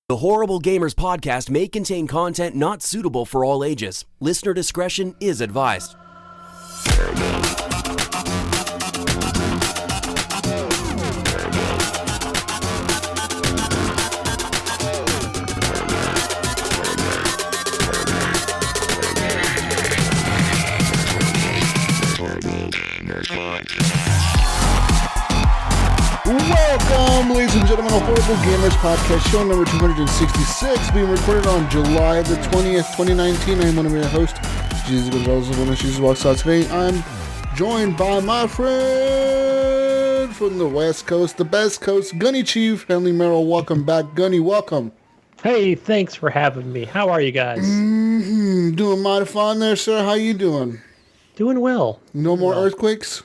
The Horrible Gamers podcast may contain content not suitable for all ages. Listener discretion is advised. Welcome, ladies and gentlemen, to Horrible Gamers Podcast, show number 266, being recorded on July the 20th, 2019. I'm one of your hosts, Jesus Gonzalez, one of Jesus Walks Out. Today, I'm joined by my friend from the West Coast, the best coast, Gunny Chief, Henley Merrill. Welcome back, Gunny. Welcome. Hey, thanks for having me. How are you guys? Doing mighty fine there, sir. How you doing? Doing well. No more earthquakes?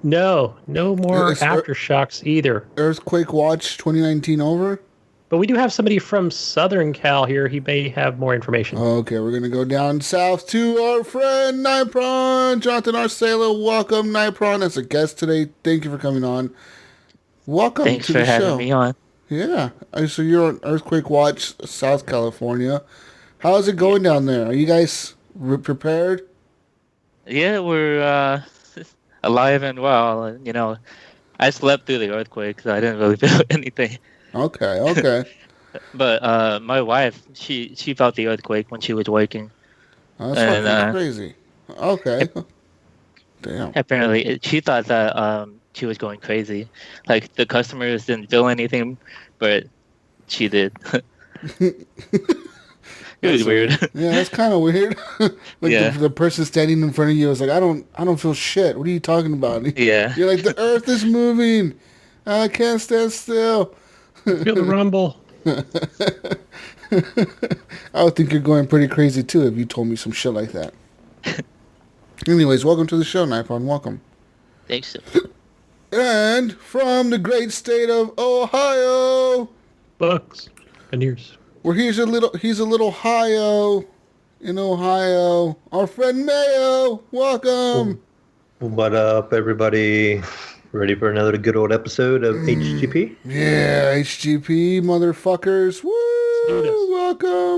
No more aftershocks either. Earthquake Watch 2019 over? But we do have somebody from Southern Cal here. He may have more information. Okay, we're going to go down south to our friend Nypron. Jonathan Arcelo, welcome, Nypron, as a guest today. Thank you for coming on. Welcome Thanks to the show. Thanks for having me on. Yeah, so you're on Earthquake Watch, South California. How's it going down there? Are you guys prepared? Yeah, we're alive and well. You know, I slept through the earthquake, so I didn't really feel anything. Okay. But my wife, she felt the earthquake when she was waking. That's fucking crazy. Okay. Damn. Apparently, she thought that she was going crazy. Like, the customers didn't feel anything, but she did. It was weird. Yeah, that's kind of weird. The person standing in front of you is like, I don't feel shit. What are you talking about? Yeah. You're like, the earth is moving. I can't stand still. Feel the rumble. I would think you're going pretty crazy too if you told me some shit like that. Anyways, welcome to the show, Nypron. Welcome. Thanks. And from the great state of Ohio, Bucks and ears. where he's a little high-o in Ohio. Our friend Mayo, welcome. What up, everybody? Ready for another good old episode of HGP? Yeah, HGP, motherfuckers. Woo!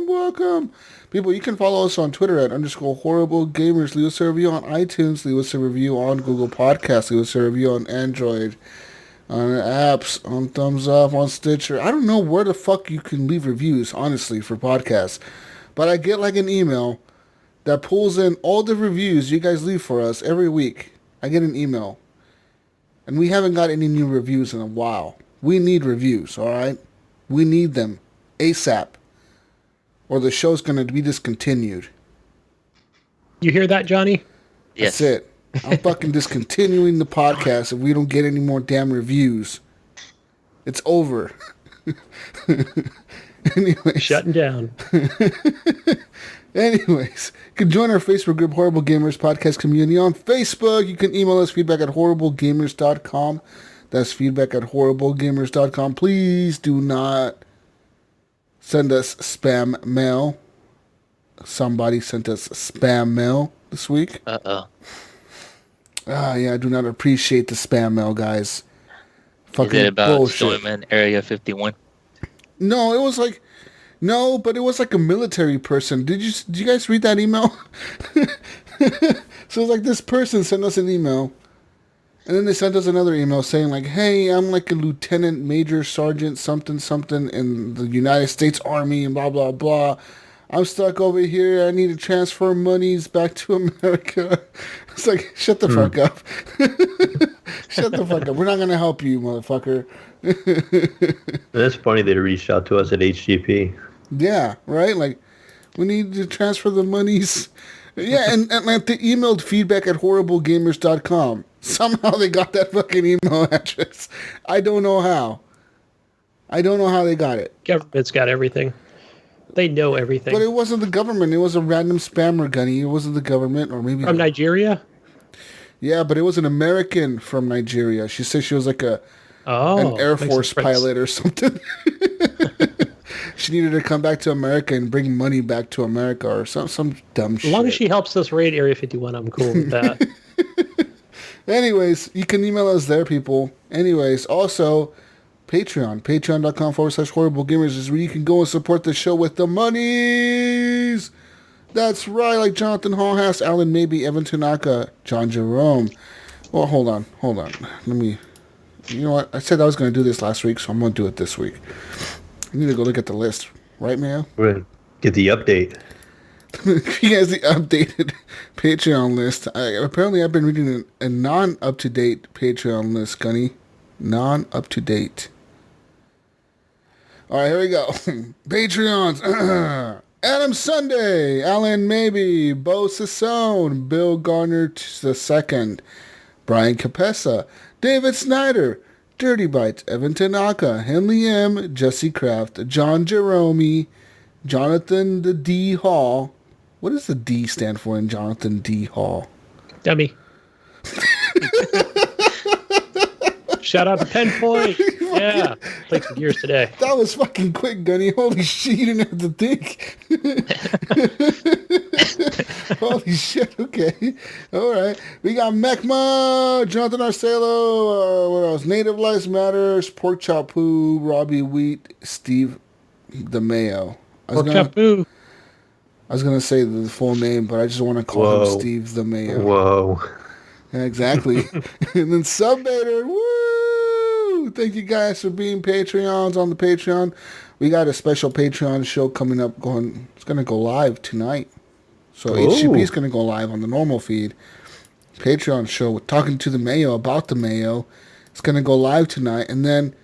Welcome. People, you can follow us on Twitter at _HorribleGamers. Leave us a review on iTunes. Leave us a review on Google Podcasts. Leave us a review on Android, on apps, on Thumbs Up, on Stitcher. I don't know where the fuck you can leave reviews, honestly, for podcasts. But I get like an email that pulls in all the reviews you guys leave for us every week. I get an email. And we haven't got any new reviews in a while. We need reviews, all right? We need them ASAP. Or the show's going to be discontinued. You hear that, Johnny? Yes. That's it. I'm fucking discontinuing the podcast if we don't get any more damn reviews. It's over. Anyways. Shutting down. Anyways, you can join our Facebook group, Horrible Gamers Podcast Community, on Facebook. You can email us feedback at horriblegamers.com. That's feedback at horriblegamers.com. Please do not send us spam mail. Somebody sent us spam mail this week. Uh-oh. Yeah, I do not appreciate the spam mail, guys. Fucking Is it about bullshit. storming Area 51? No, it was like... No, but it was like a military person. Did you guys read that email? So it's like this person sent us an email. And then they sent us another email saying like, hey, I'm like a lieutenant, major, sergeant, something in the United States Army and blah, blah, blah. I'm stuck over here. I need to transfer monies back to America. It's like, shut the fuck up. Shut the fuck up. We're not going to help you, motherfucker. It's funny they reached out to us at HGP. Yeah, right? Like, we need to transfer the monies. Yeah, and they emailed feedback at horriblegamers.com. Somehow they got that fucking email address. I don't know how. I don't know how they got it. Government's got everything. They know everything. But it wasn't the government. It was a random spammer, Gunny. It wasn't the government, or maybe... From Nigeria? Yeah, but it was an American from Nigeria. She said she was like an Air Force pilot or something. She needed to come back to America and bring money back to America or some dumb shit. As long as she helps us raid Area 51, I'm cool with that. Anyways, you can email us there, people. Anyways, also, Patreon. Patreon.com/horriblegamers is where you can go and support the show with the monies. That's right, like Jonathan Hallhass, Alan Maybe, Evan Tanaka, John Jerome. Well, hold on. Let me... You know what? I said I was going to do this last week, so I'm going to do it this week. I need to go look at the list. Right, Mayo? We're going to get the update. He has the updated Patreon list. Apparently, I've been reading a non-up-to-date Patreon list, Gunny. Non-up-to-date. All right, here we go. Patreons. Adam Sunday, Alan Maybe, Bo Sassone, Bill Garner II, Brian Capessa, David Snyder, Dirty Bites, Evan Tanaka, Henley M, Jesse Kraft, John Jerome, Jonathan the D. Hall. What does the D stand for in Jonathan D. Hall? Dummy. Shout out to 10 Point. Yeah. Played some Gears today. That was fucking quick, Gunny. Holy shit, you didn't have to think. Holy shit, okay. All right. We got Mechma, Jonathan Arcelo, what else? Native Lives Matters, Pork Chop Poo, Robbie Wheat, Steve the Mayo. Pork Chop Poo. I was going to say the full name, but I just want to call him Steve the Mayo. Whoa. Yeah, exactly. And then Subbaiter, woo! Thank you guys for being Patreons on the Patreon. We got a special Patreon show coming up. It's going to go live tonight. So HGP is going to go live on the normal feed. Patreon show with talking to the Mayo about the Mayo. It's going to go live tonight, and then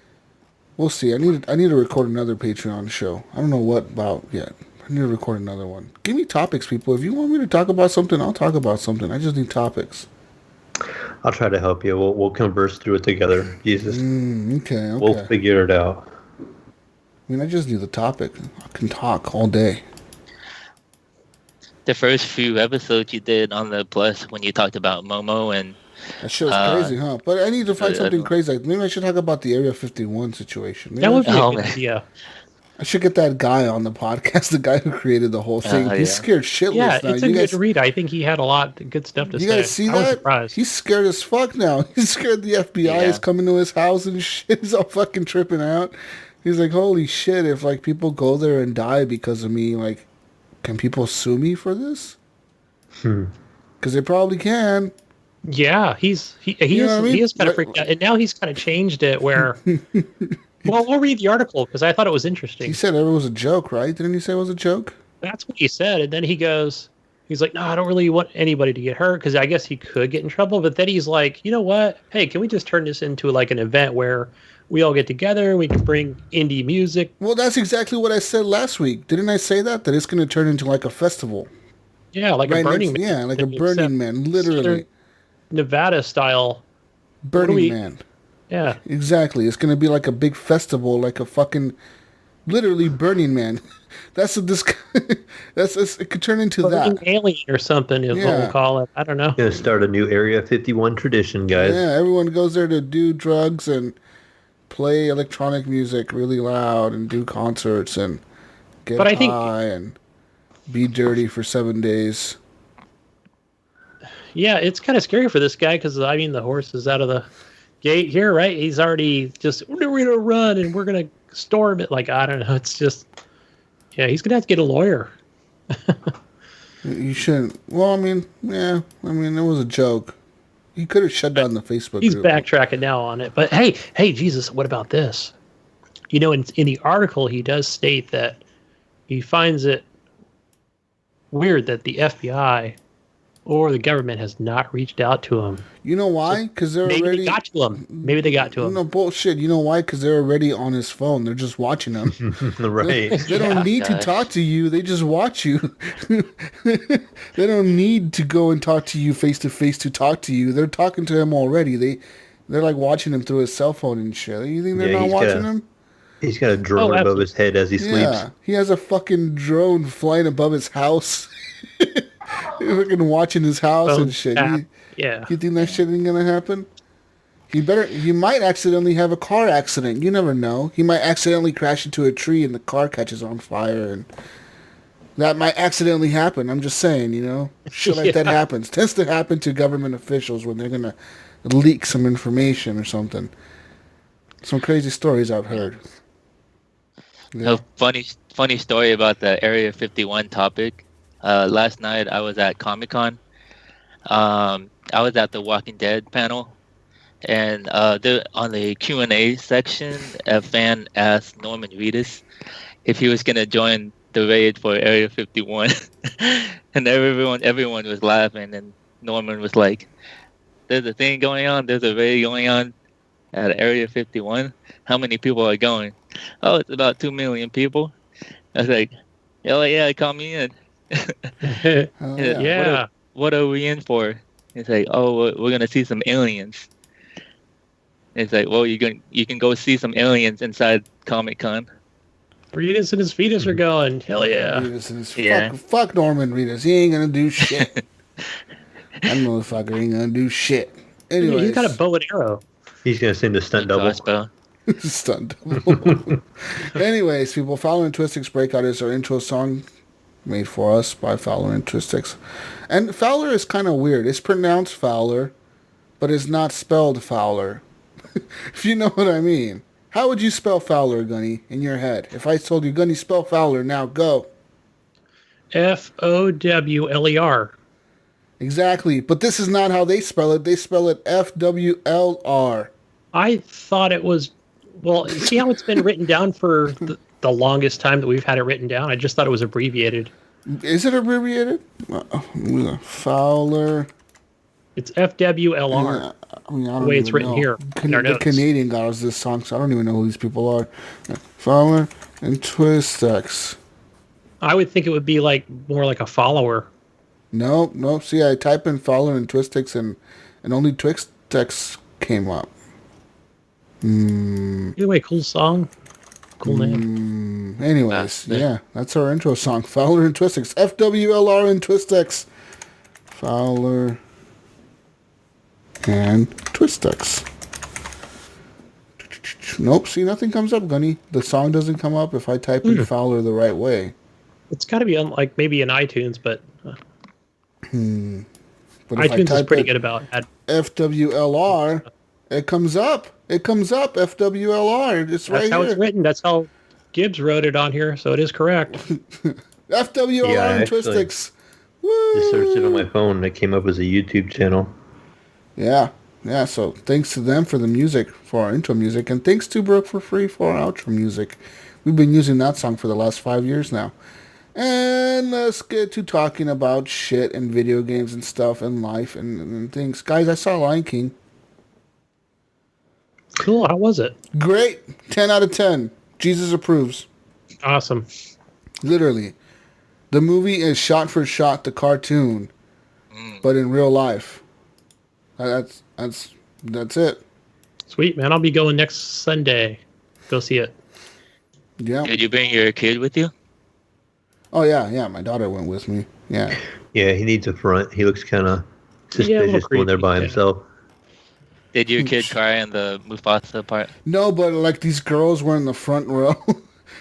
we'll see. I need to record another Patreon show. I don't know what about yet. I need to record another one. Give me topics, people. If you want me to talk about something, I'll talk about something. I just need topics. I'll try to help you. We'll converse through it together. Jesus. Okay. We'll figure it out. I mean, I just need the topic. I can talk all day. The first few episodes you did on the Plus when you talked about Momo and... That shit was crazy, huh? But I need to find something crazy. Maybe I should talk about the Area 51 situation. Maybe that would be a good idea. I should get that guy on the podcast, the guy who created the whole thing. He's scared shitless now. Yeah, it's a good read. I think he had a lot of good stuff to say. You guys see that? I was surprised. He's scared as fuck now. He's scared the FBI is coming to his house and shit. He's all fucking tripping out. He's like, holy shit, if like people go there and die because of me, like, can people sue me for this? Because they probably can. Yeah, he is kind of freaked out. And now he's kind of changed it where... Well, we'll read the article because I thought it was interesting. He said it was a joke, right? Didn't he say it was a joke? That's what he said. And then he's like, no, I don't really want anybody to get hurt because I guess he could get in trouble. But then he's like, you know what? Hey, can we just turn this into like an event where we all get together? We can bring indie music. Well, that's exactly what I said last week. Didn't I say that? That it's going to turn into like a festival. Yeah, like a Burning Man. Yeah, like a Burning Man, literally. Nevada style. Burning Man. Yeah. Exactly. It's going to be like a big festival, like a fucking, literally Burning Man. It could turn into that. Alien or something is what we'll call it. I don't know. Gonna start a new Area 51 tradition, guys. Yeah, everyone goes there to do drugs and play electronic music really loud and do concerts and get high and be dirty for 7 days. Yeah, it's kind of scary for this guy because, I mean, the horse is out of the gate here, right? He's already just, we're going to run and we're going to storm it. Like, I don't know. It's just, yeah, he's going to have to get a lawyer. You shouldn't. Well, I mean, it was a joke. He could have shut down the Facebook He's group. backtracking now on it. But hey, Jesus, what about this? You know, in the article, he does state that he finds it weird that the FBI or the government has not reached out to him. You know why? Because Maybe they got to him. No, bullshit. You know why? Because they're already on his phone. They're just watching him. Right. They don't need to talk to you. They just watch you. They don't need to go and talk to you face to face to talk to you. They're talking to him already. They're like watching him through his cell phone and shit. You think they're not watching him? He's got a drone above his head as he sleeps. Yeah, he has a fucking drone flying above his house. Fucking watching his house and shit. You think that shit ain't gonna happen? He might accidentally have a car accident. You never know. He might accidentally crash into a tree and the car catches on fire, and that might accidentally happen. I'm just saying, shit like that happens. Tends to happen to government officials when they're gonna leak some information or something. Some crazy stories I've heard. Yeah. A funny story about the Area 51 topic. Last night I was at Comic-Con. I was at the Walking Dead panel, and on the Q&A section, a fan asked Norman Reedus if he was gonna join the raid for Area 51, and everyone was laughing, and Norman was like, "There's a thing going on. There's a raid going on at Area 51. How many people are going?" "Oh, it's about 2 million people." I was like, "Oh yeah, call me in." Yeah. What are we in for? It's like, "Oh, we're gonna see some aliens." It's like, "Well, you can go see some aliens inside Comic-Con." Reedus and his fetus are going. Hell yeah. Reedus and his Yeah. fuck Norman Reedus. He ain't gonna do shit. That motherfucker ain't gonna do shit. Anyways. He's got a bow and arrow. He's gonna send a stunt double. Crossbow. Stunt double. Anyways, people, Fowler and Twistix Breakout is our intro song made for us by Fowler and Twistix. And Fowler is kind of weird. It's pronounced Fowler, but it's not spelled Fowler. If you know what I mean. How would you spell Fowler, Gunny, in your head? If I told you, Gunny, spell Fowler, now go. Fowler. Exactly. But this is not how they spell it. They spell it Fwlr. I thought it was, well, see how it's been written down for the longest time that we've had it written down? I just thought it was abbreviated. Is it abbreviated? Fowler. It's Fwlr. Yeah, I mean, I don't the way it's even written know. here in our The notes. Canadian got us this song, so I don't even know who these people are. Fowler and Twistix. I would think it would be more like a follower. No. See, I type in Fowler and Twistix, and only Twistix came up. Either way, cool song. Cool name. Anyways, yeah, that's our intro song. Fowler and Twistix. Fwlr and Twistix. Fowler and Twistix. Nope, see, nothing comes up, Gunny. The song doesn't come up if I type in Fowler the right way. It's got to be maybe in iTunes, but But if iTunes is pretty good about that. FWLR, it comes up. It comes up, FWLR. It's right That's how here. it's written. That's how Gibbs wrote it on here, so it is correct. FWLR Yeah, and actually, Twistix. Woo! Just searched it on my phone and it came up as a YouTube channel. Yeah, so thanks to them for the music, for our intro music, and thanks to Broke for Free for our outro music. We've been using that song for the last 5 years now. And let's get to talking about shit and video games and stuff and life and things. Guys, I saw Lion King. Cool. How was it? Great. 10 out of 10. Jesus approves. Awesome. Literally. The movie is shot for shot the cartoon, but in real life. That's it. Sweet, man. I'll be going next Sunday. Go see it. Yeah. Did you bring your kid with you? Oh, yeah. My daughter went with me. Yeah. Yeah, he needs a front. He looks kind of suspicious going there by himself. Did your kid cry in the Mufasa part? No, but like these girls were in the front row.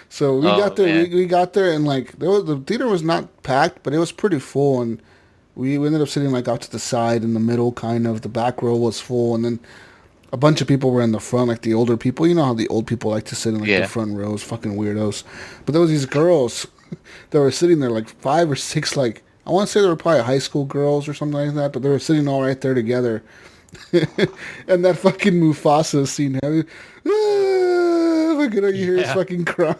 So we got there. man. We got there, and like the theater was not packed, but it was pretty full, and we ended up sitting like out to the side in the middle, kind of. The back row was full, and then a bunch of people were in the front, like the older people. You know how the old people like to sit in like the front rows, fucking weirdos. But there was these girls that were sitting there, like 5 or 6, like I want to say they were probably high school girls or something like that, but they were sitting all right there together. And that fucking Mufasa scene, look at her, you hear us fucking crying.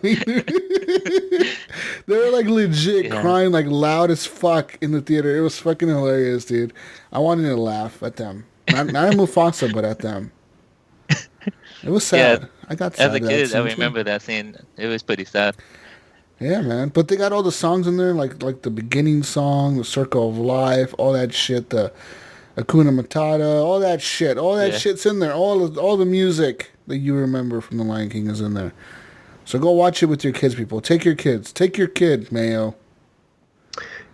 They were like legit crying like loud as fuck in the theater. It was fucking hilarious, dude. I wanted to laugh at them. Not at Mufasa, but at them. It was sad. Yeah, I got sad. As a kid, I remember that scene. It was pretty sad. Yeah, man. But they got all the songs in there, like the beginning song, the Circle of Life, all that shit, the Hakuna Matata, all that shit. All that shit's in there. All the music that you remember from The Lion King is in there. So go watch it with your kids, people. Take your kids. Take your kid, Mayo.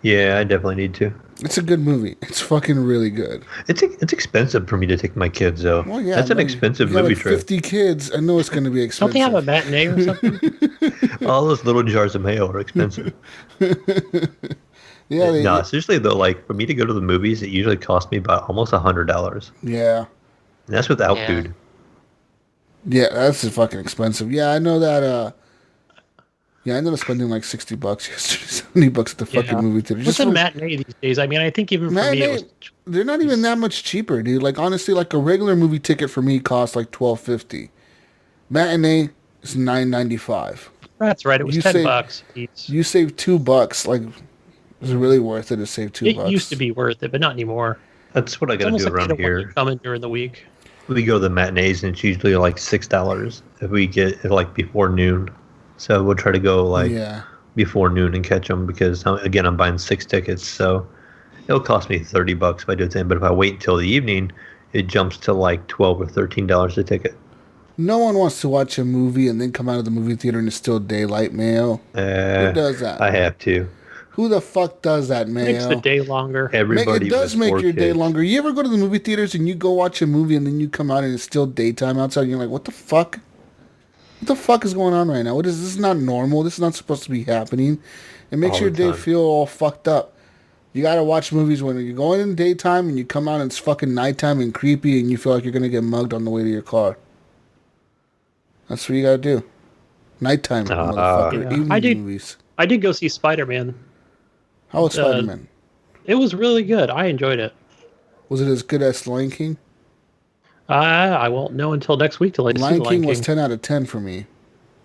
Yeah, I definitely need to. It's a good movie. It's fucking really good. It's expensive for me to take my kids, though. Well, yeah, that's an expensive you got movie like trip. 50 kids. I know it's going to be expensive. Don't they have a matinee or something? All those little jars of mayo are expensive. Yeah. No, seriously though, like for me to go to the movies, it usually costs me about almost $100. Yeah. And that's without food. Yeah, that's fucking expensive. Yeah, I know that. Yeah, I ended up spending like $60 yesterday, $70 at the fucking movie theater. What's a matinee these days? I mean, I think even for me, it was. They're not even that much cheaper, dude. Like honestly, like a regular movie ticket for me costs like $12.50. Matinee is $9.95. That's right. It was $10 each. You save $2. Like, is it really worth it to save $2? It used to be worth it, but not anymore. That's what I got to do around here. Coming during the week. We go to the matinees, and it's usually like $6 if we get it like before noon. So we'll try to go like before noon and catch them because again I'm buying 6 tickets, so it'll cost me $30 if I do it then. But if I wait until the evening, it jumps to like $12 or $13 a ticket. No one wants to watch a movie and then come out of the movie theater and it's still daylight, Mayo. Who does that? I have to. Who the fuck does that, Mayo? Makes the day longer. It does make your day longer. You ever go to the movie theaters and you go watch a movie and then you come out and it's still daytime outside and you're like, what the fuck? What the fuck is going on right now? This is not normal. This is not supposed to be happening. It makes your day feel all fucked up. You gotta watch movies when you're going in daytime and you come out and it's fucking nighttime and creepy and you feel like you're gonna get mugged on the way to your car. That's what you gotta do. Nighttime, motherfucker. Evening movies. I did go see Spider-Man. How was Spider-Man? It was really good. I enjoyed it. Was it as good as The Lion King? I won't know until next week till I see The Lion King. Was 10 out of 10 for me.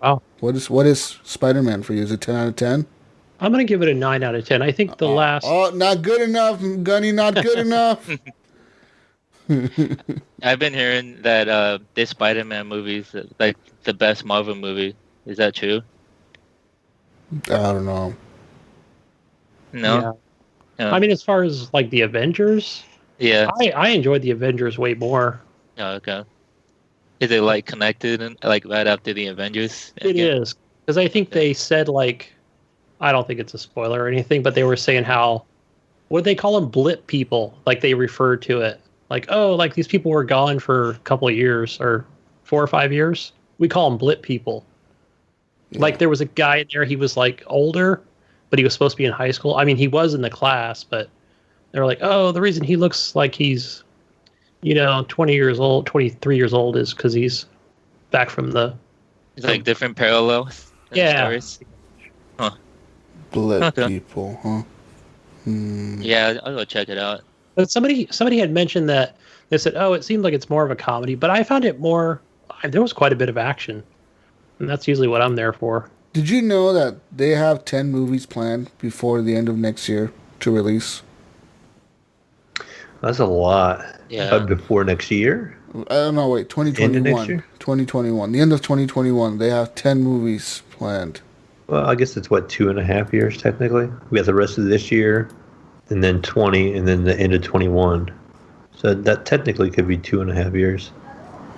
Wow. What is Spider-Man for you? Is it 10 out of 10? I'm going to give it a 9 out of 10. I think the last... Oh, not good enough, Gunny, not good enough. I've been hearing that this Spider-Man movie is like the best Marvel movie. Is that true? I don't know. No? Yeah. I mean, as far as like the Avengers... Yeah. I enjoyed the Avengers way more. Oh, okay. Is it like connected and like right after the Avengers? It is. Because I think they said like, I don't think it's a spoiler or anything, but they were saying how, what do they call them? Blip people. Like they refer to it. Like, oh, like these people were gone for a couple of years or 4 or 5 years. We call them blip people. Yeah. Like there was a guy in there, he was like older, but he was supposed to be in high school. I mean, he was in the class, but they were like, oh, the reason he looks like he's, 20 years old, 23 years old is because he's back from the... It's like different parallels? Stories? Huh. Blip people, huh? Yeah, I'll go check it out. But somebody had mentioned that they said, oh, it seemed like it's more of a comedy, but I found it more... There was quite a bit of action, and that's usually what I'm there for. Did you know that they have 10 movies planned before the end of next year to release? That's a lot. Yeah. Before next year? I don't know, wait, 2021. Next year? 2021. The end of 2021. They have 10 movies planned. Well, I guess it's 2.5 years technically. We got the rest of this year, and then 20, and then the end of 21. So that technically could be 2.5 years.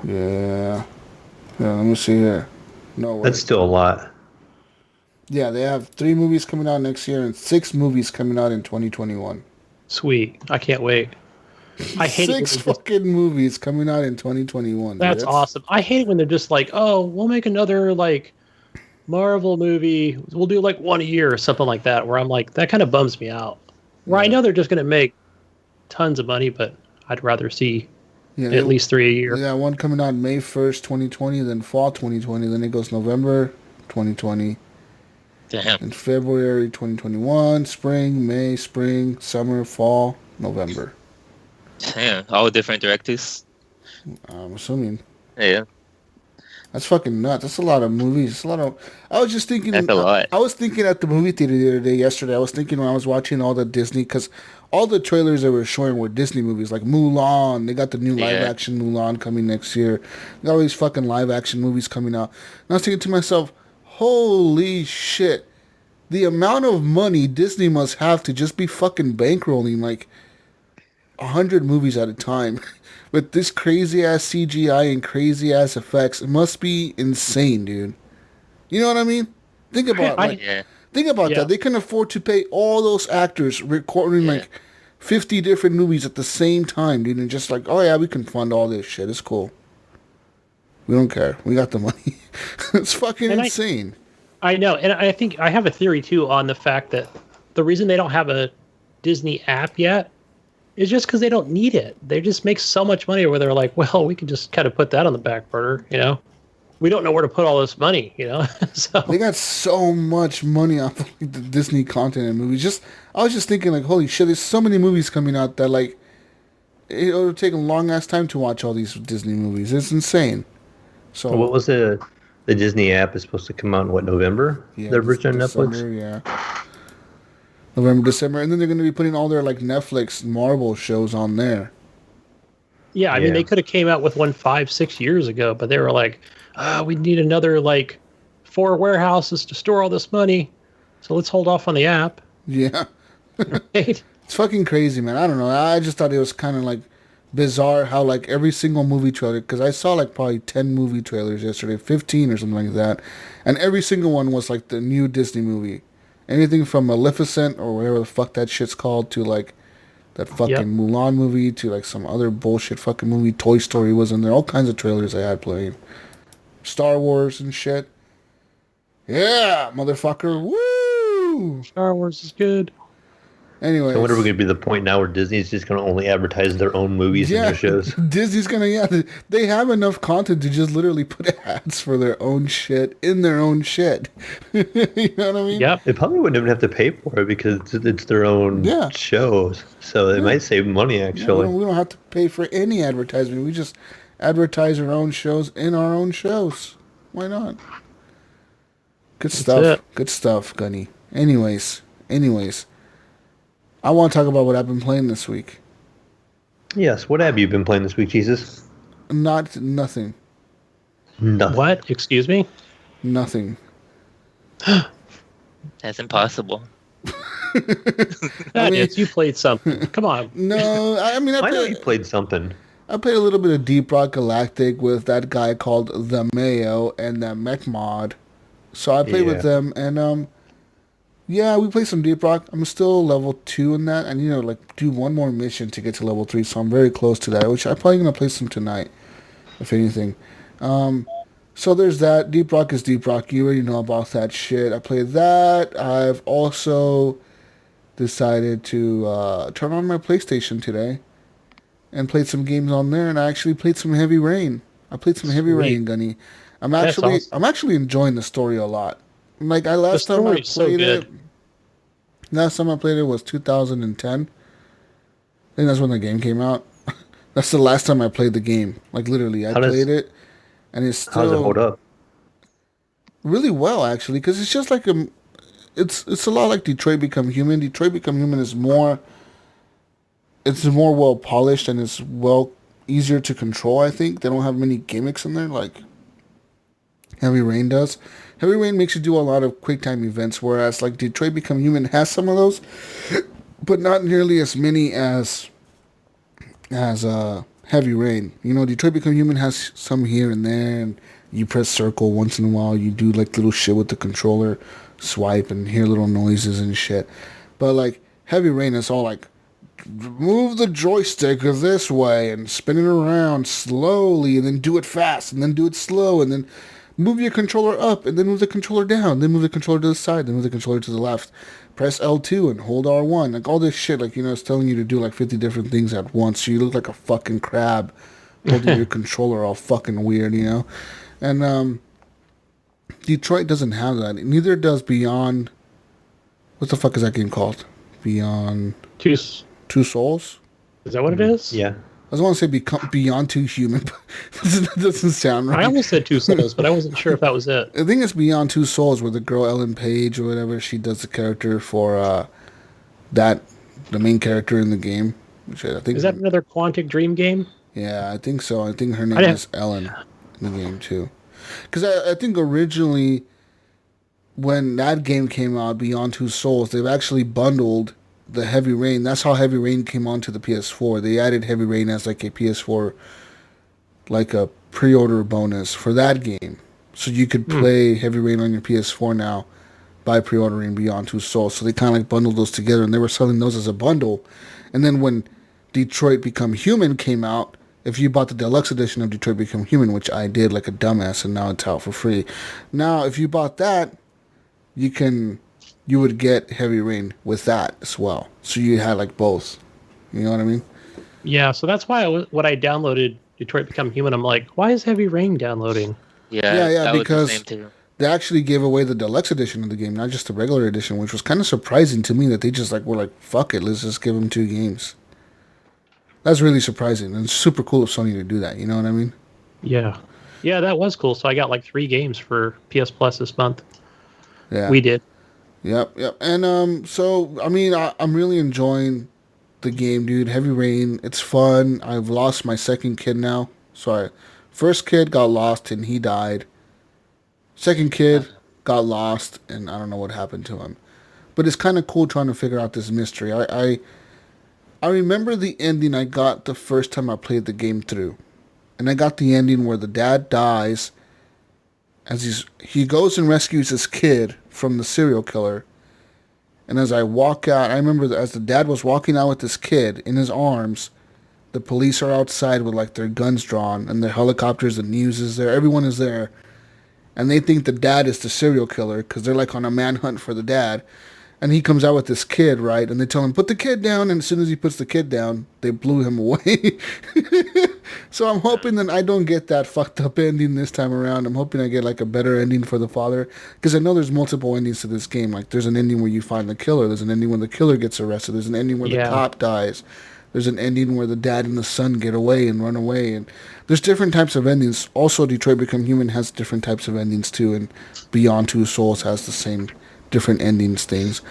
Yeah. Yeah, let me see here. No way. That's still a lot. Yeah, they have 3 movies coming out next year and 6 movies coming out in 2021. Sweet. I can't wait. I hate 6 fucking movies coming out in 2021. That's awesome. I hate it when they're just like, oh, we'll make another like Marvel movie. We'll do like one a year or something like that, where I'm like, that kind of bums me out. Where I know they're just going to make tons of money, but I'd rather see at least 3 a year. Yeah, one coming out May 1st, 2020, then fall 2020, then it goes November 2020. Damn. In February 2021, spring, May, spring, summer, fall, November. Damn, all different directors. I'm assuming. Yeah. That's fucking nuts. That's a lot of movies. It's a lot of... I was just thinking... That's a lot. I was thinking at the movie theater the other day, yesterday, I was thinking when I was watching all the Disney, because all the trailers they were showing were Disney movies, like Mulan. They got the new live-action Mulan coming next year. They got all these fucking live-action movies coming out. And I was thinking to myself, holy shit. The amount of money Disney must have to just be fucking bankrolling, like, 100 movies at a time. With this crazy-ass CGI and crazy-ass effects, it must be insane, dude. You know what I mean? Think about Think about that. They can afford to pay all those actors recording like 50 different movies at the same time, dude. And just like, oh yeah, we can fund all this shit. It's cool. We don't care. We got the money. It's fucking insane. I know. And I think I have a theory, too, on the fact that the reason they don't have a Disney app yet is just because they don't need it. They just make so much money where they're like, well, we can just kind of put that on the back burner, we don't know where to put all this money, So they got so much money off of the Disney content and movies. I was just thinking, like, holy shit, there's so many movies coming out that, like, it'll take a long ass time to watch all these Disney movies. It's insane. So what was the Disney app is supposed to come out in November? Yeah, their version of December, Netflix. Yeah, November, December, and then they're going to be putting all their like Netflix Marvel shows on there. Yeah, I mean, they could have came out with one 5-6 years ago, but they were like, we need another, like, 4 warehouses to store all this money, so let's hold off on the app. Yeah. Right? It's fucking crazy, man. I don't know. I just thought it was kind of, like, bizarre how, like, every single movie trailer, because I saw, like, probably 10 movie trailers yesterday, 15 or something like that, and every single one was, like, the new Disney movie. Anything from Maleficent, or whatever the fuck that shit's called, to, like, that fucking Mulan movie, to like some other bullshit fucking movie. Toy Story was in there. All kinds of trailers I had playing. Star Wars and shit. Yeah, motherfucker. Woo! Star Wars is good. Anyway. So whenever going to be the point now where Disney's just going to only advertise their own movies and their shows? Disney's going to, they have enough content to just literally put ads for their own shit in their own shit. You know what I mean? Yep. They probably wouldn't even have to pay for it because it's their own shows. So they might save money, actually. We don't have to pay for any advertisement. We just advertise our own shows in our own shows. Why not? Good stuff. Good stuff, Gunny. Anyways. I want to talk about what I've been playing this week. Yes, what have you been playing this week, Jesus? Nothing. Nothing. What? Excuse me? Nothing. That's impossible. You played something. Come on. No, I mean, I know you played something. I played a little bit of Deep Rock Galactic with that guy called the Mayo and that mech mod. So I played with them, and we played some Deep Rock. I'm still level 2 in that, and like do one more mission to get to level 3. So I'm very close to that, which I'm probably gonna play some tonight, if anything. So there's that. Deep Rock is Deep Rock. You already know about that shit. I played that. I've also decided to turn on my PlayStation today and played some games on there, and I actually played some Heavy Rain. I played some Heavy Rain, Gunny. I'm actually enjoying the story a lot. Like last time I played it was 2010. I think that's when the game came out. That's the last time I played the game. Like literally, I played it, and it's still. How does it hold up? Really well, actually, because it's just like it's a lot like Detroit Become Human. Detroit Become Human is more. It's more well polished and it's easier to control. I think they don't have many gimmicks in there like Heavy Rain does. Heavy Rain makes you do a lot of quick time events, whereas like Detroit Become Human has some of those, but not nearly as many as Heavy Rain. Detroit Become Human has some here and there, and you press circle once in a while. You do like little shit with the controller, swipe and hear little noises and shit. But like Heavy Rain is all like move the joystick this way and spin it around slowly, and then do it fast, and then do it slow, and then move your controller up, and then move the controller down, then move the controller to the side, then move the controller to the left. Press L2 and hold R1. Like all this shit, like, it's telling you to do like 50 different things at once. So you look like a fucking crab holding your controller all fucking weird, And Detroit doesn't have that. Neither does Beyond. What the fuck is that game called? Beyond Two Souls? Is that what it is? Yeah. I was want to say Beyond Two Human, but that doesn't sound right. I almost said Two Souls, but I wasn't sure if that was it. I think it's Beyond Two Souls, where the girl Ellen Page or whatever, she does the character for the main character in the game. Which I think is that another Quantic Dream game? Yeah, I think so. I think her name is Ellen in the game too. Because I think originally when that game came out, Beyond Two Souls, they've actually bundled the Heavy Rain. That's how Heavy Rain came onto the PS4. They added Heavy Rain as like a PS4, like a pre-order bonus for that game. So you could play Heavy Rain on your PS4 now by pre-ordering Beyond Two Souls. So they kind of like bundled those together, and they were selling those as a bundle. And then when Detroit Become Human came out, if you bought the deluxe edition of Detroit Become Human, which I did like a dumbass, and now it's out for free. Now, if you bought that, you would get Heavy Rain with that as well. So you had like both. You know what I mean? Yeah, so that's why when I downloaded Detroit Become Human, I'm like, why is Heavy Rain downloading? Yeah, Yeah, that was his because name too. they actually gave away the deluxe edition of the game, not just the regular edition, which was kind of surprising to me that they just like were like, fuck it, let's just give them 2 games. That's really surprising, and it's super cool of Sony to do that. You know what I mean? Yeah. Yeah, that was cool. So I got like 3 games for PS Plus this month. Yeah. We did. Yep. And so I mean, I'm really enjoying the game, dude. Heavy Rain, it's fun. I've lost my second kid now. Sorry, first kid got lost and he died. Second kid got lost and I don't know what happened to him. But it's kind of cool trying to figure out this mystery. I remember the ending I got the first time I played the game through. And I got the ending where the dad dies as he goes and rescues his kid from the serial killer. And as I walk out, I remember that as the dad was walking out with this kid in his arms, the police are outside with like their guns drawn and the helicopters, the news is there, everyone is there. And they think the dad is the serial killer because they're like on a manhunt for the dad. And he comes out with this kid, right? And they tell him, put the kid down. And as soon as he puts the kid down, they blew him away. So I'm hoping that I don't get that fucked up ending this time around. I'm hoping I get like a better ending for the father. Because I know there's multiple endings to this game. Like there's an ending where you find the killer. There's an ending where the killer gets arrested. There's an ending where the cop dies. There's an ending where the dad and the son get away and run away. And there's different types of endings. Also, Detroit Become Human has different types of endings too. And Beyond Two Souls has the same different endings things.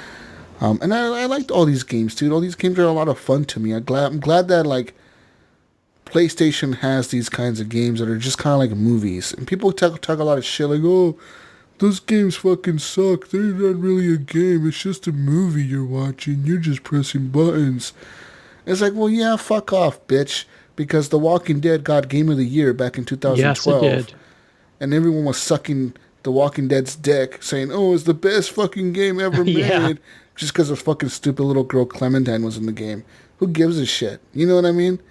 And I liked all these games, dude. All these games are a lot of fun to me. I'm glad that like PlayStation has these kinds of games that are just kind of like movies. And people talk a lot of shit like, oh, those games fucking suck. They're not really a game. It's just a movie you're watching. You're just pressing buttons. It's like, well, yeah, fuck off, bitch. Because The Walking Dead got Game of the Year back in 2012. Yes, it did. And everyone was sucking The Walking Dead's dick, saying, oh, it's the best fucking game ever made. Just because a fucking stupid little girl Clementine was in the game. Who gives a shit? You know what I mean?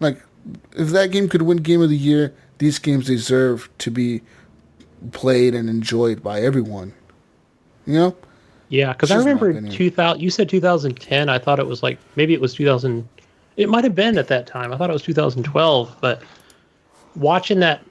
Like, if that game could win Game of the Year, these games deserve to be played and enjoyed by everyone. You know? Yeah, because I remember 2000. You said 2010. I thought it was like, maybe it was 2000. It might have been at that time. I thought it was 2012. But watching that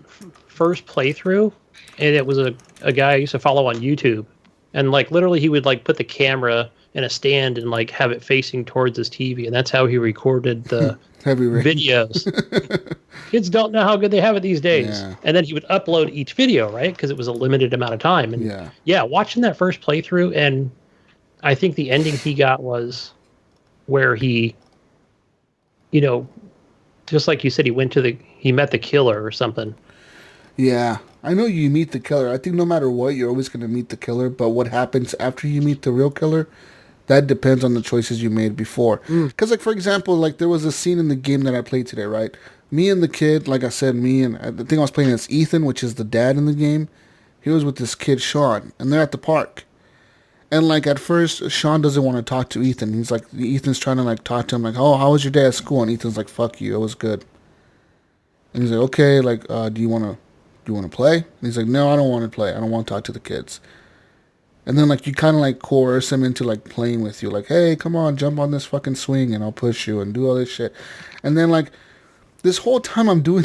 first playthrough, and it was a guy I used to follow on YouTube. And like literally he would like put the camera in a stand and like have it facing towards his TV. And that's how he recorded the videos. Kids don't know how good they have it these days. Yeah. And then he would upload each video, right? Because it was a limited amount of time. And yeah, watching that first playthrough, and I think the ending he got was where he, you know, just like you said, he met the killer or something. Yeah. I know you meet the killer. I think no matter what, you're always going to meet the killer. But what happens after you meet the real killer, that depends on the choices you made before. Because, like, for example, like, there was a scene in the game that I played today, right? Me and the kid, like I said, the thing I was playing is Ethan, which is the dad in the game. He was with this kid, Sean, and they're at the park. And, like, at first, Sean doesn't want to talk to Ethan. He's like, Ethan's trying to, like, talk to him, like, oh, how was your day at school? And Ethan's like, fuck you, it was good. And he's like, okay, like, do you want to play? And he's like, no, I don't want to play. I don't want to talk to the kids. And then, like, you kind of, like, coerce him into, like, playing with you. Like, hey, come on, jump on this fucking swing and I'll push you and do all this shit. And then, like, this whole time I'm doing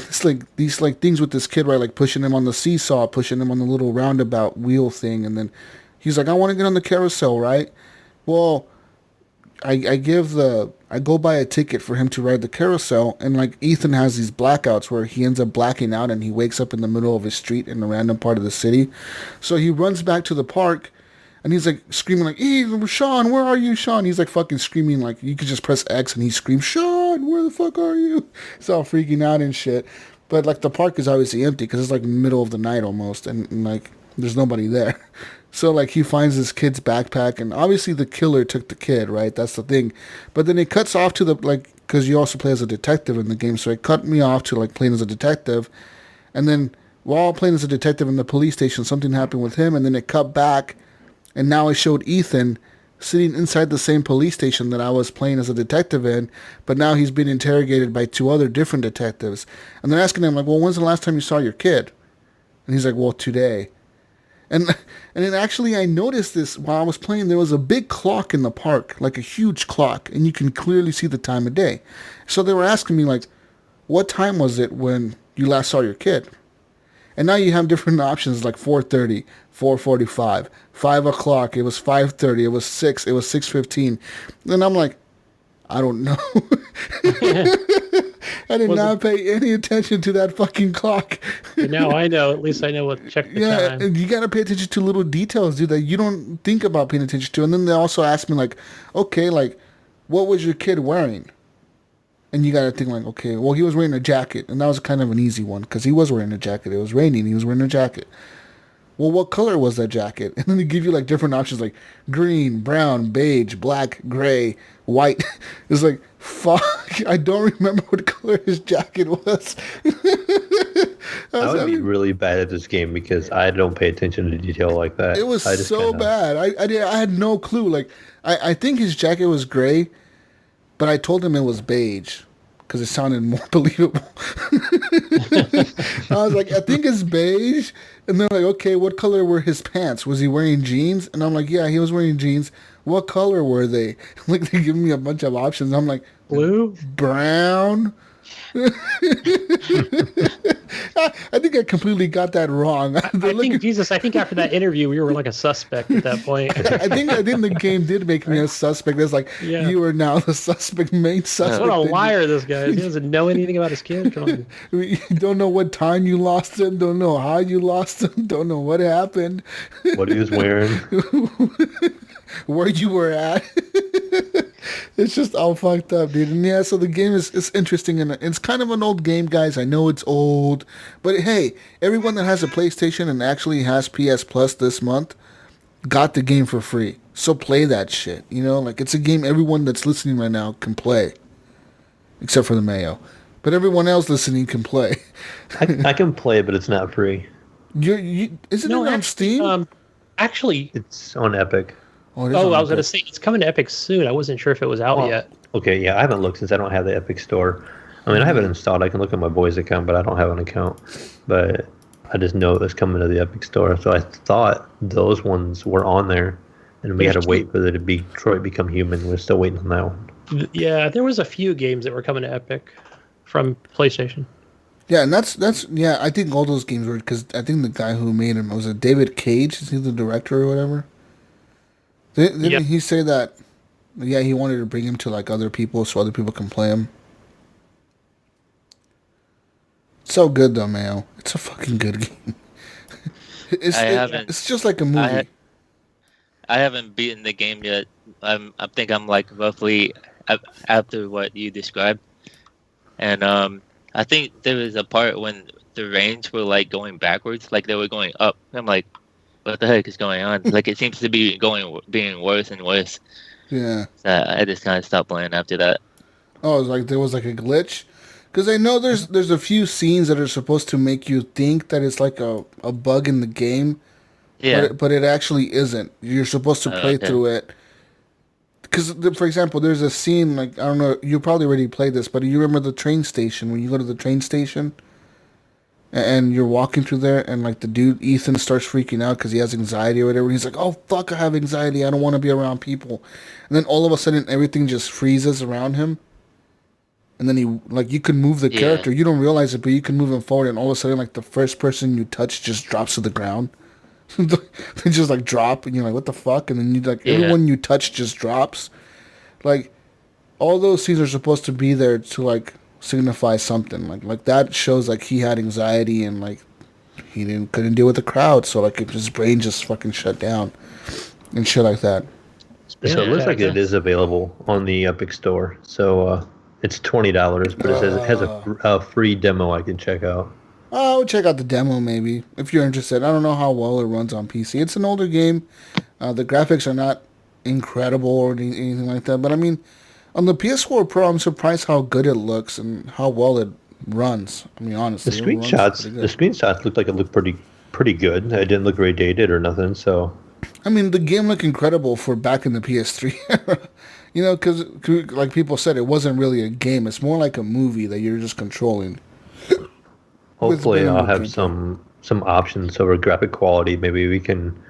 these things with this kid, right? Like, pushing him on the seesaw, pushing him on the little roundabout wheel thing. And then he's like, I want to get on the carousel, right? Well, I go buy a ticket for him to ride the carousel, and like Ethan has these blackouts where he ends up blacking out and he wakes up in the middle of a street in a random part of the city. So he runs back to the park and he's like screaming like, hey, Sean, where are you, Sean? He's like fucking screaming like you could just press X and he screams, Sean, where the fuck are you? He's all freaking out and shit. But like the park is obviously empty because it's like middle of the night almost, and like there's nobody there. So, like, he finds this kid's backpack, and obviously the killer took the kid, right? That's the thing. But then it cuts off to the, like, because you also play as a detective in the game, so it cut me off to, like, playing as a detective. And then, while playing as a detective in the police station, something happened with him, and then it cut back, and now it showed Ethan sitting inside the same police station that I was playing as a detective in, but now he's being interrogated by 2 other different detectives. And they're asking him, like, well, when's the last time you saw your kid? And he's like, well, today. And then actually I noticed this while I was playing. There was a big clock in the park, like a huge clock, and you can clearly see the time of day. So they were asking me, like, what time was it when you last saw your kid? And now you have different options like 4:30, 4:45, 5 o'clock. It was 5:30. It was 6. It was 6:15. And I'm like, I don't know. I did not pay any attention to that fucking clock. But now I know. At least I know what check the time. And you got to pay attention to little details, dude, that you don't think about paying attention to. And then they also asked me, like, okay, like, what was your kid wearing? And you got to think, like, okay, well, he was wearing a jacket. And that was kind of an easy one because he was wearing a jacket. It was raining. He was wearing a jacket. Well, what color was that jacket? And then they give you, like, different options, like green, brown, beige, black, gray, white. It's like, fuck, I don't remember what color his jacket was. I would be really bad at this game because I don't pay attention to detail like that. It was so bad. I had no clue. Like, I think his jacket was gray, but I told him it was beige because it sounded more believable. I was like, I think it's beige. And they're like, okay, what color were his pants? Was he wearing jeans? And I'm like, yeah, he was wearing jeans. What color were they? Like, they give me a bunch of options. I'm like, blue? Brown? I think I completely got that wrong. I think after that interview, we were like a suspect at that point. I think the game did make me a suspect. It's like, you are now the suspect, main suspect. What a liar this guy is. He doesn't know anything about his kid. Come on. You don't know what time you lost him. Don't know how you lost him. Don't know what happened. What he was wearing. Where you were at. It's just all fucked up, dude. And yeah, so the game is interesting, and it's kind of an old game, guys. I know it's old, but hey, everyone that has a PlayStation and actually has PS Plus this month got the game for free. So play that shit. You know, like, it's a game everyone that's listening right now can play, except for the Mayo. But everyone else listening can play. I can play, but it's not free. Isn't it on Steam? Actually, it's on Epic. I was going to say, it's coming to Epic soon. I wasn't sure if it was out yet. Okay, yeah, I haven't looked since I don't have the Epic Store. I mean, I have it installed. I can look at my boy's account, but I don't have an account. But I just know it was coming to the Epic Store. So I thought those ones were on there, and we had to wait for the Detroit Become Human. We're still waiting on that one. Yeah, there was a few games that were coming to Epic from PlayStation. Yeah, and that's I think all those games were, because I think the guy who made them, was it David Cage? Is he the director or whatever? Didn't he say that, he wanted to bring him to, like, other people so other people can play him? So good, though, Mayo. It's a fucking good game. It's just like a movie. I haven't beaten the game yet. I think I'm, like, roughly after what you described. And I think there was a part when the range were, like, going backwards. Like, they were going up. I'm like, what the heck is going on? Like, it seems to be being worse and worse. Yeah. So I just kind of stopped playing after that. Oh, it was like there was like a glitch? Because I know there's a few scenes that are supposed to make you think that it's like a bug in the game. Yeah. But it actually isn't. You're supposed to play through it. Because, for example, there's a scene, like, I don't know, you probably already played this, but you remember the train station, when you go to the train station? And you're walking through there, and, like, the dude, Ethan, starts freaking out because he has anxiety or whatever. He's like, oh, fuck, I have anxiety. I don't want to be around people. And then all of a sudden, everything just freezes around him. And then he, like, you can move the character. You don't realize it, but you can move him forward. And all of a sudden, like, the first person you touch just drops to the ground. They just, like, drop. And you're like, what the fuck? And then you, like, everyone you touch just drops. Like, all those scenes are supposed to be there to, like, signify something. Like that shows, like, he had anxiety and, like, he couldn't deal with the crowd, so, like, his brain just fucking shut down and shit like that. So it looks like it is available on the Epic Store. So it's $20, but it has a free demo I can check out. I would check out the demo maybe if you're interested. I don't know how well it runs on PC. It's an older game. The graphics are not incredible or anything like that, but I mean, on the PS4 Pro, I'm surprised how good it looks and how well it runs. I mean, honestly, the screenshots looked like it looked pretty good. It didn't look very dated or nothing. So, I mean, the game looked incredible for back in the PS3 era. You know, because like people said, it wasn't really a game. It's more like a movie that you're just controlling. Hopefully, I'll have some options over graphic quality. Maybe we can,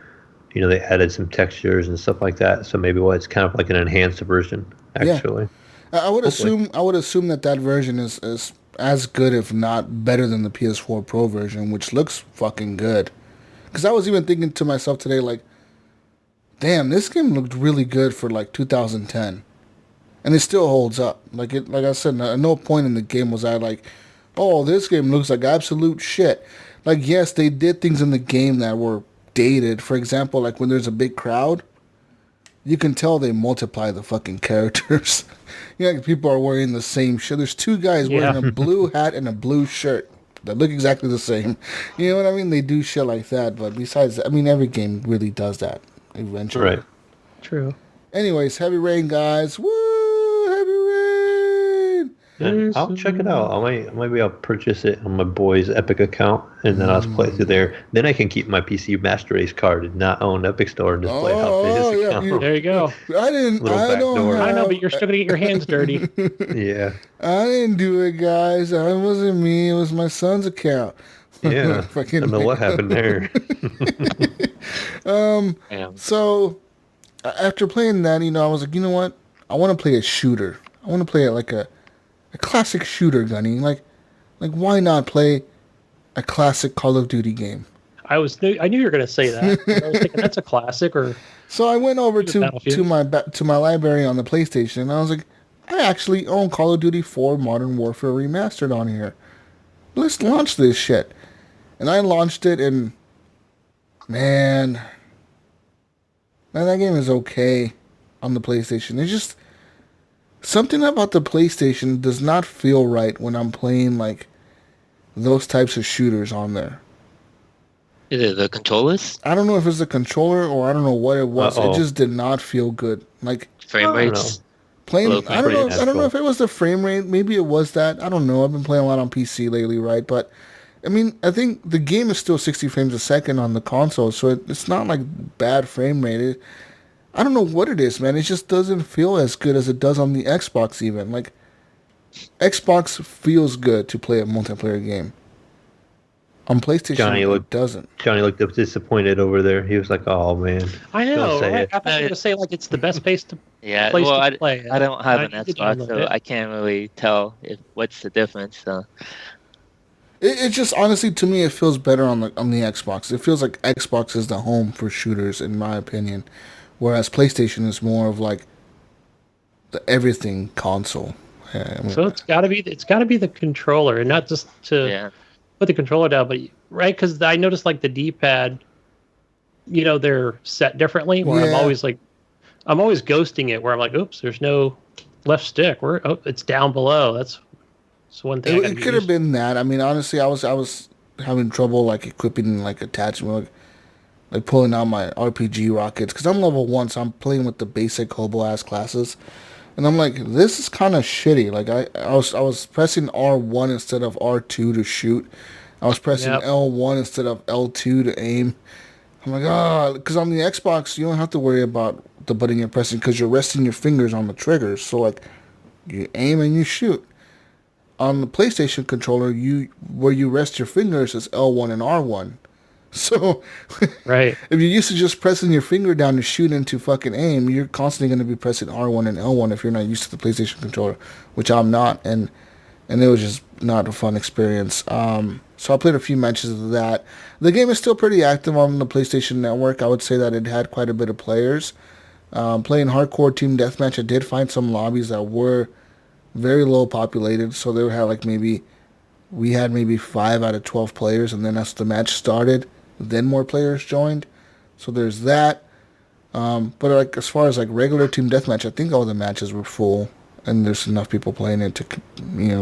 they added some textures and stuff like that. So maybe it's kind of like an enhanced version. Actually, I would assume that version is as good, if not better than the PS4 Pro version, which looks fucking good. Because I was even thinking to myself today, like, damn, this game looked really good for like 2010, and it still holds up. Like I said, at no point in the game was I like, oh, this game looks like absolute shit. Like, yes, they did things in the game that were dated. For example, like when there's a big crowd, you can tell they multiply the fucking characters. Like people are wearing the same shit. There's two guys wearing a blue hat and a blue shirt that look exactly the same. You know what I mean? They do shit like that. But besides that, I mean, every game really does that eventually. Right. True. Anyways, Heavy Rain, guys. Woo! Heavy Rain! And I'll check it out. Maybe I'll purchase it on my boy's Epic account, and then I'll just play it through there. Then I can keep my PC Master Race card and not own Epic Store and just play it off his account. There you go. I know, but you're still gonna get your hands dirty. Yeah. I didn't do it, guys. It wasn't me. It was my son's account. Yeah. I don't know what happened there. So after playing that, I was like, you know what? I want to play a shooter. I want to play it like a classic shooter, Gunny. Like why not play a classic Call of Duty game? I knew you were going to say that. I was thinking that's a classic. So I went over to my library on the PlayStation, and I was like, I actually own Call of Duty 4 Modern Warfare Remastered on here. Let's launch this shit. And I launched it, and man, that game is okay on the PlayStation. It's just something about the PlayStation does not feel right when I'm playing like those types of shooters on there. Is it the controllers? I don't know if it's the controller or I don't know what it was. Uh-oh. It just did not feel good. Like Frame rates? playing. I don't know if it was the frame rate. Maybe it was that. I don't know. I've been playing a lot on PC lately, right? But I mean, I think the game is still 60 frames a second on the console, so it's not like bad frame rate. I don't know what it is, man. It just doesn't feel as good as it does on the Xbox even. Like, Xbox feels good to play a multiplayer game. On PlayStation, it doesn't. Johnny looked disappointed over there. He was like, oh, man. I know. Say right? it. I thought you were going to say, like, it's the best place to play. I don't have an Xbox, so I can't really tell what's the difference. So. It just, honestly, to me, it feels better on the Xbox. It feels like Xbox is the home for shooters, in my opinion. Whereas PlayStation is more of like the everything console. So it's got to be the controller, and not just to put the controller down, but right, because I noticed like the D-pad, they're set differently. Where I'm always ghosting it. Where I'm like, oops, there's no left stick. It's down below. That's one thing. It could have been that. I mean, honestly, I was having trouble like equipping like attachment. Like pulling out my RPG rockets, because I'm level 1, so I'm playing with the basic hobo-ass classes. And I'm like, this is kind of shitty. Like, I was pressing R1 instead of R2 to shoot. I was pressing L1 instead of L2 to aim. I'm like, because on the Xbox, you don't have to worry about the button you're pressing, because you're resting your fingers on the triggers. So, like, you aim and you shoot. On the PlayStation controller, where you rest your fingers is L1 and R1. So, right. If you're used to just pressing your finger down to shoot into fucking aim, you're constantly going to be pressing R1 and L1 if you're not used to the PlayStation controller, which I'm not, and it was just not a fun experience. So I played a few matches of that. The game is still pretty active on the PlayStation Network. I would say that it had quite a bit of players. Playing Hardcore Team Deathmatch, I did find some lobbies that were very low populated, so they had like we had maybe 5 out of 12 players, and then as the match started, then more players joined. So there's that. But like as far as like regular team deathmatch, I think all the matches were full, and there's enough people playing it to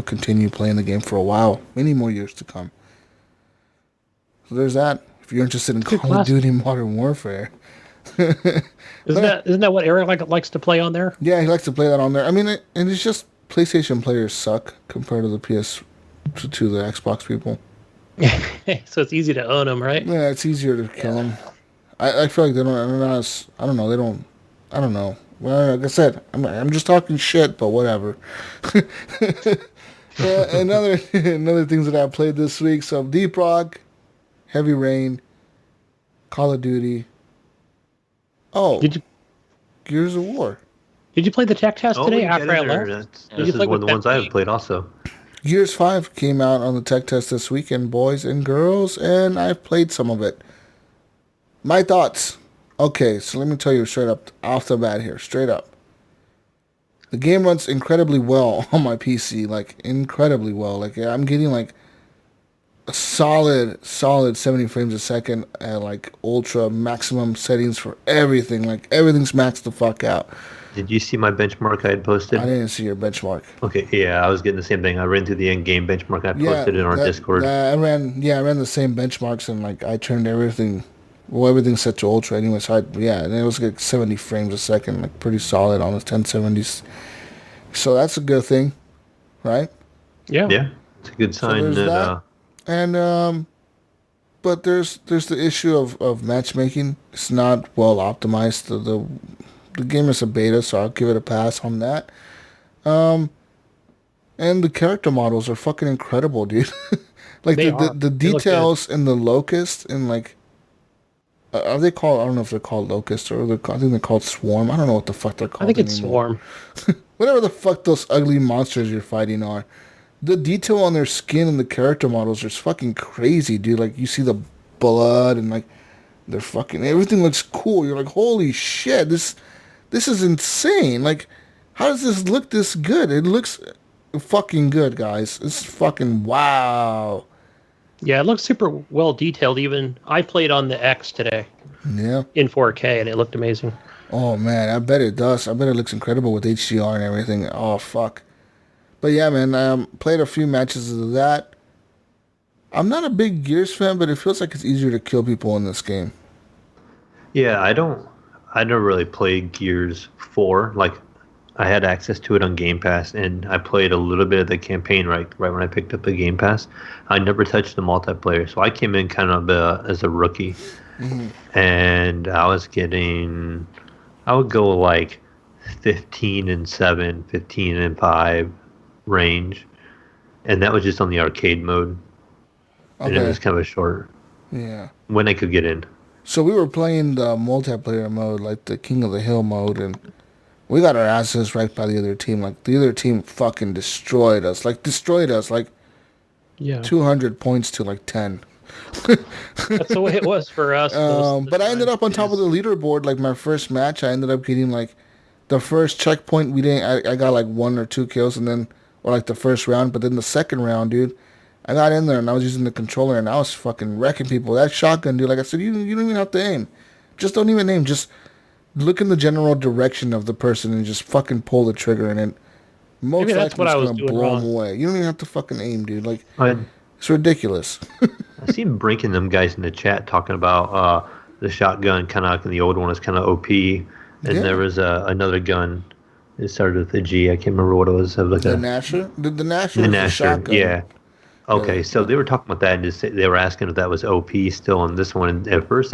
continue playing the game for a while, many more years to come. So there's that. If you're interested in Call of Duty Modern Warfare, isn't that what Eric likes to play on there? Yeah, he likes to play that on there. I mean, and it's just PlayStation players suck compared to the to the Xbox people. So it's easy to own them, right? Yeah, it's easier to kill them. I feel like they're not as, I don't know. Well, like I said, I'm just talking shit, but whatever. Another things that I played this week. So Deep Rock, Heavy Rain, Call of Duty. Oh, Gears of War. Did you play the tech test today after I left? This is one of the ones I have played also. Gears 5 came out on the tech test this weekend, boys and girls, and I've played some of it. My thoughts. Okay, so let me tell you straight up, off the bat here, straight up. The game runs incredibly well on my PC, like, incredibly well. Like, I'm getting, like, a solid 70 frames a second at, like, ultra maximum settings for everything. Like, everything's maxed the fuck out. Did you see my benchmark I had posted? I didn't see your benchmark. Okay, yeah, I was getting the same thing. I ran through the in-game benchmark I posted in our Discord. I ran the same benchmarks, and, like, I turned everything's set to ultra anyway, so and it was like 70 frames a second, like pretty solid on the 1070s. So that's a good thing, right? Yeah, it's a good sign. So but there's the issue of matchmaking. It's not well optimized. The game is a beta, so I'll give it a pass on that. And the character models are fucking incredible, dude. Like the details in the locust and like. Are they called? I don't know if they're called Locust or I think they're called Swarm. I don't know what the fuck they're called. I think it's Swarm. Whatever the fuck those ugly monsters you're fighting are. The detail on their skin and the character models are fucking crazy, dude. Like, you see the blood and, like, they're fucking... Everything looks cool. You're like, holy shit, this is insane. Like, how does this look this good? It looks fucking good, guys. It's fucking wow. Yeah, it looks super well detailed. Even I played on the X today. Yeah. In 4K, and it looked amazing. Oh man, I bet it does. I bet it looks incredible with HDR and everything. Oh fuck. But yeah, man, played a few matches of that. I'm not a big Gears fan, but it feels like it's easier to kill people in this game. Yeah, I never really played Gears 4. Like, I had access to it on Game Pass, and I played a little bit of the campaign right when I picked up the Game Pass. I never touched the multiplayer, so I came in kind of as a rookie, and I would go like 15-7, 15-5 range, and that was just on the arcade mode, and it was kind of a short. Yeah. When I could get in. So we were playing the multiplayer mode, like the King of the Hill mode, and we got our asses right by the other team. Like, the other team fucking destroyed us. Like, 200 points to, like, 10. That's the way it was for us. But I ended up on top of the leaderboard. Like, my first match, I ended up getting, like, the first checkpoint. I got, like, 1 or 2 kills, and then, or, like, the first round. But then the second round, dude, I got in there, and I was using the controller, and I was fucking wrecking people. That shotgun, dude, like I said, you don't even have to aim. Just don't even aim. Just look in the general direction of the person and just fucking pull the trigger, and it most likely it's gonna blow them away. You don't even have to fucking aim, dude. Like, it's ridiculous. I seen Brink and them guys in the chat talking about the shotgun, kind of like the old one is kind of OP, and there was another gun. It started with a G. I can't remember what it was. It was like the Gnasher. The Gnasher. The Gnasher. Shotgun. Yeah. Okay, so they were talking about that, and they were asking if that was OP still on this one. And at first,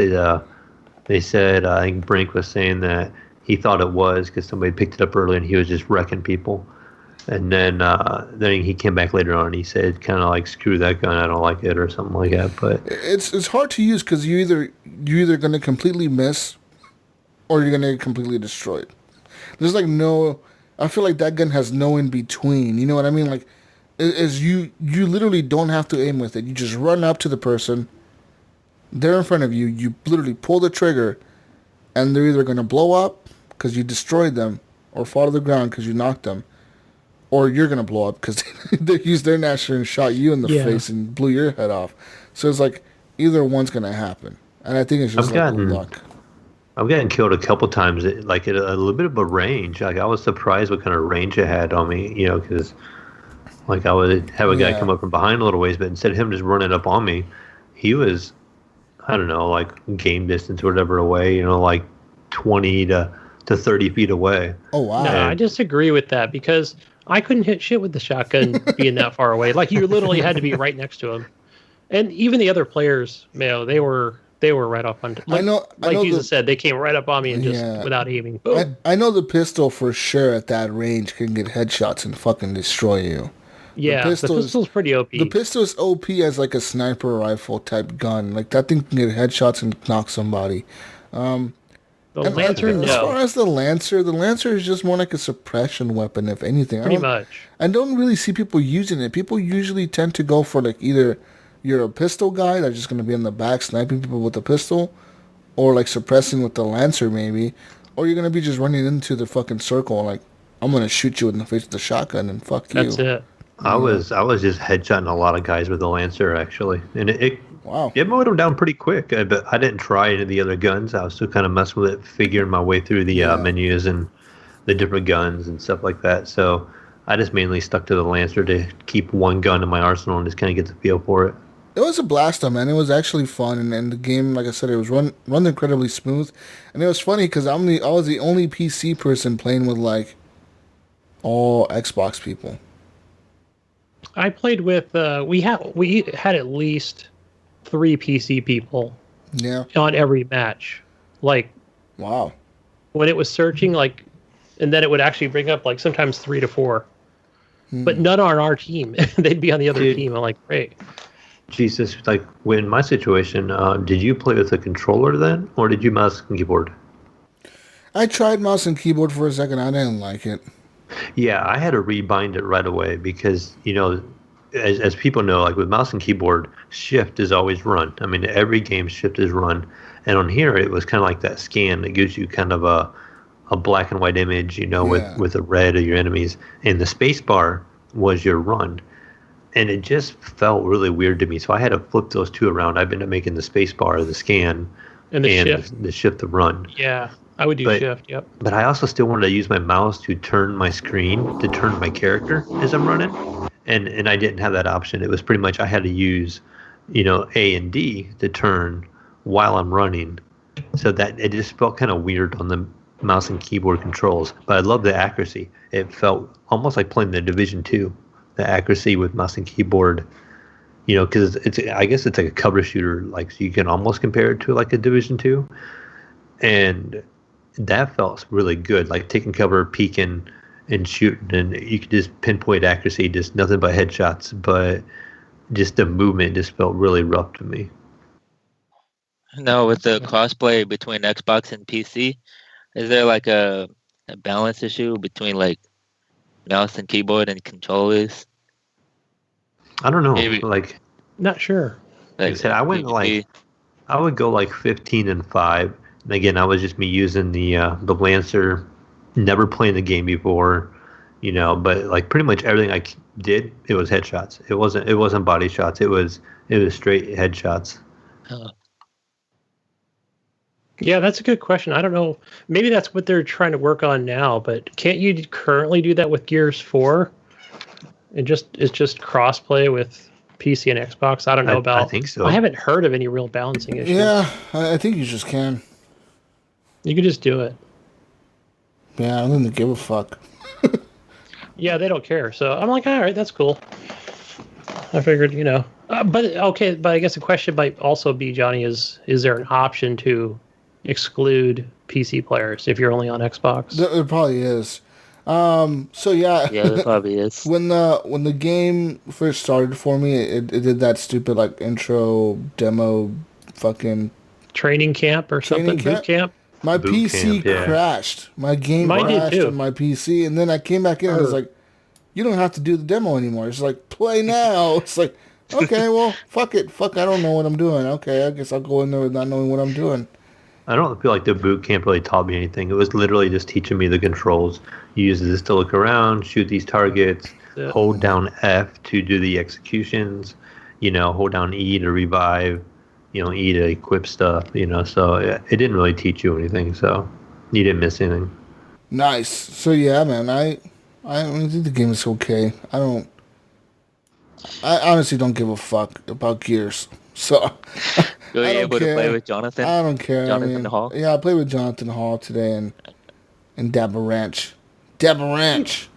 they said, I think Brink was saying that he thought it was because somebody picked it up early and he was just wrecking people. And then he came back later on and he said, kind of like, screw that gun, I don't like it, or something like that. But it's hard to use because you're either going to completely miss or you're going to get completely destroyed. There's like no, I feel like that gun has no in between. You know what I mean? Like, is you literally don't have to aim with it. You just run up to the person. They're in front of you. You literally pull the trigger, and they're either going to blow up because you destroyed them, or fall to the ground because you knocked them, or you're going to blow up because they used their Gnasher and shot you in the face and blew your head off. So it's like either one's going to happen, and I think it's just luck. I've gotten killed a couple times, like at a little bit of a range. Like, I was surprised what kind of range it had on me, because like I would have a guy come up from behind a little ways, but instead of him just running up on me, he was, I don't know, like game distance or whatever away, like 20 to 30 feet away. Oh, wow. No, I disagree with that because I couldn't hit shit with the shotgun being that far away. Like, you literally had to be right next to him. And even the other players, Mayo, they were right up on. Like, I know Jesus said, they came right up on me and just without aiming. Boom. I know the pistol for sure at that range can get headshots and fucking destroy you. Yeah, the pistol's pretty OP. The pistol is OP as like a sniper rifle type gun. Like, that thing can get headshots and knock somebody. The Lancer, no. As far as the Lancer is just more like a suppression weapon, if anything. Pretty much. I don't really see people using it. People usually tend to go for like either you're a pistol guy that's just going to be in the back sniping people with a pistol, or like suppressing with the Lancer maybe, or you're going to be just running into the fucking circle like, I'm going to shoot you in the face with the shotgun and fuck you. That's it. I was just headshotting a lot of guys with the Lancer actually, and it mowed them down pretty quick. But I didn't try any of the other guns. I was still kind of messing with it, figuring my way through the menus and the different guns and stuff like that. So I just mainly stuck to the Lancer to keep one gun in my arsenal and just kind of get the feel for it. It was a blast, though, man. It was actually fun, and the game, like I said, it was run incredibly smooth. And it was funny because I was the only PC person playing with like all Xbox people. I played with we had at least 3 PC people. Yeah. On every match, like. Wow. When it was searching, like, and then it would actually bring up like sometimes 3 to 4, but none on our team. They'd be on the other team. I'm like, great. Jesus, like in my situation, did you play with a controller then, or did you mouse and keyboard? I tried mouse and keyboard for a second. I didn't like it. Yeah, I had to rebind it right away because, as people know, like with mouse and keyboard, shift is always run. I mean, every game shift is run. And on here, it was kind of like that scan that gives you kind of a black and white image, with the red of your enemies. And the space bar was your run. And it just felt really weird to me. So I had to flip those two around. I've been making the space bar the scan and the shift the run. Yeah. I would do shift, yep. But I also still wanted to use my mouse to turn my screen, to turn my character as I'm running. And I didn't have that option. It was pretty much I had to use, A and D to turn while I'm running. So that it just felt kind of weird on the mouse and keyboard controls. But I love the accuracy. It felt almost like playing the Division 2. The accuracy with mouse and keyboard, because I guess it's like a cover shooter, like so you can almost compare it to like a Division 2. And that felt really good, like taking cover, peeking, and shooting, and you could just pinpoint accuracy, just nothing but headshots. But just the movement just felt really rough to me. No, with the crossplay between Xbox and PC, is there like a balance issue between like mouse and keyboard and controllers? I don't know. Maybe. Like, not sure. Like I said, I would go like 15 and 5. And again, I was just me using the Lancer, never playing the game before, but like pretty much everything I did, it was headshots. It wasn't body shots. It was straight headshots. Yeah, that's a good question. I don't know. Maybe that's what they're trying to work on now, but can't you currently do that with Gears 4? It's just crossplay with PC and Xbox. I don't know about. I think so. I haven't heard of any real balancing issues. Yeah, I think you just can. You can just do it. Yeah, I don't give a fuck. Yeah, they don't care. So I'm like, all right, that's cool. I figured, but okay. But I guess the question might also be, Johnny, is there an option to exclude PC players if you're only on Xbox? There probably is. So yeah. Yeah, there probably is. When the game first started for me, it did that stupid like intro demo fucking training camp or something. Boot camp. My PC crashed. My game crashed on my PC, and then I came back in and it was like, you don't have to do the demo anymore. It's like, play now. It's like, okay, well, fuck it. Fuck, I don't know what I'm doing. Okay, I guess I'll go in there with not knowing what I'm doing. I don't feel like the boot camp really taught me anything. It was literally just teaching me the controls. You use this to look around, shoot these targets, hold down F to do the executions, hold down E to revive, E to equip stuff, so it didn't really teach you anything, so you didn't miss anything. Nice. So yeah, man, I think the game is okay. I honestly don't give a fuck about Gears. So were you able to play with Jonathan? I don't care. Jonathan Hall? Yeah, I played with Jonathan Hall today and Dabba Ranch. Dabba Ranch.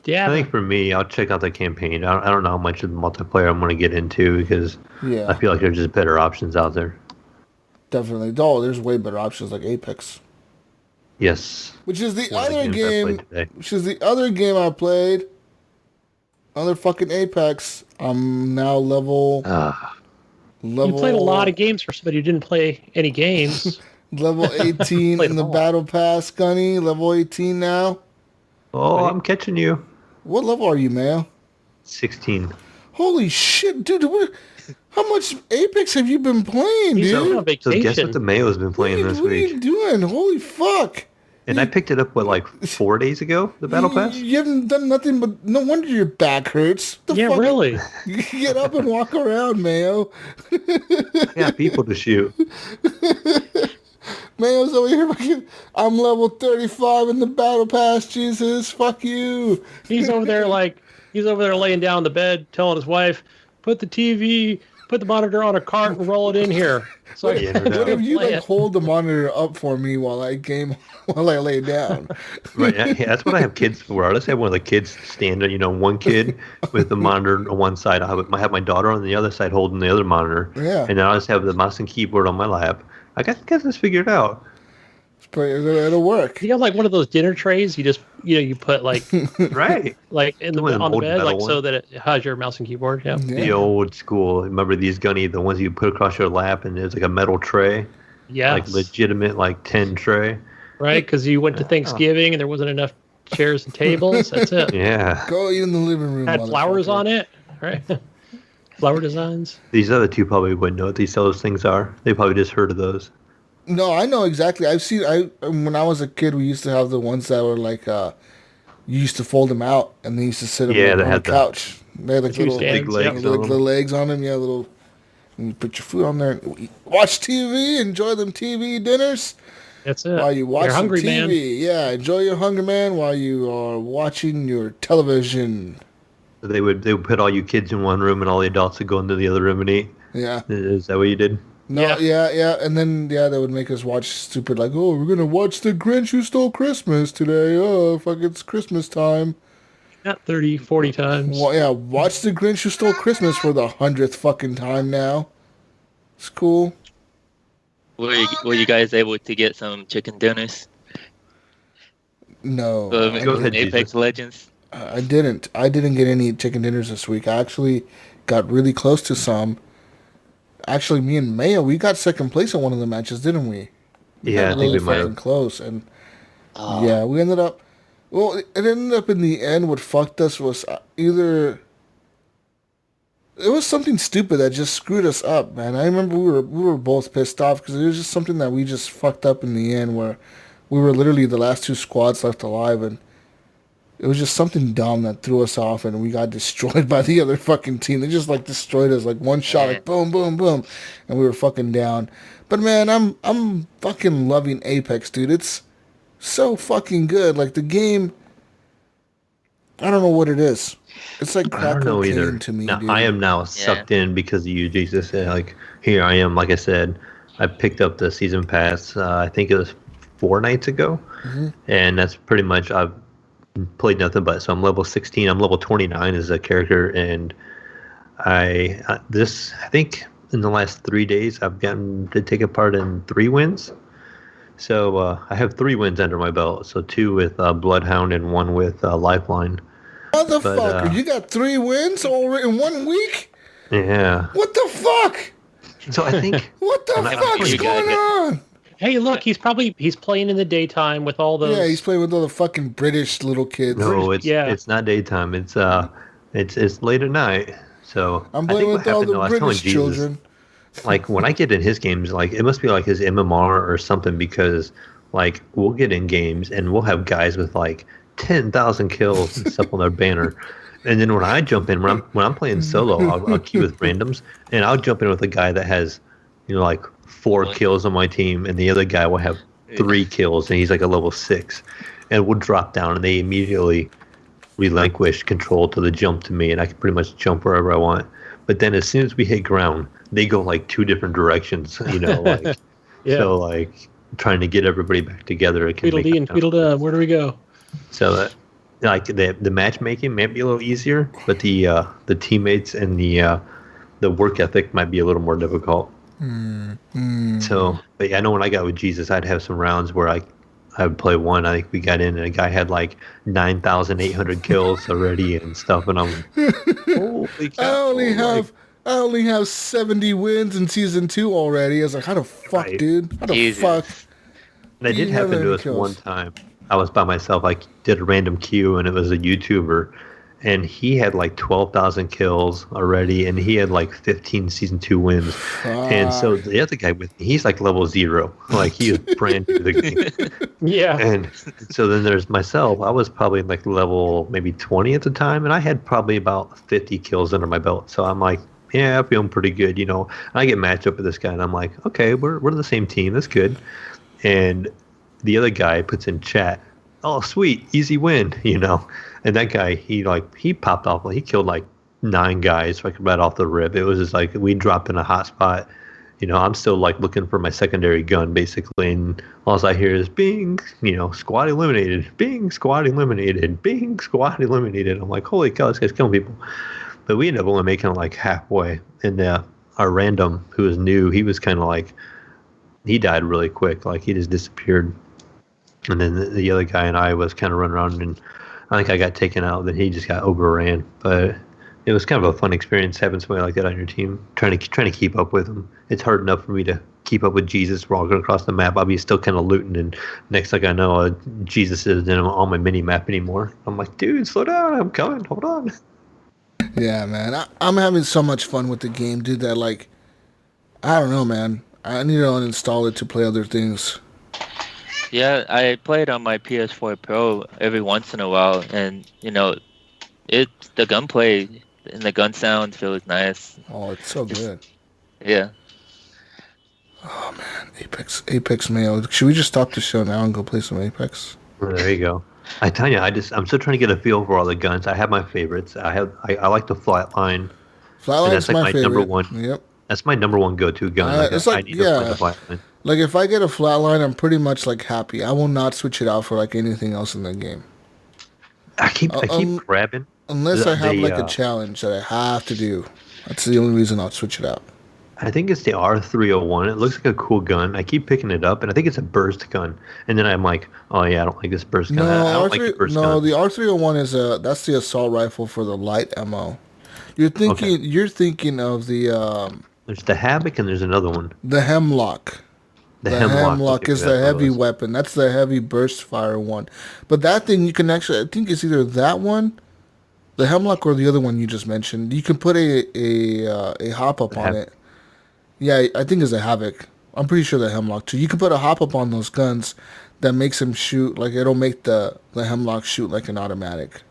Yeah. I think for me, I'll check out the campaign. I don't know how much of the multiplayer I'm going to get into because I feel like there's just better options out there. Definitely. Oh, there's way better options like Apex. Yes. Which is the other game. Which is the other game I played. Other fucking Apex. I'm now level. You played a lot of games for somebody who didn't play any games. Level 18 in the battle pass, Gunny. Level 18 now. Oh, I'm catching you. What level are you, Mayo? 16. Holy shit, dude. How much Apex have you been playing, He's dude? on vacation. So guess what the Mayo's been playing this What are week? you doing? Holy fuck. And I picked it up, like 4 days ago, the Battle Pass? You haven't done nothing but... No wonder your back hurts. Yeah, really. You get up and walk around, Mayo. Yeah, people to shoot. Mayo's over here fucking... I'm level 35 in the battle pass, Jesus. Fuck you. He's over there laying down on the bed, telling his wife, put the monitor on a cart and roll it in here. So What if you hold the monitor up for me while I lay down? Right, yeah, that's what I have kids for. I just have one of the kids stand, one kid with the monitor on one side. I have my daughter on the other side holding the other monitor. Yeah. And then I just have the mouse and keyboard on my lap. I got this figured out. It'll work. You have like one of those dinner trays. You just you put like Right. like on the bed, like one. so that it has your mouse and keyboard. Yeah. The old school. Remember these Gunny, the ones you put across your lap, and there's like a metal tray, Yeah. like legitimate like 10 tray. Right, because you went to Thanksgiving and there wasn't enough chairs and tables. That's it. Yeah. Go eat in the living room. Had flowers on it. Right. Flower designs. These other two probably wouldn't know what those things are. They probably just heard of those. No, I know exactly. I've seen. When I was a kid, we used to have the ones that were like, you used to fold them out, and they used to sit them on the couch. They had like little big legs, the legs on them. Yeah, little. And you put your food on there, and watch TV, enjoy them TV dinners. That's it. While you watch You're hungry, TV, man. yeah, enjoy your Hungry Man while you are watching your television. They would put all you kids in one room, and all the adults would go into the other room and eat. Yeah. Is that what you did? No, yeah, and then they would make us watch stupid like, oh, we're gonna watch The Grinch Who Stole Christmas today. Oh, fuck, it's Christmas time. Not 30, 40 times. Well, yeah, watch The Grinch Who Stole Christmas for the 100th fucking time now. It's cool. Were you guys able to get some chicken dinners? No, Go ahead, Apex Jesus. Legends. I didn't. I didn't get any chicken dinners this week. I actually got really close to some. Actually, me and Mayo, we got second place in one of the matches, didn't we? Yeah, I think we might have. Close, and yeah, we ended up. Well, it ended up in the end. What fucked us was either it was something stupid that just screwed us up, man. I remember we were both pissed off because it was just something that we just fucked up in the end, where we were literally the last two squads left alive, and it was just something dumb that threw us off, and we got destroyed by the other fucking team. They just like destroyed us, like one shot, like boom, boom, boom, and we were fucking down. But man, I'm fucking loving Apex, dude. It's so fucking good. Like the game, I don't know what it is. It's like crack I don't know either. cocaine to me, Now, dude. I am now sucked in because of you, Jesus. Like here I am. Like I said, I picked up the season pass. I think it was 4 nights ago, and that's pretty much I've played nothing but. So I'm level 16. I'm level 29 as a character, and I think in the last 3 days I've gotten to take a part in 3 wins. So I have 3 wins under my belt. So 2 with Bloodhound and 1 with Lifeline. Motherfucker, you got 3 wins already in 1 week? Yeah. What the fuck? So I think What the fuck is going on? Hey, look, he's playing in the daytime with all those. Yeah, he's playing with all the fucking British little kids. no, it's not daytime. It's late at night. So I'm I think playing what with all happened, though, the I was telling British Jesus, children. like when I get in his games, like it must be like his MMR or something, because like we'll get in games and we'll have guys with like 10,000 kills and stuff on their banner, and then when I jump in, when I'm playing solo, I'll queue with randoms, and I'll jump in with a guy that has, like 4 kills on my team, and the other guy will have 3 kills, and he's like a level 6, and we'll drop down, and they immediately relinquish control to the jump to me, and I can pretty much jump wherever I want. But then as soon as we hit ground, they go like 2 different directions, like so like trying to get everybody back together. Tweedledee and Tweedledum, where do we go? So that like the matchmaking might be a little easier, but the teammates and the work ethic might be a little more difficult. So, but yeah, I know when I got with Jesus, I'd have some rounds where I would play one. I think we got in, and a guy had like 9,800 kills already and stuff, and I'm holy cow. I I only have 70 wins in season 2 already. I was like, how the fuck, dude? How the fuck? That did happen to us one time. I was by myself. I did a random queue, and it was a YouTuber, and he had like 12,000 kills already, and he had like 15 season 2 wins. And so the other guy with me, he's like level 0. Like, he is brand new to the game. Yeah. And so then there's myself. I was probably like level maybe 20 at the time, and I had probably about 50 kills under my belt. So I'm like, yeah, I'm feeling pretty good, you know. And I get matched up with this guy, and I'm like, okay, we're the same team. That's good. And the other guy puts in chat, oh, sweet, easy win, you know. And that guy, he popped off. He killed like 9 guys like right off the rip. It was just like we dropped in a hot spot. You know, I'm still like looking for my secondary gun basically, and all I hear is bing, you know, squad eliminated, bing, squad eliminated, bing, squad eliminated. I'm like, holy cow, this guy's killing people. But we ended up only making it like halfway. And our random, who was new, he was kind of like, he died really quick. Like, he just disappeared. And then the other guy and I was kind of running around, and I think I got taken out. Then he just got overran. But it was kind of a fun experience having somebody like that on your team, trying to keep up with him. It's hard enough for me to keep up with Jesus. We're all going across the map. I'll be still kind of looting, and next thing I know, Jesus isn't on my mini map anymore. I'm like, dude, slow down. I'm coming. Hold on. Yeah, man. I'm having so much fun with the game, dude, that, like, I don't know, man. I need to uninstall it to play other things. Yeah, I play it on my PS4 Pro every once in a while, and, you know, the gunplay and the gun sound feels nice. Oh, it's so good. Yeah. Oh, man. Apex Mayo. Should we just stop the show now and go play some Apex? There you go. I tell you, I'm still trying to get a feel for all the guns. I have my favorites. I like the Flatline. Flatline's like my favorite. Number one. Yep. That's my number one go-to gun. I need to find the Flatline. Like, if I get a Flatline, I'm pretty much, like, happy. I will not switch it out for, like, anything else in the game. I keep grabbing. Unless I have, a challenge that I have to do. That's the only reason I'll switch it out. I think it's the R301. It looks like a cool gun. I keep picking it up, and I think it's a burst gun. And then I'm like, oh, yeah, I don't like this burst gun. I don't like the burst gun. No, the R301 that's the assault rifle for the light ammo. You're thinking of the... there's the Havoc, and there's another one. The Hemlock. The Hemlock is the heavy weapon. That's the heavy burst fire one. But that thing, you can actually... I think it's either that one, the Hemlock, or the other one you just mentioned. You can put a hop-up on it. Yeah, I think it's a Havoc. I'm pretty sure the Hemlock too. You can put a hop-up on those guns that makes him shoot, like, it'll make the Hemlock shoot like an automatic.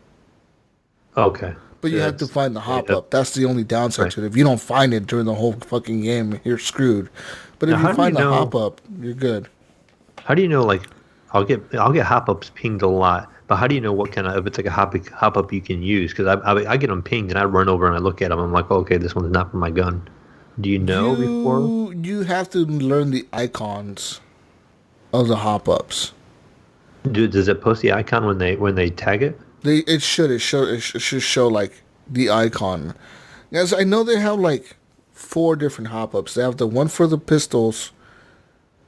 Okay. But you have to find the hop-up. That's the only downside to it. If you don't find it during the whole fucking game, you're screwed. But if you find the hop-up, you're good. How do you know, like, I'll get hop-ups pinged a lot, but how do you know what kind of, if it's like a hop-up you can use? Because I get them pinged, and I run over and I look at them. I'm like, oh, okay, this one's not for my gun. Do you know before? You have to learn the icons of the hop-ups. Does it post the icon when they tag it? It should show like the icon. As I know, they have like 4 different hop-ups. They have the one for the pistols,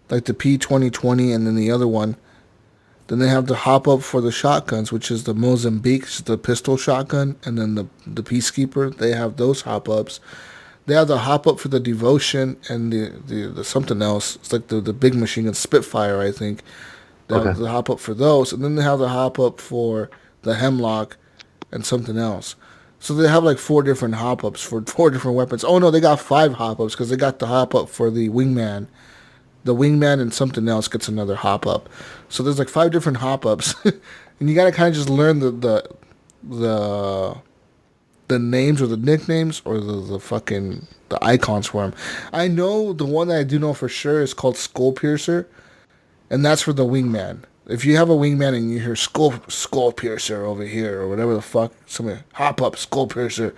like the P2020, and then the other one. Then they have the hop-up for the shotguns, which is the Mozambique, the pistol shotgun, and then the Peacekeeper. They have those hop-ups. They have the hop-up for the Devotion and the something else. It's like the big machine gun, Spitfire, I think. They have the hop-up for those. And then they have the hop-up for the Hemlock and something else. So they have like 4 different hop-ups for 4 different weapons. Oh, no, they got 5 hop-ups because they got the hop-up for the Wingman. The Wingman and something else gets another hop-up. So there's like 5 different hop-ups. And you got to kind of just learn the names or the nicknames or the icons for them. I know the one that I do know for sure is called Skull Piercer, and that's for the Wingman. If you have a Wingman and you hear Skull Piercer over here or whatever the fuck, somebody hop up Skull Piercer,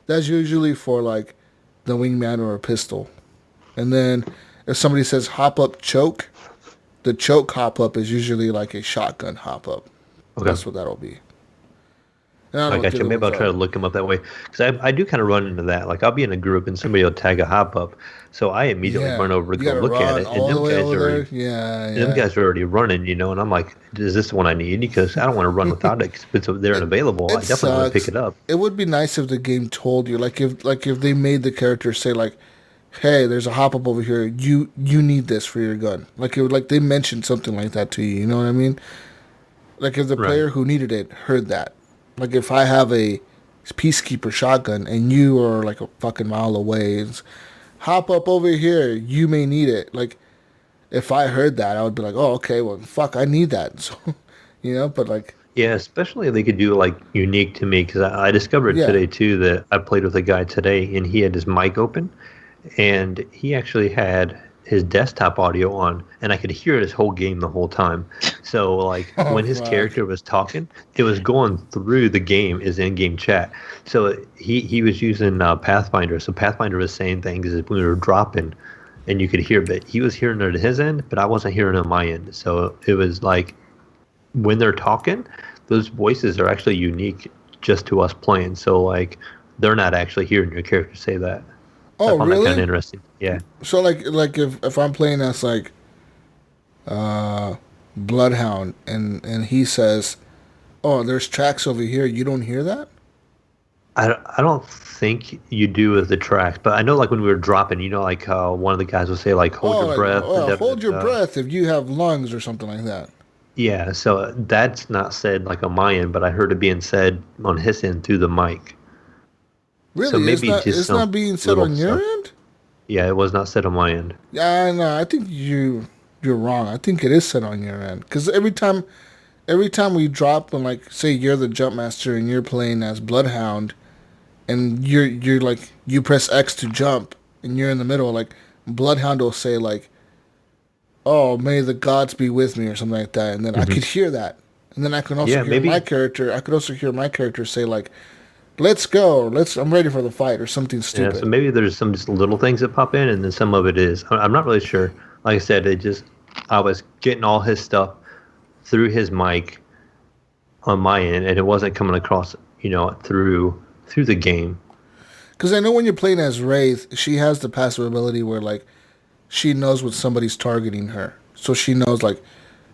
that's usually for like the Wingman or a pistol. And then if somebody says hop up Choke, the Choke hop up is usually like a shotgun hop up. Okay. That's what that'll be. I got you. Maybe I'll try to look them up that way, because I do kind of run into that. Like, I'll be in a group and somebody will tag a hop up, so I immediately run over to go look at it, and them guys are already running, and I'm like, is this the one I need? Because I don't want to run without it. Because if it's there and available, I definitely want to pick it up. It would be nice if the game told you, like if they made the character say like, hey, there's a hop up over here. You need this for your gun. Like they mentioned something like that to you. You know what I mean? Like if the player who needed it heard that. Like, if I have a Peacekeeper shotgun and you are, like, a fucking mile away, it's, hop up over here, you may need it. Like, if I heard that, I would be like, oh, okay, well, fuck, I need that. So, but, like... Yeah, especially if they could do, like, unique to me, because I discovered today, too, that I played with a guy today, and he had his mic open, and he actually had his desktop audio on, and I could hear his whole game the whole time. So, like, when his character was talking, it was going through the game, his in-game chat. So he was using Pathfinder. So Pathfinder was saying things as we were dropping, and you could hear, but he was hearing it at his end, but I wasn't hearing it on my end. So it was like, when they're talking, those voices are actually unique just to us playing. So, like, they're not actually hearing your character say that. Oh, I found really? that kind of interesting. Yeah. So, like if I'm playing as, like, Bloodhound, and he says, oh, there's tracks over here, you don't hear that? I don't think you do with the tracks, but I know, like, when we were dropping, like, one of the guys would say, like, hold your breath. Hold your breath if you have lungs or something like that. Yeah, so that's not said, like, on my end, but I heard it being said on his end through the mic. Really? So maybe it's not being said on your end? Yeah, it was not said on my end. Yeah, no, I think you're wrong. I think it is said on your end. Because every time we drop, and, like, say you're the jump master and you're playing as Bloodhound, and you're like, you press X to jump, and you're in the middle, like, Bloodhound will say, like, oh, may the gods be with me, or something like that. And then I could hear that. And then I can also hear my character. I could also hear my character say, like, let's go. I'm ready for the fight, or something stupid. Yeah, so maybe there's some just little things that pop in, and then some of it is. I'm not really sure. Like I said, I was getting all his stuff through his mic on my end, and it wasn't coming across, through the game. Because I know when you're playing as Wraith, she has the passive ability where, like, she knows when somebody's targeting her. So she knows, like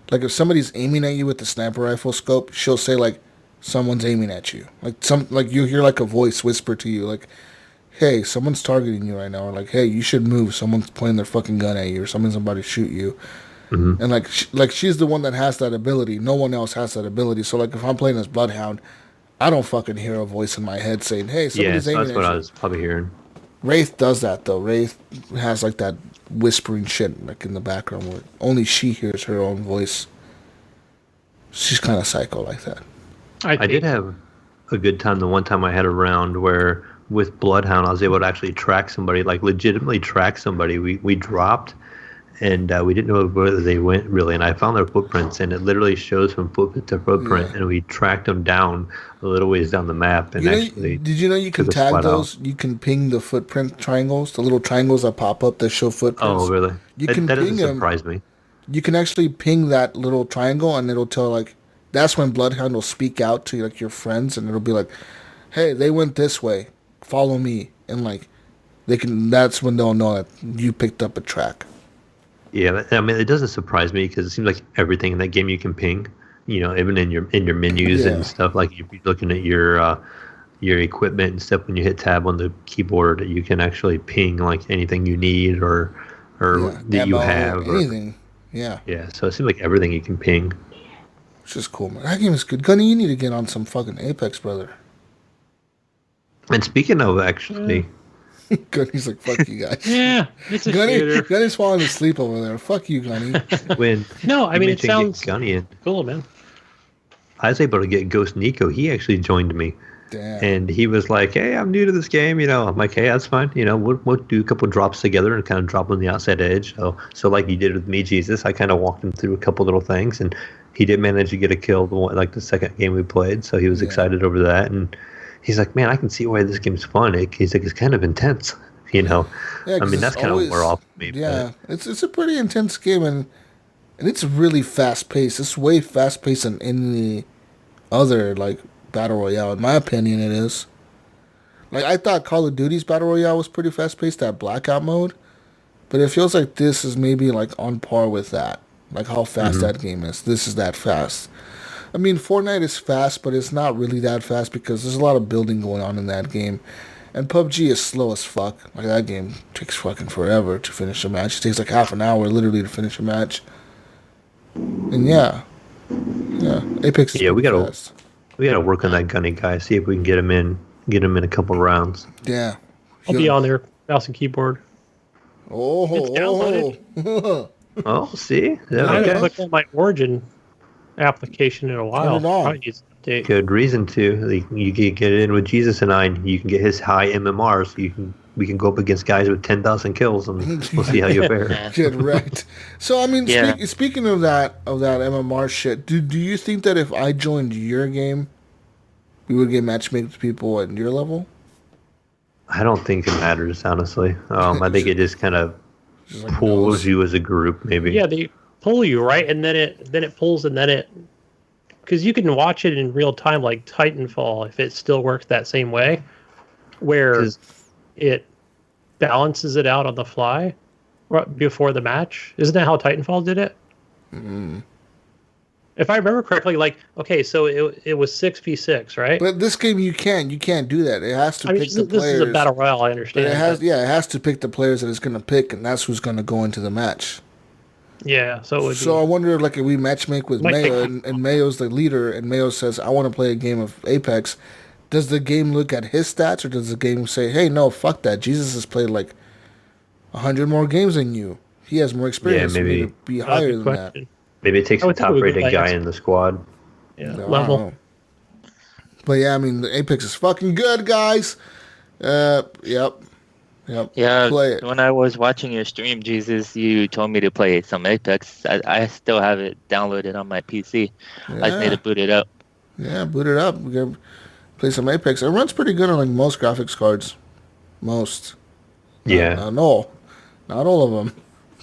if somebody's aiming at you with the sniper rifle scope, she'll say, like, someone's aiming at you. Like you hear, like, a voice whisper to you, like, hey, someone's targeting you right now. Or, like, hey, you should move. Someone's pointing their fucking gun at you, or someone's about to shoot you. Mm-hmm. And, like she's the one that has that ability. No one else has that ability. So, like, if I'm playing as Bloodhound, I don't fucking hear a voice in my head saying, hey, somebody's aiming at you. Yeah, that's what I was probably hearing. Wraith does that, though. Wraith has, like, that whispering shit, like, in the background where only she hears her own voice. She's kind of psycho like that. I did have a good time the one time I had a round where with Bloodhound I was able to actually track somebody, like legitimately track somebody. We dropped, and we didn't know where they went really, and I found their footprints, and it literally shows from footprint to footprint, and we tracked them down a little ways down the map. And did you know you can tag those? You can ping the footprint triangles, the little triangles that pop up that show footprints. Oh, really? That doesn't surprise me. You can actually ping that little triangle, and it'll tell, like, that's when Bloodhound will speak out to, like, your friends, and it'll be like, hey, they went this way, follow me, and, like, that's when they'll know that you picked up a track. Yeah, I mean, it doesn't surprise me because it seems like everything in that game you can ping, even in your menus and stuff. Like, if you're looking at your equipment and stuff, when you hit tab on the keyboard, you can actually ping, like, anything you need or that you have. Anything, yeah. Yeah, so it seems like everything you can ping. Which is cool, man. That game is good. Gunny, you need to get on some fucking Apex, brother. And speaking of, actually... Gunny's like, fuck you guys. Yeah, it's a shooter. Gunny's falling asleep over there. Fuck you, Gunny. No, I mean, it sounds Gunny in. Cool, man. I was able to get Ghost Nico. He actually joined me. Damn. And he was like, hey, I'm new to this game. I'm like, hey, that's fine. We'll do a couple drops together and kind of drop on the outside edge. So like you did with me, Jesus, I kind of walked him through a couple little things. And he did manage to get a kill, like the second game we played. So he was excited over that. And he's like, man, I can see why this game's fun. He's like, it's kind of intense, Yeah, I mean, that's kind of where off me. Yeah, it's a pretty intense game, and it's really fast paced. It's way fast paced than any other, like, Battle Royale. In my opinion, it is. Like, I thought Call of Duty's Battle Royale was pretty fast-paced, that Blackout mode. But it feels like this is maybe, like, on par with that. Like, how fast that game is. This is that fast. I mean, Fortnite is fast, but it's not really that fast because there's a lot of building going on in that game. And PUBG is slow as fuck. Like, that game takes fucking forever to finish a match. It takes, like, half an hour, literally, to finish a match. And, yeah, Apex is fast. We gotta work on that Gunny guy. See if we can get him in a couple rounds. Yeah, I'll be on there, mouse and keyboard. It's downloaded. Oh, see, I haven't looked at my Origin application in a while. Probably needs an update. Good reason to. You can get it in with Jesus and I. And you can get his high MMR, so we can go up against guys with 10,000 kills, and we'll see how you fare. Get right. So I mean, speaking of that MMR shit, do you think that if I joined your game, we would get matchmade with people at your level? I don't think it matters, honestly. I think it just kind of pulls you as a group, maybe. Yeah, they pull you, right? And then it pulls, and then it... Because you can watch it in real time, like Titanfall, if it still works that same way, where it balances it out on the fly before the match. Isn't that how Titanfall did it? Mm. If I remember correctly, like, okay, so it was 6v6, right? But this game you can't do that. It has to pick the players. This is a battle royale, I understand. But it has to pick the players that it's going to pick, and that's who's going to go into the match. Yeah, so I wonder, like, if we matchmake with Mayo, and Mayo's the leader, and Mayo says, I want to play a game of Apex, does the game look at his stats, or does the game say, hey, no, fuck that, Jesus has played, like, 100 more games than you. He has more experience. Yeah, maybe. To be higher than that. Maybe it takes a top-rated guy in the squad. Yeah, level. But, yeah, I mean, the Apex is fucking good, guys. Yep. Yeah, play it. When I was watching your stream, Jesus, you told me to play some Apex. I still have it downloaded on my PC. Yeah. I just need to boot it up. Yeah, boot it up. We're going to play some Apex. It runs pretty good on like most graphics cards. Most. Yeah. Not all of them,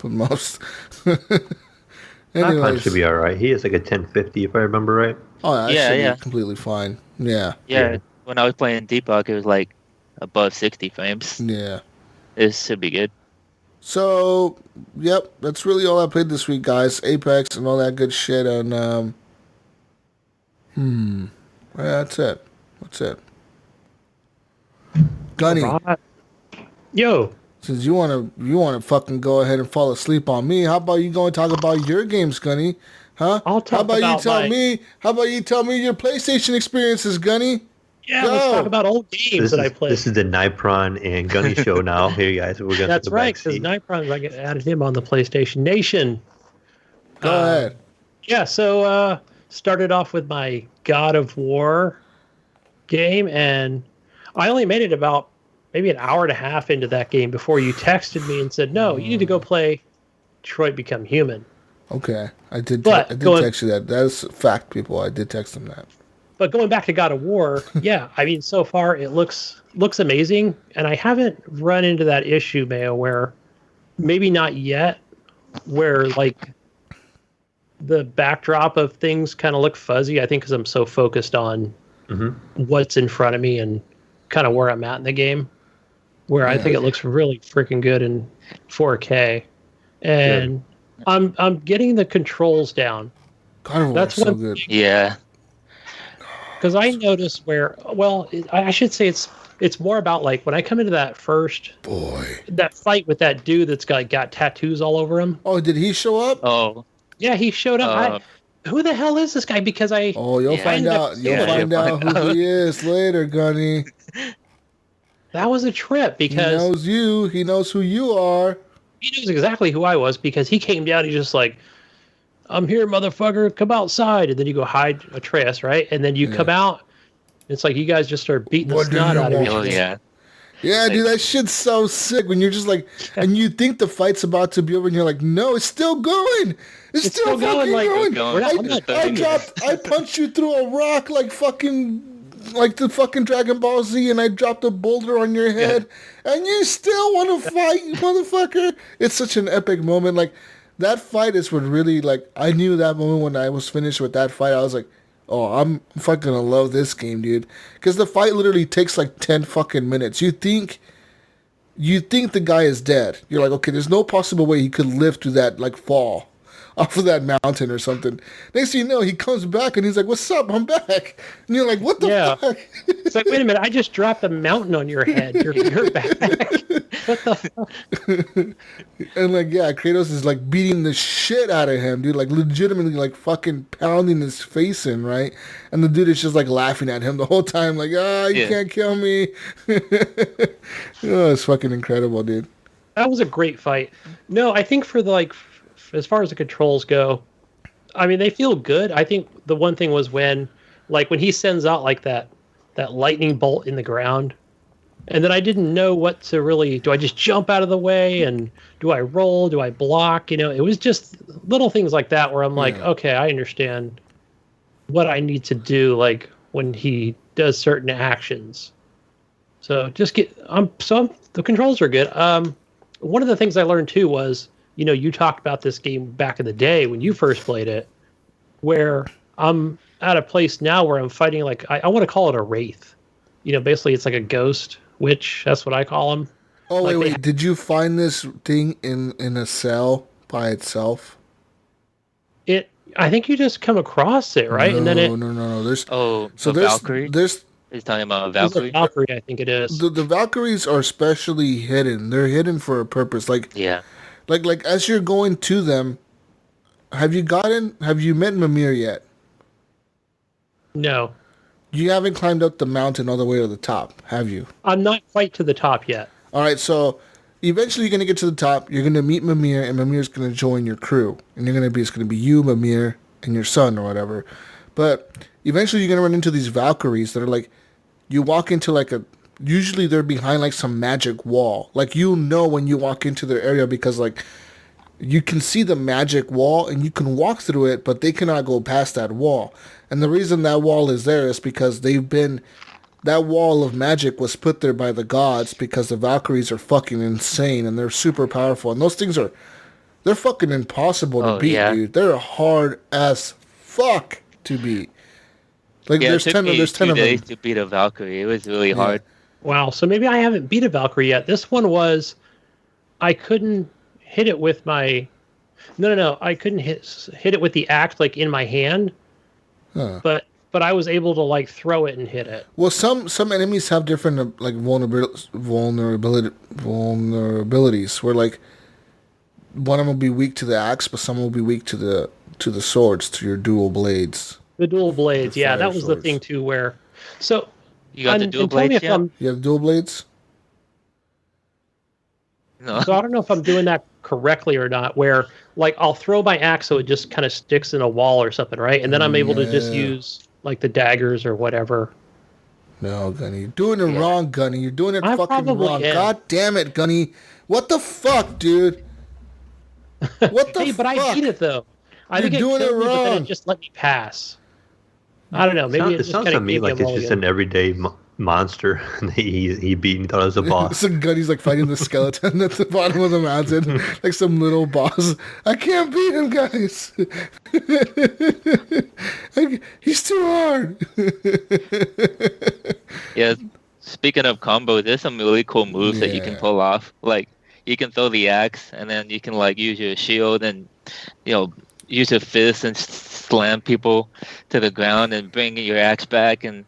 but most. Nypron should be all right. He has like a 1050 if I remember right. Oh, yeah. Completely fine. Yeah. When I was playing Debug, it was like above 60 frames. Yeah. This should be good. So, yep, that's really all I played this week, guys. Apex and all that good shit, and that's it. Gunny. Yo. Since you wanna fucking go ahead and fall asleep on me, how about you go and talk about your games, Gunny? Huh? I'll talk about How about you tell me your PlayStation experiences, Gunny? Yeah, let's talk about old games that I played. This is the Nypron and Gunny show now. Here, guys, we're gonna. That's right, because Nypron, I added him on the PlayStation Nation. Go ahead. Yeah, so started off with my God of War game, and I only made it about maybe an hour and a half into that game before you texted me and said, "No, you need to go play Detroit Become Human." Okay, I did text you that. That's a fact, people. I did text him that. But going back to God of War, yeah, I mean, so far it looks amazing, and I haven't run into that issue, Mayo, where maybe not yet, where like the backdrop of things kind of look fuzzy. I think because I'm so focused on what's in front of me and kind of where I'm at in the game, where I think it looks really freaking good in 4K, and I'm getting the controls down. God of War is so good. Yeah. Because I noticed I should say it's more about like when I come into that that fight with that dude that's got tattoos all over him. Oh, did he show up? Oh, yeah, he showed up. Who the hell is this guy? Because you'll find out. You'll find out who he is later, Gunny. That was a trip because he knows you. He knows who you are. He knows exactly who I was because he came down. He's just like, I'm here, motherfucker, come outside. And then you go hide Atreus, right? And then you come out. It's like you guys just start beating the snot out of each other. Yeah. Yeah, dude, that shit's so sick when you're just like, and you think the fight's about to be over, and you're like, no, it's still going. It's still fucking going. I punched you through a rock like the fucking Dragon Ball Z, and I dropped a boulder on your head, and you still want to fight, you motherfucker. It's such an epic moment. Like, that fight is what really, like, I knew that moment when I was finished with that fight. I was like, Oh, I'm fucking gonna love this game, dude. Because the fight literally takes like 10 fucking minutes. You think the guy is dead. You're like, okay, there's no possible way he could live through that, like, fall off of that mountain or something. Next thing you know, he comes back and he's like, what's up? I'm back. And you're like, what the fuck? It's like, wait a minute, I just dropped a mountain on your head. You're back. What the fuck? And, like, yeah, Kratos is, like, beating the shit out of him, dude. Like, legitimately, like, fucking pounding his face in, right? And the dude is just, like, laughing at him the whole time. Like, you can't kill me. Oh, it's fucking incredible, dude. That was a great fight. No, I think for the, like, as far as the controls go, I mean, they feel good. I think the one thing was when he sends out, like, that lightning bolt in the ground, and then I didn't know what to really, do I just jump out of the way, and do I roll, do I block? You know, it was just little things like that where I'm like, okay, I understand what I need to do, like, when he does certain actions. So the controls are good. One of the things I learned too was, you know, you talked about this game back in the day when you first played it, where I'm at a place now where I'm fighting, like, I want to call it a wraith. You know, basically it's like a ghost witch. That's what I call them. Oh, like wait. Did you find this thing in a cell by itself? I think you just come across it, right? No, and then no. There's Valkyrie. There's He's talking about Valkyrie. Valkyrie, I think it is. the Valkyries are specially hidden. They're hidden for a purpose. Like as you're going to them, have you met Mimir yet? No. You haven't climbed up the mountain all the way to the top, have you? I'm not quite to the top yet. All right, so eventually you're going to get to the top. You're going to meet Mimir, and Mimir's going to join your crew. And it's going to be you, Mimir, and your son or whatever. But eventually you're going to run into these Valkyries that are like, you walk into like usually they're behind like some magic wall. Like, you know when you walk into their area because like you can see the magic wall and you can walk through it, but they cannot go past that wall. And the reason that wall is there is because that wall of magic was put there by the gods because the Valkyries are fucking insane and they're super powerful. And those things they're fucking impossible to beat, dude. They're hard as fuck to beat. Like, there's 10 of them. Days to beat a Valkyrie. It was really hard. Wow. So maybe I haven't beat a Valkyrie yet. This one was, I couldn't hit it with my, no. I couldn't hit it with the axe, like, in my hand. Huh. But I was able to, like, throw it and hit it. Well, some enemies have different, like, vulnerabilities where, like, one of them will be weak to the axe, but some will be weak to the swords, to your dual blades. The dual blades, yeah, that was swords. The thing too. Where, so you got the dual blades? Yeah? You have dual blades? No. So I don't know if I'm doing that correctly or not. Where, like, I'll throw my axe so it just kind of sticks in a wall or something, right? And then I'm able to just use like the daggers or whatever. No, Gunny, you're doing it wrong, Gunny. You're doing it fucking wrong. Am. God damn it, Gunny! What the fuck, dude? What the hey, but fuck? I beat it though. I think doing it wrong. But then it just let me pass. I don't know. Maybe it sounds to me like it's just an everyday monster that he beat and thought it was a boss. Some Gunny's like fighting the skeleton at the bottom of the mountain, like some little boss. I can't beat him, guys. He's too hard. Yeah. Speaking of combos, there's some really cool moves that you can pull off. Like, you can throw the axe, and then you can, like, use your shield and, you know, use your fist and slam people to the ground and bring your axe back and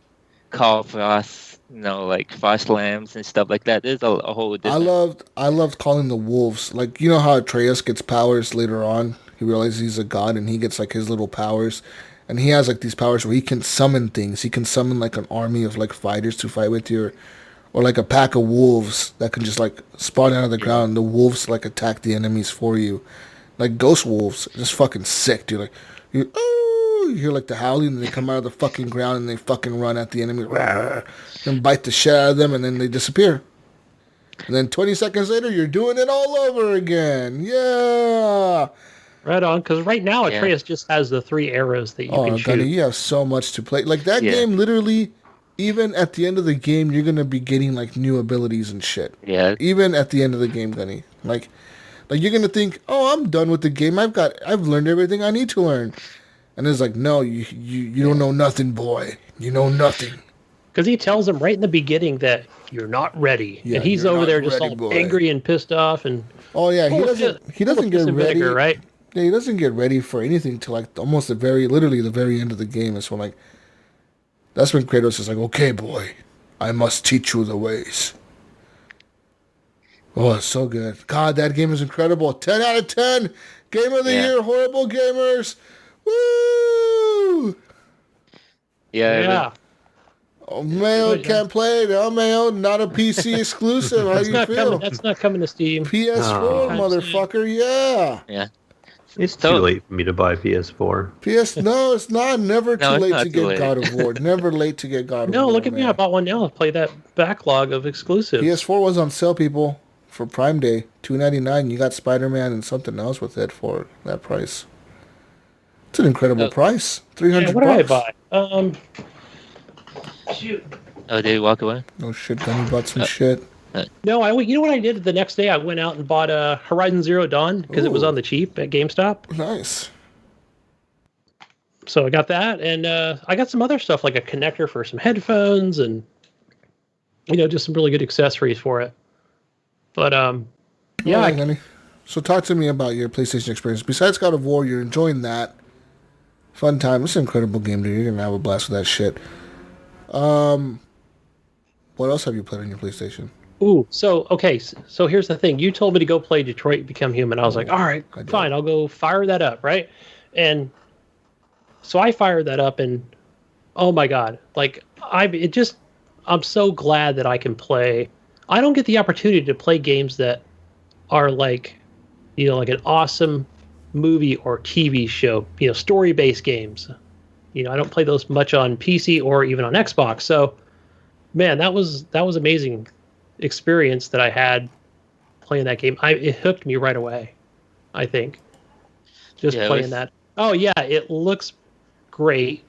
call frost, you know, like frost slams and stuff like that. There's a whole different... I loved calling the wolves. Like, you know how Atreus gets powers later on? He realizes he's a god and he gets like his little powers. And he has like these powers where he can summon things. He can summon like an army of like fighters to fight with you, or like a pack of wolves that can just like spawn out of the ground and the wolves like attack the enemies for you. Like ghost wolves, just fucking sick, dude. Like, you hear like the howling, and they come out of the fucking ground and they fucking run at the enemy, and bite the shit out of them, and then they disappear. And then 20 seconds later, you're doing it all over again. Yeah. Right on, because right now Atreus just has the 3 arrows that you can shoot. Gunny, you have so much to play. Like that game, literally, even at the end of the game, you're gonna be getting like new abilities and shit. Yeah. Even at the end of the game, Gunny, like you're gonna think, oh, I'm done with the game. I've learned everything I need to learn. And it's like, no, you don't know nothing, boy. You know nothing. Because he tells him right in the beginning that you're not ready, and he's over there just all angry and pissed off. And he doesn't get ready, right? Yeah, he doesn't get ready for anything till like almost literally the very end of the game. It's when that's when Kratos is like, okay, boy, I must teach you the ways. Oh, it's so good. God, that game is incredible. 10 out of 10. Game of the year, Horrible Gamers. Woo! Yeah. Oh, Mayo can't play it. Oh, Mayo, not a PC exclusive. How you feel? That's not coming to Steam. PS4, motherfucker. Yeah. Yeah. It's too late for me to buy PS4. No, it's not. Never too late to get God of War. Never late to get God of War. No, look at me. I bought one now. I'll play that backlog of exclusives. PS4 was on sale, people, for Prime Day. $2.99. You got Spider-Man and something else with it for that price. It's an incredible price. $300. What did I buy? Shoot. Oh, did he walk away? No shit, Gunny bought some shit. No, you know what I did the next day? I went out and bought Horizon Zero Dawn because it was on the cheap at GameStop. Nice. So I got that, and I got some other stuff like a connector for some headphones, and just some really good accessories for it. But Gunny. So talk to me about your PlayStation experience. Besides God of War, you're enjoying that. Fun time. It's an incredible game, dude. You're gonna have a blast with that shit. What else have you played on your PlayStation? Ooh, so here's the thing. You told me to go play Detroit Become Human. I was like, all right, fine, I'll go fire that up, right? And so I fired that up, and oh my god, I'm so glad that I can play. I don't get the opportunity to play games that are like an awesome movie or TV show, story-based games. I don't play those much on PC or even on Xbox. So, man, that was amazing experience that I had playing that game. It hooked me right away, I think. Just playing that. Oh yeah, it looks great.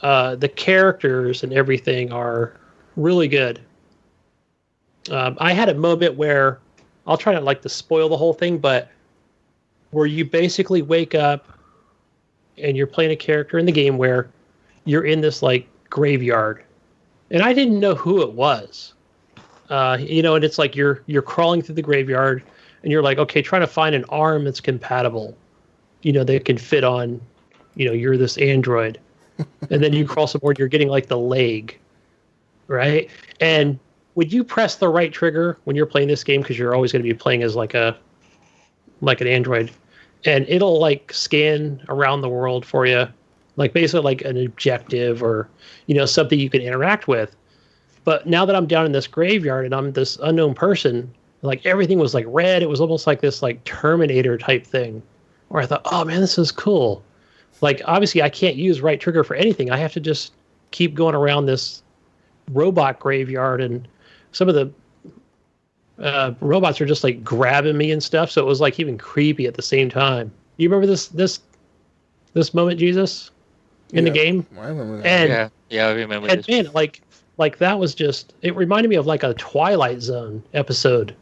The characters and everything are really good. I had a moment where I'll try not to spoil the whole thing, but where you basically wake up and you're playing a character in the game where you're in this graveyard, and I didn't know who it was. And it's like you're crawling through the graveyard, and you're like, okay, trying to find an arm that's compatible, that can fit on, you're this android, and then you crawl some more, you're getting the leg, right? And would you press the right trigger when you're playing this game, because you're always going to be playing as like an android, and it'll scan around the world for you, basically an objective or something you can interact with. But now that I'm down in this graveyard and I'm this unknown person, everything was red. It was almost like this Terminator type thing, where I thought, oh man, this is cool. Obviously I can't use right trigger for anything. I have to just keep going around this robot graveyard, and some of the robots are just grabbing me and stuff. So it was even creepy at the same time. You remember this moment, Jesus, in the game? I remember that. And, I remember and this. Man, that was just, it reminded me of a Twilight Zone episode,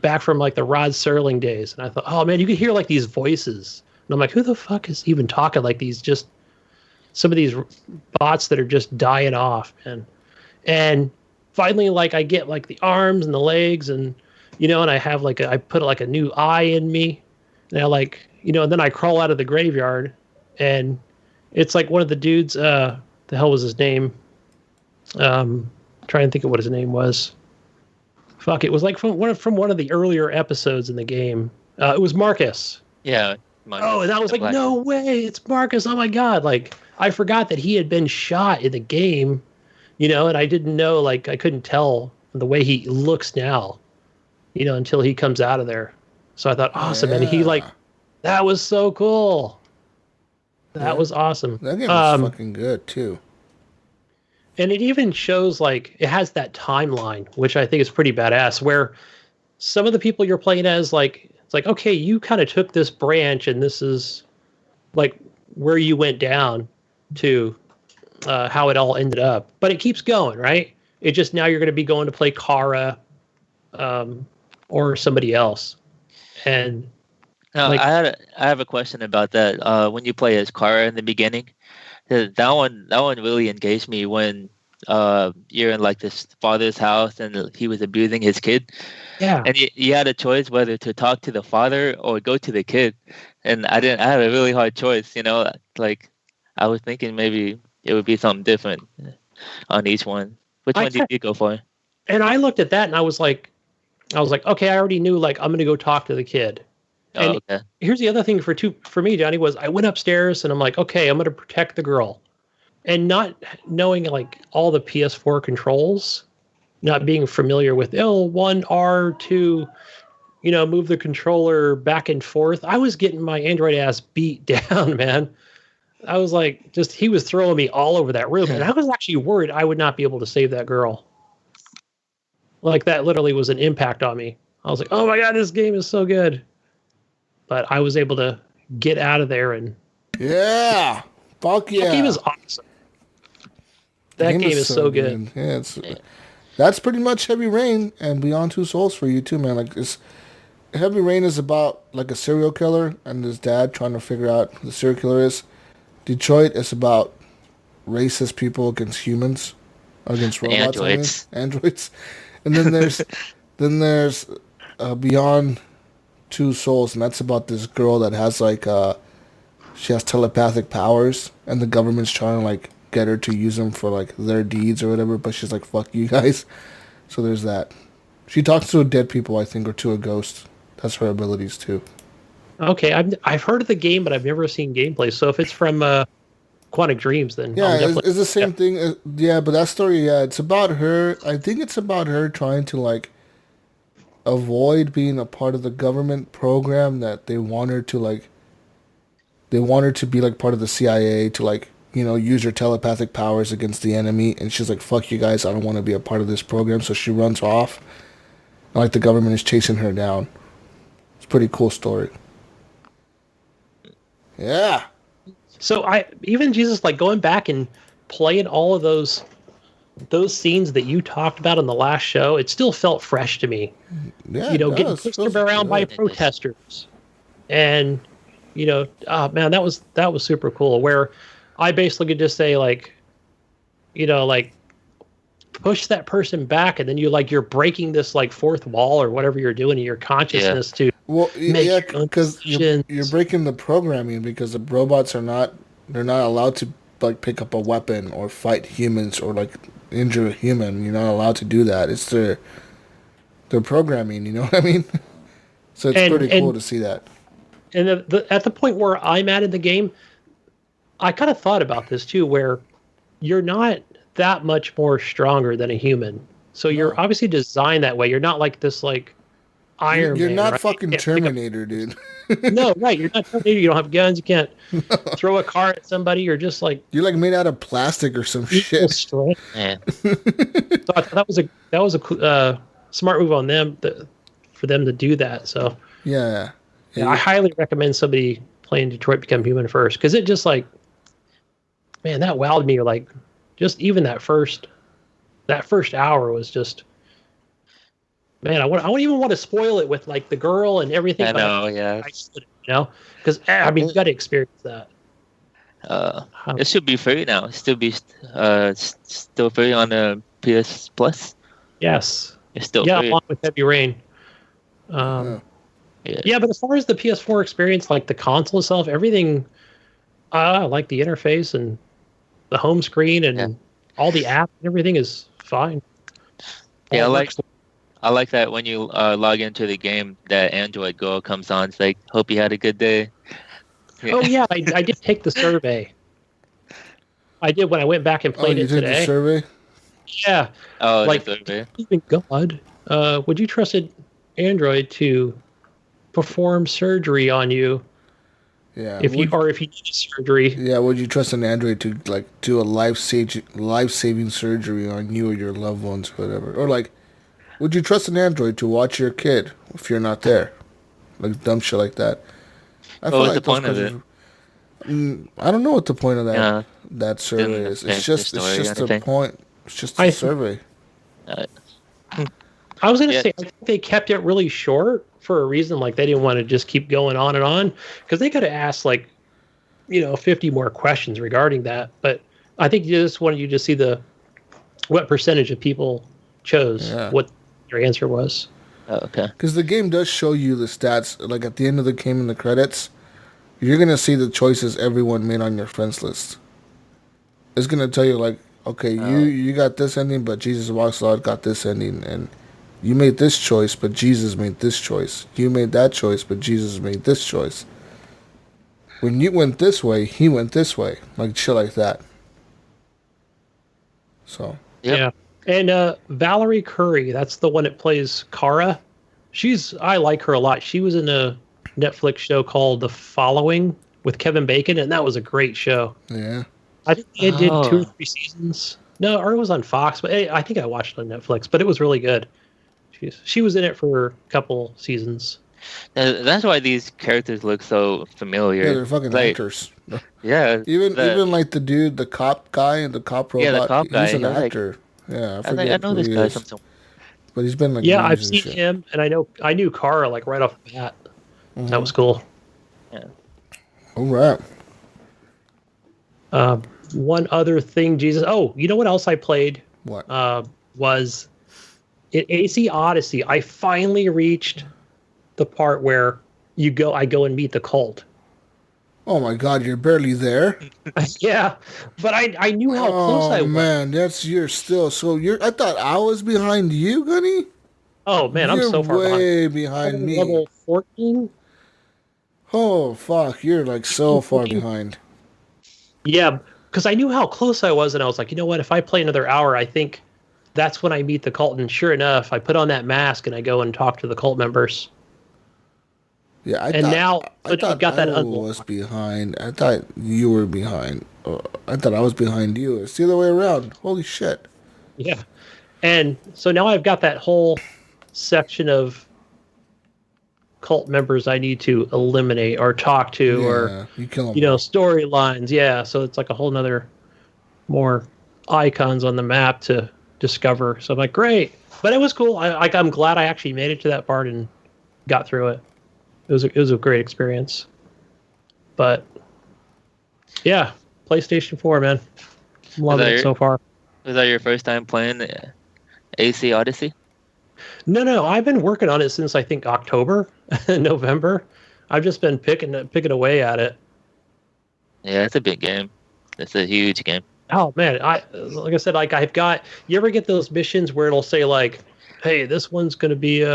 back from the Rod Serling days. And I thought, oh man, you could hear these voices. And I'm like, who the fuck is even talking these, some of these bots that are just dying off, man. And finally, I get the arms and the legs, and and I have I put a new eye in me, and I and then I crawl out of the graveyard, and it's one of the dudes. The hell was his name? Trying to think of what his name was. Fuck, it was from one of the earlier episodes in the game. It was Marcus. Yeah. Marcus, and I was like, no way, it's Marcus! Oh my god! I forgot that he had been shot in the game. And I didn't know, I couldn't tell the way he looks now, until he comes out of there. So I thought, awesome. Yeah. And he that was so cool. That was awesome. That game was fucking good too. And it even shows it has that timeline, which I think is pretty badass, where some of the people you're playing as, it's okay, you kind of took this branch and this is where you went down to, how it all ended up, but it keeps going, right? It just, now you're going to be going to play Kara, or somebody else. And No, Like, I have a question about that. When you play as Kara in the beginning, that one really engaged me when you're in like this father's house and he was abusing his kid, yeah. and you had a choice whether to talk to the father or go to the kid, and I didn't. I had a really hard choice. Like I was thinking maybe it would be something different on each one. Which one did you go for? And I looked at that and I was like, okay, I already knew like I'm gonna go talk to the kid. And Okay. here's the other thing for me, Johnny, was I went upstairs and I'm like, okay, I'm gonna protect the girl. And not knowing like all the PS4 controls, not being familiar with L1, R2, move the controller back and forth. I was getting my Android ass beat down, man. I was like, he was throwing me all over that room. And I was actually worried I would not be able to save that girl. Like that literally was an impact on me. I was like, oh my God, this game is so good. But I was able to get out of there and... Yeah. Fuck yeah. That game is awesome. That game is so good. Yeah, that's pretty much Heavy Rain and Beyond Two Souls for you too, man. Like Heavy Rain is about like a serial killer and his dad trying to figure out who the serial killer is. Detroit is about racist people against humans, against robots. Androids. And then there's Beyond Two Souls, and that's about this girl that has like she has telepathic powers, and the government's trying to like get her to use them for like their deeds or whatever, but she's like, fuck you guys. So there's that. She talks to dead people, I think, or to a ghost. That's her abilities too. Okay, I've heard of the game, but I've never seen gameplay. So if it's from Quantic Dreams, then yeah, it's the same thing. Yeah, but that story, it's about her. I think it's about her trying to like avoid being a part of the government program that they want her to like. They want her to be like part of the CIA to like use her telepathic powers against the enemy, and she's like, "Fuck you guys! I don't want to be a part of this program." So she runs off, and like the government is chasing her down. It's a pretty cool story. Yeah. So Jesus, like going back and playing all of those scenes that you talked about in the last show, it still felt fresh to me. Yeah, getting pushed around by protesters, and man, that was super cool. Where I basically could just say like, like push that person back, and then you're breaking this like fourth wall or whatever you're doing in your consciousness to. Well, yeah, because you're breaking the programming because the robots they're not allowed to like pick up a weapon or fight humans or like injure a human. You're not allowed to do that. It's their programming. You know what I mean? So it's pretty cool to see that. And at the point where I'm at in the game, I kind of thought about this too, where you're not that much more stronger than a human. So you're obviously designed that way. You're not like this like Iron Man. You're not right? fucking Terminator, dude. No, right. You're not Terminator. You don't have guns. You can't throw a car at somebody. You're just like... You're like made out of plastic or some shit. Yeah. So I thought that was a smart move on them for them to do that. So yeah. I highly recommend somebody playing Detroit Become Human first, because it just like, man, that wowed me. Like, just even that first hour was just, man. I wouldn't even want to spoil it with like the girl and everything. I know, yeah. I should, because I mean, you got to experience that. It should be free now. Still free on the PS Plus. Yes, it's still free. along with Heavy Rain. Yeah, but as far as the PS4 experience, like the console itself, everything, I like the interface and the home screen and all the apps and everything is fine. Yeah, I like that when you log into the game, that Android Go comes on. It's like, hope you had a good day. Oh yeah, I did take the survey. I did when I went back and played it today. You did the survey? Yeah. Oh, like, the survey. Even God, would you trust an Android to perform surgery on you? Yeah. If you need surgery. Yeah. Would you trust an Android to like do a life-saving surgery on you or your loved ones, or whatever? Or like, would you trust an Android to watch your kid if you're not there? Like dumb shit like that. What's the point of it? I don't know what the point of that survey is. It's just a point. It's just a survey. I was going to say, I think they kept it really short for a reason. Like they didn't want to just keep going on and on because they could have asked 50 more questions regarding that. But I think you just wanted you to see what percentage of people chose what their answer was. Oh, okay. Because the game does show you the stats. Like at the end of the game in the credits, you're gonna see the choices everyone made on your friends list. It's gonna tell you okay, you got this ending, but Jesus Walks Out got this ending, and you made this choice, but Jesus made this choice. You made that choice, but Jesus made this choice. When you went this way, he went this way. Like shit like that. So. Yep. Yeah. And Valerie Curry, that's the one that plays Kara. I like her a lot. She was in a Netflix show called The Following with Kevin Bacon, and that was a great show. Yeah. I think it did 2 or 3 seasons. No, or it was on Fox, but I think I watched it on Netflix, but it was really good. She was in it for a couple seasons. That's why these characters look so familiar. Yeah, they're fucking actors. Yeah. Even like the dude, the cop guy and the cop robot. Yeah, the cop guy. He's an actor. I forget I know this guy from somewhere. But he's been I've seen him, and I knew Kara right off the bat. Mm-hmm. That was cool. Yeah. All right. One other thing, Jesus. Oh, you know what else I played? What? Was in AC Odyssey. I finally reached the part where I go and meet the cult. Oh my God, you're barely there. Yeah, but I knew how close I was. Oh man, you're still so I thought I was behind you, Gunny. Oh man, I'm so far way behind me. Level 14. Oh fuck, you're so far behind. Yeah, because I knew how close I was, and I was like, you know what? If I play another hour, I think that's when I meet the cult. And sure enough, I put on that mask and I go and talk to the cult members. Yeah, I thought got that was behind. I thought you were behind. I thought I was behind you. It's the other way around. Holy shit. Yeah. And so now I've got that whole section of cult members I need to eliminate or talk to or you kill them. Storylines. Yeah. So it's like a whole nother more icons on the map to discover. So I'm like, great. But it was cool. I'm glad I actually made it to that part and got through it. It was a great experience. But yeah, PlayStation 4, man. I'm loving it so far. Was that your first time playing AC Odyssey? No. I've been working on it since I think October, November. I've just been picking away at it. Yeah, it's a big game. It's a huge game. Oh man, like I said, I've got. You ever get those missions where it'll say hey, this one's going to be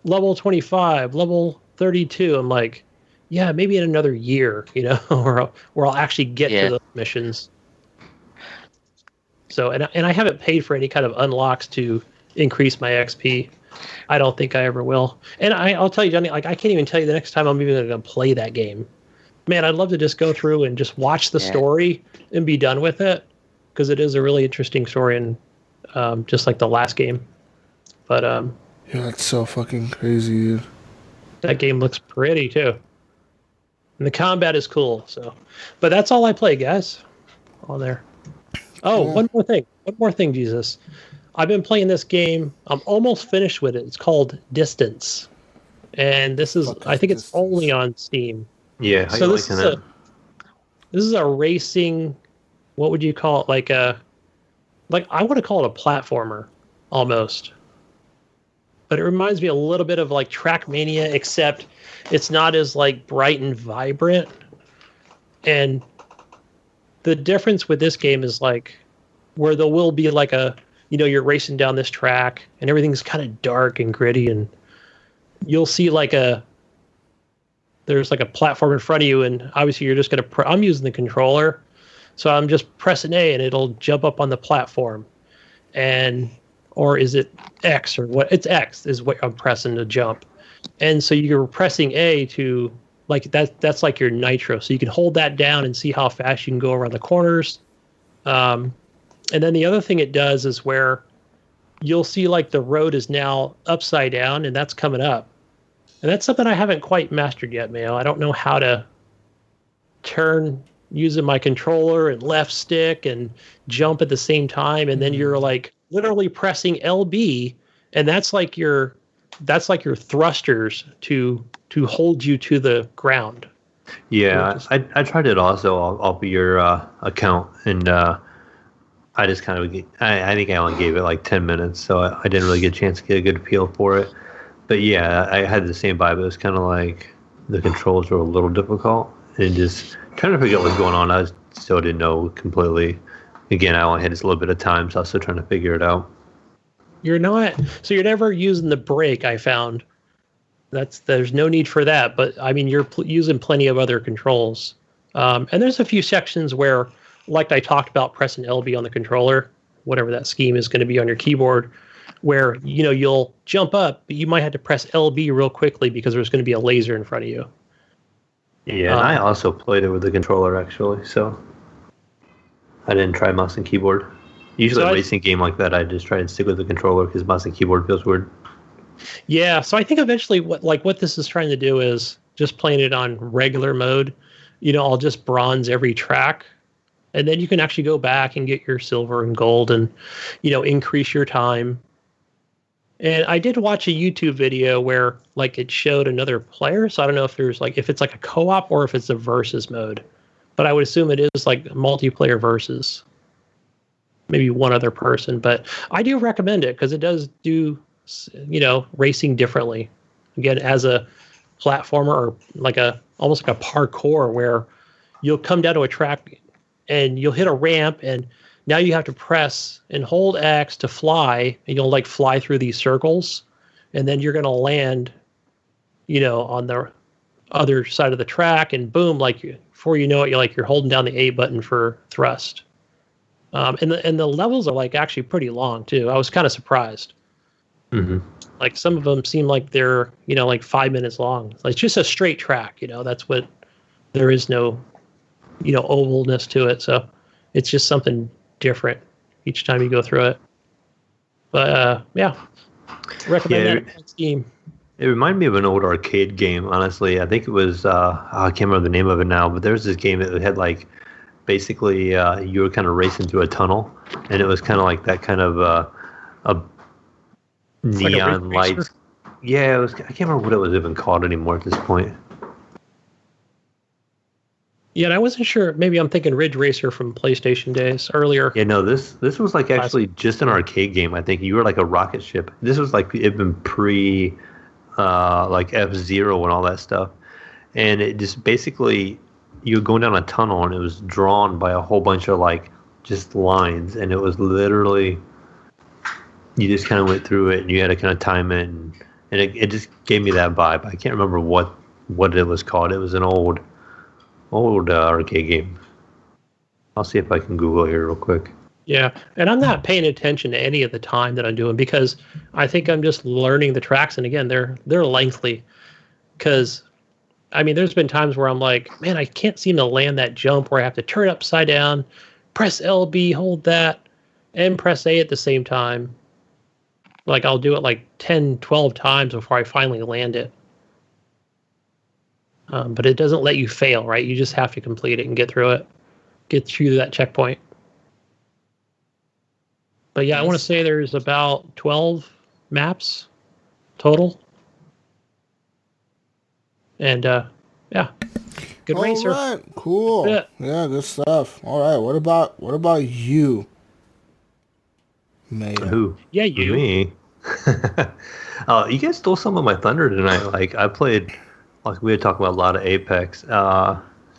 level 25, level 32. I'm like, yeah, maybe in another year, or I'll actually get to those missions. So, and I haven't paid for any kind of unlocks to increase my XP. I don't think I ever will. And I'll tell you, Johnny, I can't even tell you the next time I'm even going to play that game. Man, I'd love to just go through and just watch the story and be done with it, because it is a really interesting story, and just like the last game. But yeah, that's so fucking crazy, dude. That game looks pretty too, and the combat is cool. So, but that's all I play, guys. On there. Oh, one more thing, Jesus. I've been playing this game. I'm almost finished with it. It's called Distance, and this is I think it's only on Steam. Yeah. So this is a racing. What would you call it? I want to call it a platformer almost. But it reminds me a little bit of Trackmania, except it's not as bright and vibrant. And the difference with this game is where there will be you're racing down this track and everything's kind of dark and gritty, and you'll see there's a platform in front of you, and obviously you're just going to I'm using the controller, so I'm just pressing A and it'll jump up on the platform. Or is it X or what? It's X is what I'm pressing to jump. And so you're pressing A to that's like your nitro. So you can hold that down and see how fast you can go around the corners. And then the other thing it does is where you'll see the road is now upside down, and that's coming up. And that's something I haven't quite mastered yet, Mayo. I don't know how to turn using my controller and left stick and jump at the same time. And then you're literally pressing LB, and that's your that's like your thrusters to hold you to the ground. Yeah, I tried it also off of your account, and I just kind of I think I only gave it like 10 minutes, so I didn't really get a chance to get a good feel for it. But yeah, I had the same vibe. It was kind of like the controls were a little difficult, and just trying to figure out what's going on. I still didn't know completely. Again, I only had just a little bit of time, so I was still trying to figure it out. You're never using the brake, I found. There's no need for that, but I mean, you're using plenty of other controls. And there's a few sections where, like I talked about, pressing LB on the controller, whatever that scheme is going to be on your keyboard, where, you'll jump up, but you might have to press LB real quickly because there's going to be a laser in front of you. Yeah, and I also played it with the controller, actually, so I didn't try mouse and keyboard. Usually a racing game like that, I just try and stick with the controller because mouse and keyboard feels weird. Yeah, so I think eventually what this is trying to do is just playing it on regular mode. I'll just bronze every track, and then you can actually go back and get your silver and gold and, increase your time. And I did watch a YouTube video where it showed another player, so I don't know if if it's like a co-op or if it's a versus mode. But I would assume it is like multiplayer versus maybe one other person. But I do recommend it because it does do, racing differently. Again, as a platformer or almost like a parkour where you'll come down to a track and you'll hit a ramp and now you have to press and hold X to fly, and you'll fly through these circles, and then you're going to land, on the other side of the track, and boom, before you know it, you're holding down the A button for thrust. And the levels are actually pretty long too. I was kind of surprised. Mm-hmm. Some of them seem like they're 5 minutes long. It's just a straight track. That's what there is no ovalness to it. So it's just something different each time you go through it. But yeah, recommend that Steam. It reminded me of an old arcade game, honestly. I think it was I can't remember the name of it now, but there's this game that had basically you were kind of racing through a tunnel, and it was kind of like that kind of a neon lights. Yeah, it was. I can't remember what it was even called anymore at this point. Yeah, and I wasn't sure. Maybe I'm thinking Ridge Racer from PlayStation days earlier. Yeah, no, this was actually just an arcade game. I think you were like a rocket ship. This was it'd been pre F-Zero and all that stuff, and it just basically you were going down a tunnel and it was drawn by a whole bunch of just lines, and it was literally you just kind of went through it and you had to kind of time it, and it just gave me that vibe. I can't remember what it was called. It was an old arcade game. I'll see if I can Google it here real quick. Yeah, and I'm not paying attention to any of the time that I'm doing because I think I'm just learning the tracks, and again, they're lengthy. Because I mean, there's been times where I'm like, man, I can't seem to land that jump where I have to turn it upside down, press LB, hold that, and press A at the same time. I'll do it 10, 12 times before I finally land it. But it doesn't let you fail, right? You just have to complete it and get through that checkpoint. But yeah, I want to say there's about 12 maps total. And yeah, good racer. All right, cool. Yeah, good stuff. All right, what about you, Mayo? Who? Yeah, you. Me. You guys stole some of my thunder tonight. I played. We had talked about a lot of Apex.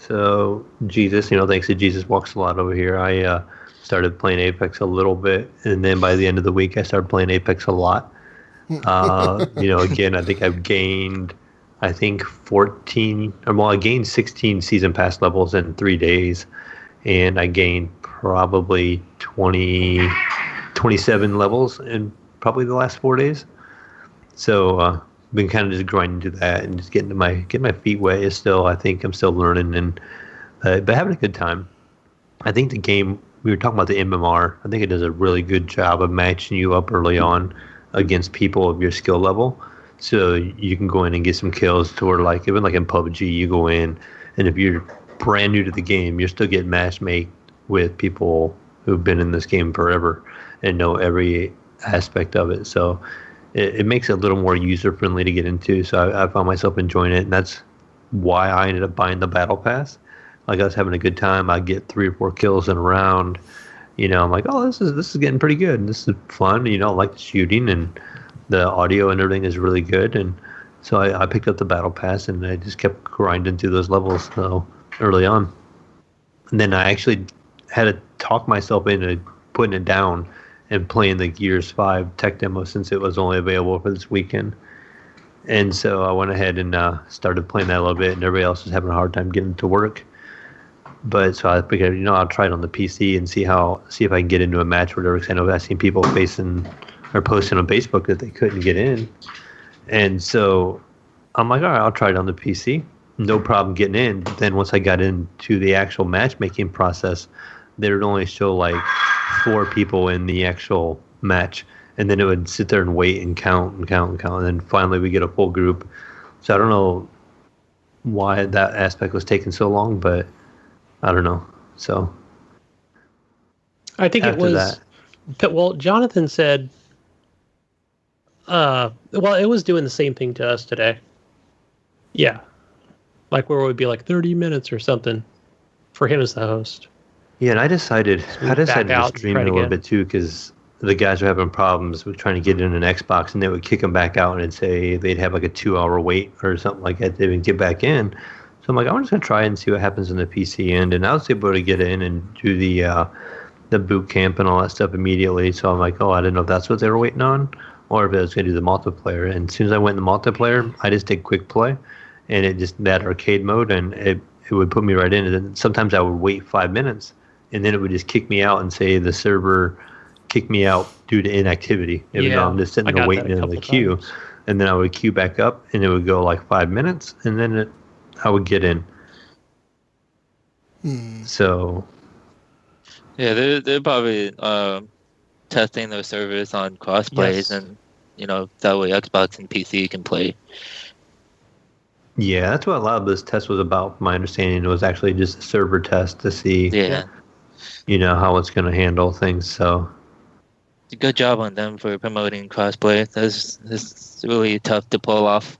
So Jesus, thanks to Jesus Walks a lot over here, I started playing Apex a little bit, and then by the end of the week, I started playing Apex a lot. Again, I think I've gained, 14, I gained 16 season pass levels in 3 days, and I gained probably 27 levels in probably the last 4 days. So, been kind of just grinding to that and just getting my feet wet. Is still, I think I'm still learning and but having a good time. I think the game, we were talking about the MMR. I think it does a really good job of matching you up early on against people of your skill level, so you can go in and get some kills. To where even in PUBG, you go in, and if you're brand new to the game, you're still getting matchmade with people who've been in this game forever and know every aspect of it. So it makes it a little more user friendly to get into. So I found myself enjoying it, and that's why I ended up buying the battle pass. Like I was having a good time. I get 3 or 4 kills in a round. I'm like, oh, this is getting pretty good. This is fun. I like the shooting, and the audio and everything is really good. And so I picked up the battle pass, and I just kept grinding through those levels early on. And then I actually had to talk myself into putting it down and playing the Gears 5 tech demo since it was only available for this weekend. And so I went ahead and started playing that a little bit, and everybody else was having a hard time getting to work. But so I figured, I'll try it on the PC and see if I can get into a match or whatever. Because I know I've seen people posting on Facebook that they couldn't get in. And so I'm like, all right, I'll try it on the PC. No problem getting in. But then once I got into the actual matchmaking process, they would only show like 4 people in the actual match. And then it would sit there and wait and count and count and count. And then finally we get a full group. So I don't know why that aspect was taking so long, but I don't know. So I think it was well, Jonathan said it was doing the same thing to us today. Yeah. Like where it would be like 30 minutes or something for him as the host. Yeah, and I decided to stream it a little bit too, because the guys were having problems with trying to get in an Xbox, and they would kick them back out and say they'd have like a 2-hour wait or something like that to even get back in. So I'm like, I'm just going to try and see what happens in the PC end. And I was able to get in and do the boot camp and all that stuff immediately. So I'm like, oh, I didn't know if that's what they were waiting on or if I was going to do the multiplayer. And as soon as I went in the multiplayer, I just did quick play, and it just that arcade mode, and it would put me right in. And then sometimes I would wait 5 minutes, and then it would just kick me out and say the server kicked me out due to inactivity. Even though I'm just sitting there waiting in the queue. Times. And then I would queue back up, and it would go like 5 minutes, and then I would get in. So, yeah, they're probably testing those servers on crossplays, and that way Xbox and PC can play. Yeah, that's what a lot of this test was about. From my understanding, it was actually just a server test to see, how it's going to handle things. So, good job on them for promoting crossplay. That's really tough to pull off.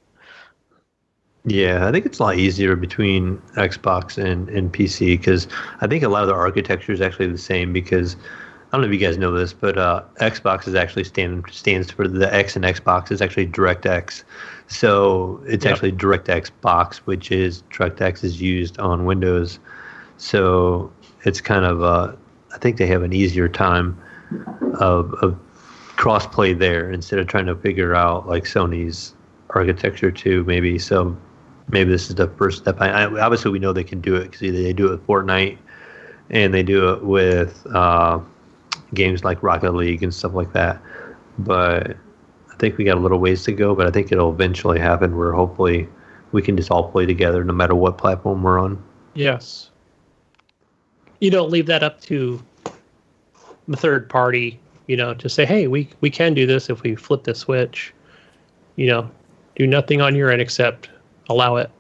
Yeah, I think it's a lot easier between Xbox and PC, because I think a lot of the architecture is actually the same. Because I don't know if you guys know this, but Xbox is actually stands for the X in Xbox is actually DirectX. So it's actually DirectX Box, which is DirectX is used on Windows. So it's kind of I think they have an easier time of crossplay there instead of trying to figure out like Sony's architecture too, maybe. So maybe this is the first step. Obviously, we know they can do it because either they do it with Fortnite and they do it with games like Rocket League and stuff like that. But I think we got a little ways to go, but I think it'll eventually happen where hopefully we can just all play together no matter what platform we're on. Yes. You don't leave that up to the third party, to say, hey, we can do this if we flip the switch. Do nothing on your end except allow it.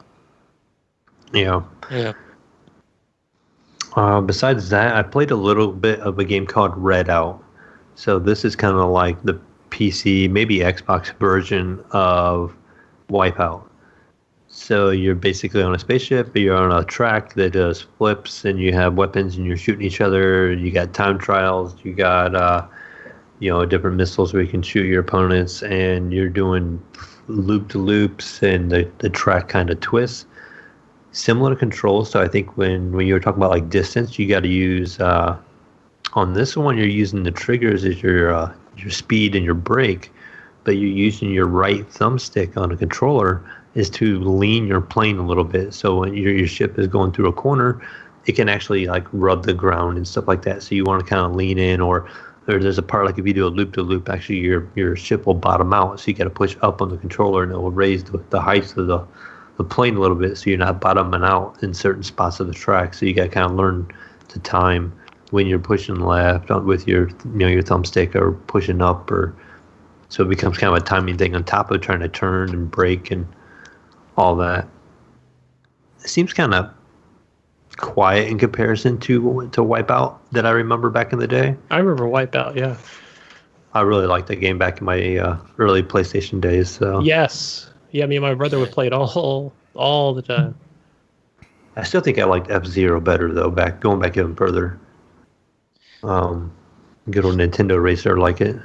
Yeah. Yeah. Besides that, I played a little bit of a game called Redout. So this is kind of like the PC, maybe Xbox version of Wipeout. So you're basically on a spaceship, you're on a track that does flips, and you have weapons, and you're shooting each other. You got time trials, you got different missiles where you can shoot your opponents, and you're doing loop-to-loops, and the track kind of twists. Similar controls, so I think when you were talking about like distance, you got to use on this one you're using the triggers as your speed and your brake, but you're using your right thumbstick on a controller is to lean your plane a little bit. So when your ship is going through a corner, it can actually like rub the ground and stuff like that. So you want to kind of lean in, or there's a part like if you do a loop-to-loop, actually your ship will bottom out. So you got to push up on the controller, and it will raise the height of the plane a little bit, so you're not bottoming out in certain spots of the track. So you got to kind of learn to time when you're pushing left with your your thumbstick, or pushing up, or so it becomes kind of a timing thing on top of trying to turn and brake and all that. It seems kind of quiet in comparison to Wipeout that I remember back in the day. I remember Wipeout, yeah. I really liked that game back in my early PlayStation days. So yes, yeah, me and my brother would play it all the time. I still think I liked F-Zero better though. Going back even further. Good old Nintendo Racer, like it.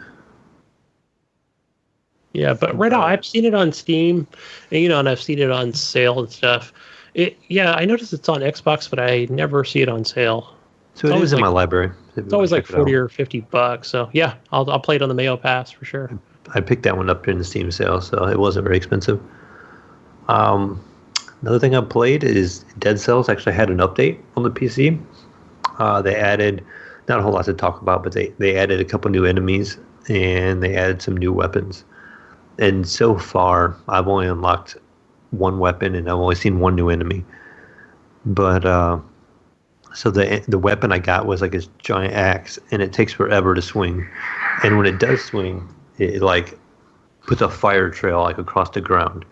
Yeah, but right now I've seen it on Steam, and, and I've seen it on sale and stuff. I noticed it's on Xbox, but I never see it on sale. So it is in my library. It's always like $40 or $50. So yeah, I'll play it on the Mayo Pass for sure. I picked that one up during the Steam sale, so it wasn't very expensive. Another thing I played is Dead Cells actually had an update on the PC. They added, not a whole lot to talk about, but they added a couple new enemies and they added some new weapons. And so far, I've only unlocked one weapon and I've only seen one new enemy. But so the weapon I got was like this giant axe, and it takes forever to swing. And when it does swing, it like puts a fire trail like across the ground.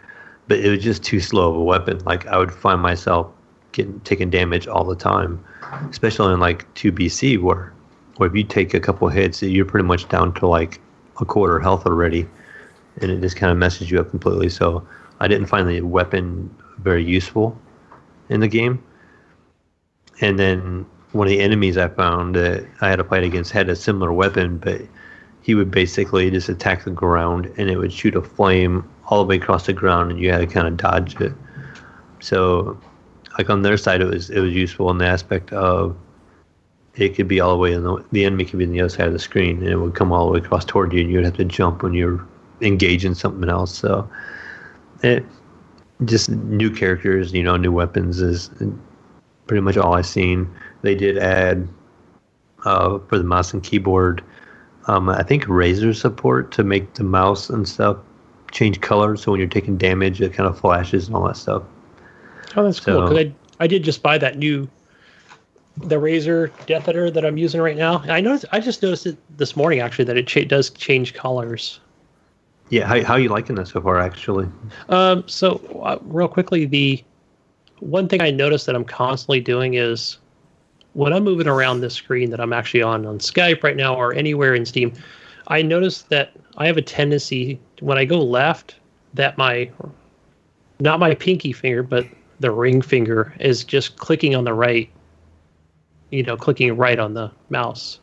But it was just too slow of a weapon. Like I would find myself taking damage all the time, especially in like 2BC where if you take a couple hits, you're pretty much down to like a quarter health already. And it just kind of messes you up completely. So I didn't find the weapon very useful in the game. And then one of the enemies I found that I had to fight against had a similar weapon, but he would basically just attack the ground and it would shoot a flame all the way across the ground, and you had to kind of dodge it. So like on their side, it was useful in the aspect of it could be all the way the enemy could be on the other side of the screen, and it would come all the way across toward you, and you'd have to jump when you're engaged in something else. So it just new characters, new weapons is pretty much all I've seen. They did add for the mouse and keyboard, I think razor support to make the mouse and stuff change color, so when you're taking damage it kind of flashes and all that stuff. Oh, that's cool, because I did just buy the Razer Death Eater that I'm using right now. And I just noticed it this morning actually that it does change colors. Yeah, how are you liking that so far actually? Real quickly, the one thing I noticed that I'm constantly doing is when I'm moving around this screen that I'm actually on Skype right now or anywhere in Steam, I noticed that I have a tendency when I go left that not my pinky finger, but the ring finger is just clicking on the right, clicking right on the mouse.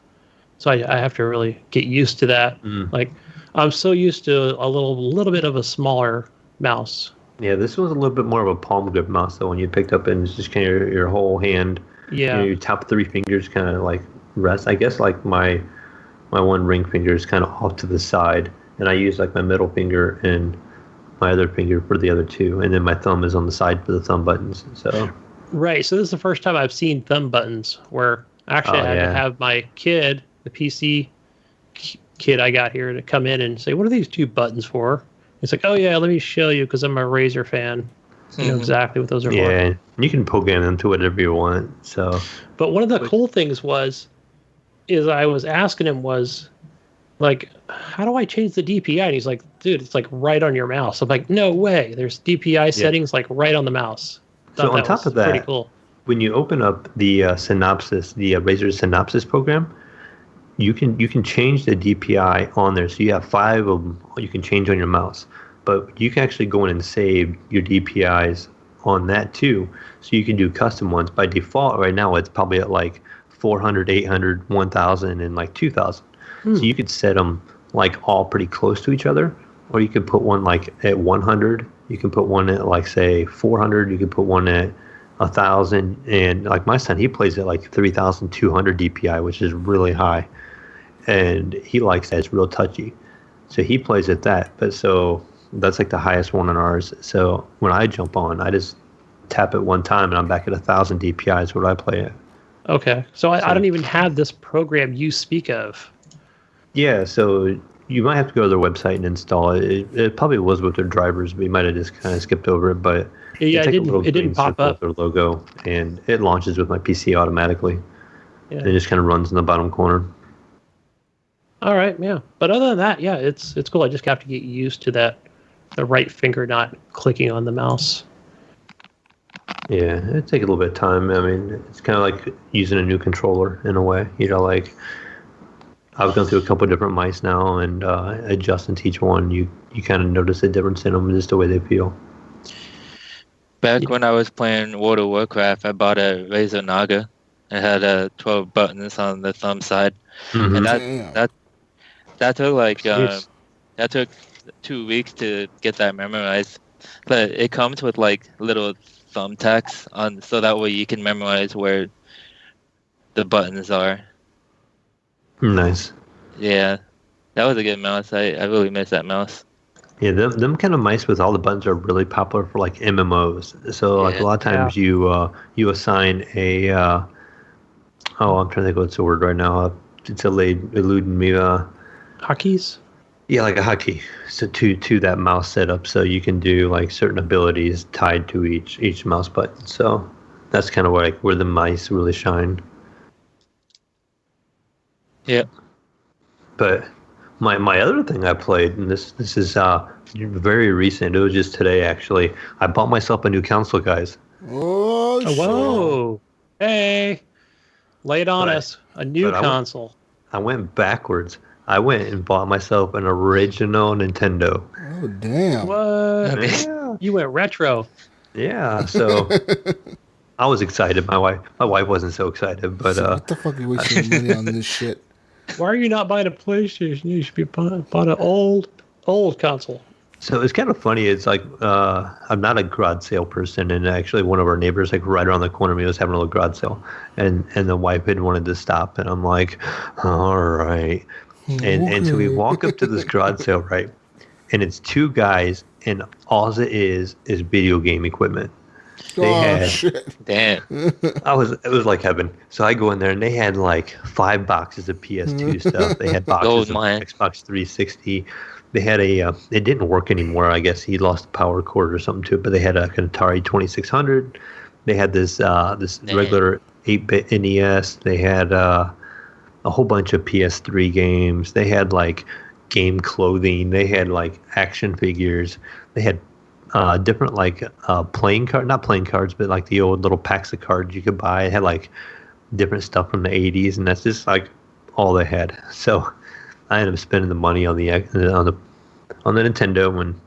So I have to really get used to that. Like I'm so used to a little bit of a smaller mouse. Yeah, this was a little bit more of a palm grip mouse though. When you picked up and it's just kind of your whole hand. Yeah. Your top three fingers kind of like rest. I guess like my one ring finger is kind of off to the side, and I use like my middle finger and my other finger for the other two, and then my thumb is on the side for the thumb buttons. So right. So this is the first time I've seen thumb buttons where actually I had to have my kid, the PC kid I got here, to come in and say, "What are these two buttons for?" It's like, "Oh yeah, let me show you because I'm a Razer fan." You know exactly what those are for. Yeah, you can program them to whatever you want. So, but one of the cool things is I was asking him was like, how do I change the DPI? And he's like, dude, it's like right on your mouse. I'm like, no way. There's DPI settings like right on the mouse. So on top of that, pretty cool. When you open up the Synopsys, the Razer Synopsys program, you can change the DPI on there. So you have 5 of them you can change on your mouse. But you can actually go in and save your DPIs on that too. So you can do custom ones. By default, right now, it's probably at like 400, 800, 1000, and like 2000. So you could set them like all pretty close to each other. Or you could put one like at 100. You can put one at like, say, 400. You could put one at 1000. And like my son, he plays at like 3200 DPI, which is really high. And he likes that. It's real touchy. So he plays at that. But so that's like the highest one on ours. So when I jump on, I just tap it one time and I'm back at 1000 DPI is what I play at. Okay. So I don't even have this program you speak of. Yeah, so you might have to go to their website and install it. It probably was with their drivers, but you might have just kind of skipped over it. But yeah, it didn't pop up. Their logo, and it launches with my PC automatically. Yeah. And it just kind of runs in the bottom corner. All right, yeah. But other than that, yeah, it's cool. I just have to get used to the right finger not clicking on the mouse. Yeah, it'd take a little bit of time. I mean, it's kind of like using a new controller in a way. Like I've gone through a couple of different mice now, and adjusting to each one, you kind of notice a difference in them, just the way they feel. Back when I was playing World of Warcraft, I bought a Razer Naga. It had 12 buttons on the thumb side, and that took like that took 2 weeks to get that memorized. But it comes with like little thumbtacks on, so that way you can memorize where the buttons are. Nice. Yeah, that was a good mouse. I really miss that mouse. Yeah, them kind of mice with all the buttons are really popular for like MMOs. So like a lot of times you assign a I'm trying to think what's the word right now. It's eluding me. Hotkeys? Yeah, like a hotkey. So to that mouse setup, so you can do like certain abilities tied to each mouse button. So that's kind of where the mice really shine. Yeah. But my other thing I played, and this is very recent. It was just today actually. I bought myself a new console, guys. Oh, whoa! Hey, lay it on us. A new console. I went backwards. I went and bought myself an original Nintendo. Oh, damn. What? Yeah. You went retro. Yeah, so I was excited. My wife wasn't so excited, but what the fuck are you wasting money on this shit? Why are you not buying a PlayStation? You should be bought an old console. So it's kind of funny. It's like I'm not a garage sale person, and actually one of our neighbors, like right around the corner of me, was having a little garage sale, and the wife had wanted to stop, and I'm like, all right. And so we walk up to this garage sale, right? And it's two guys, and all it is video game equipment. Shit. Damn. It was like heaven. So I go in there, and they had like 5 boxes of PS2 stuff. They had boxes of Xbox 360. They had it didn't work anymore. I guess he lost the power cord or something to it. But they had an Atari 2600. They had this regular 8-bit NES. They had a whole bunch of PS3 games. They had like game clothing. They had like action figures. They had different like not playing cards, but like the old little packs of cards you could buy. It had like different stuff from the 80s, and that's just like all they had. So I ended up spending the money on the Nintendo when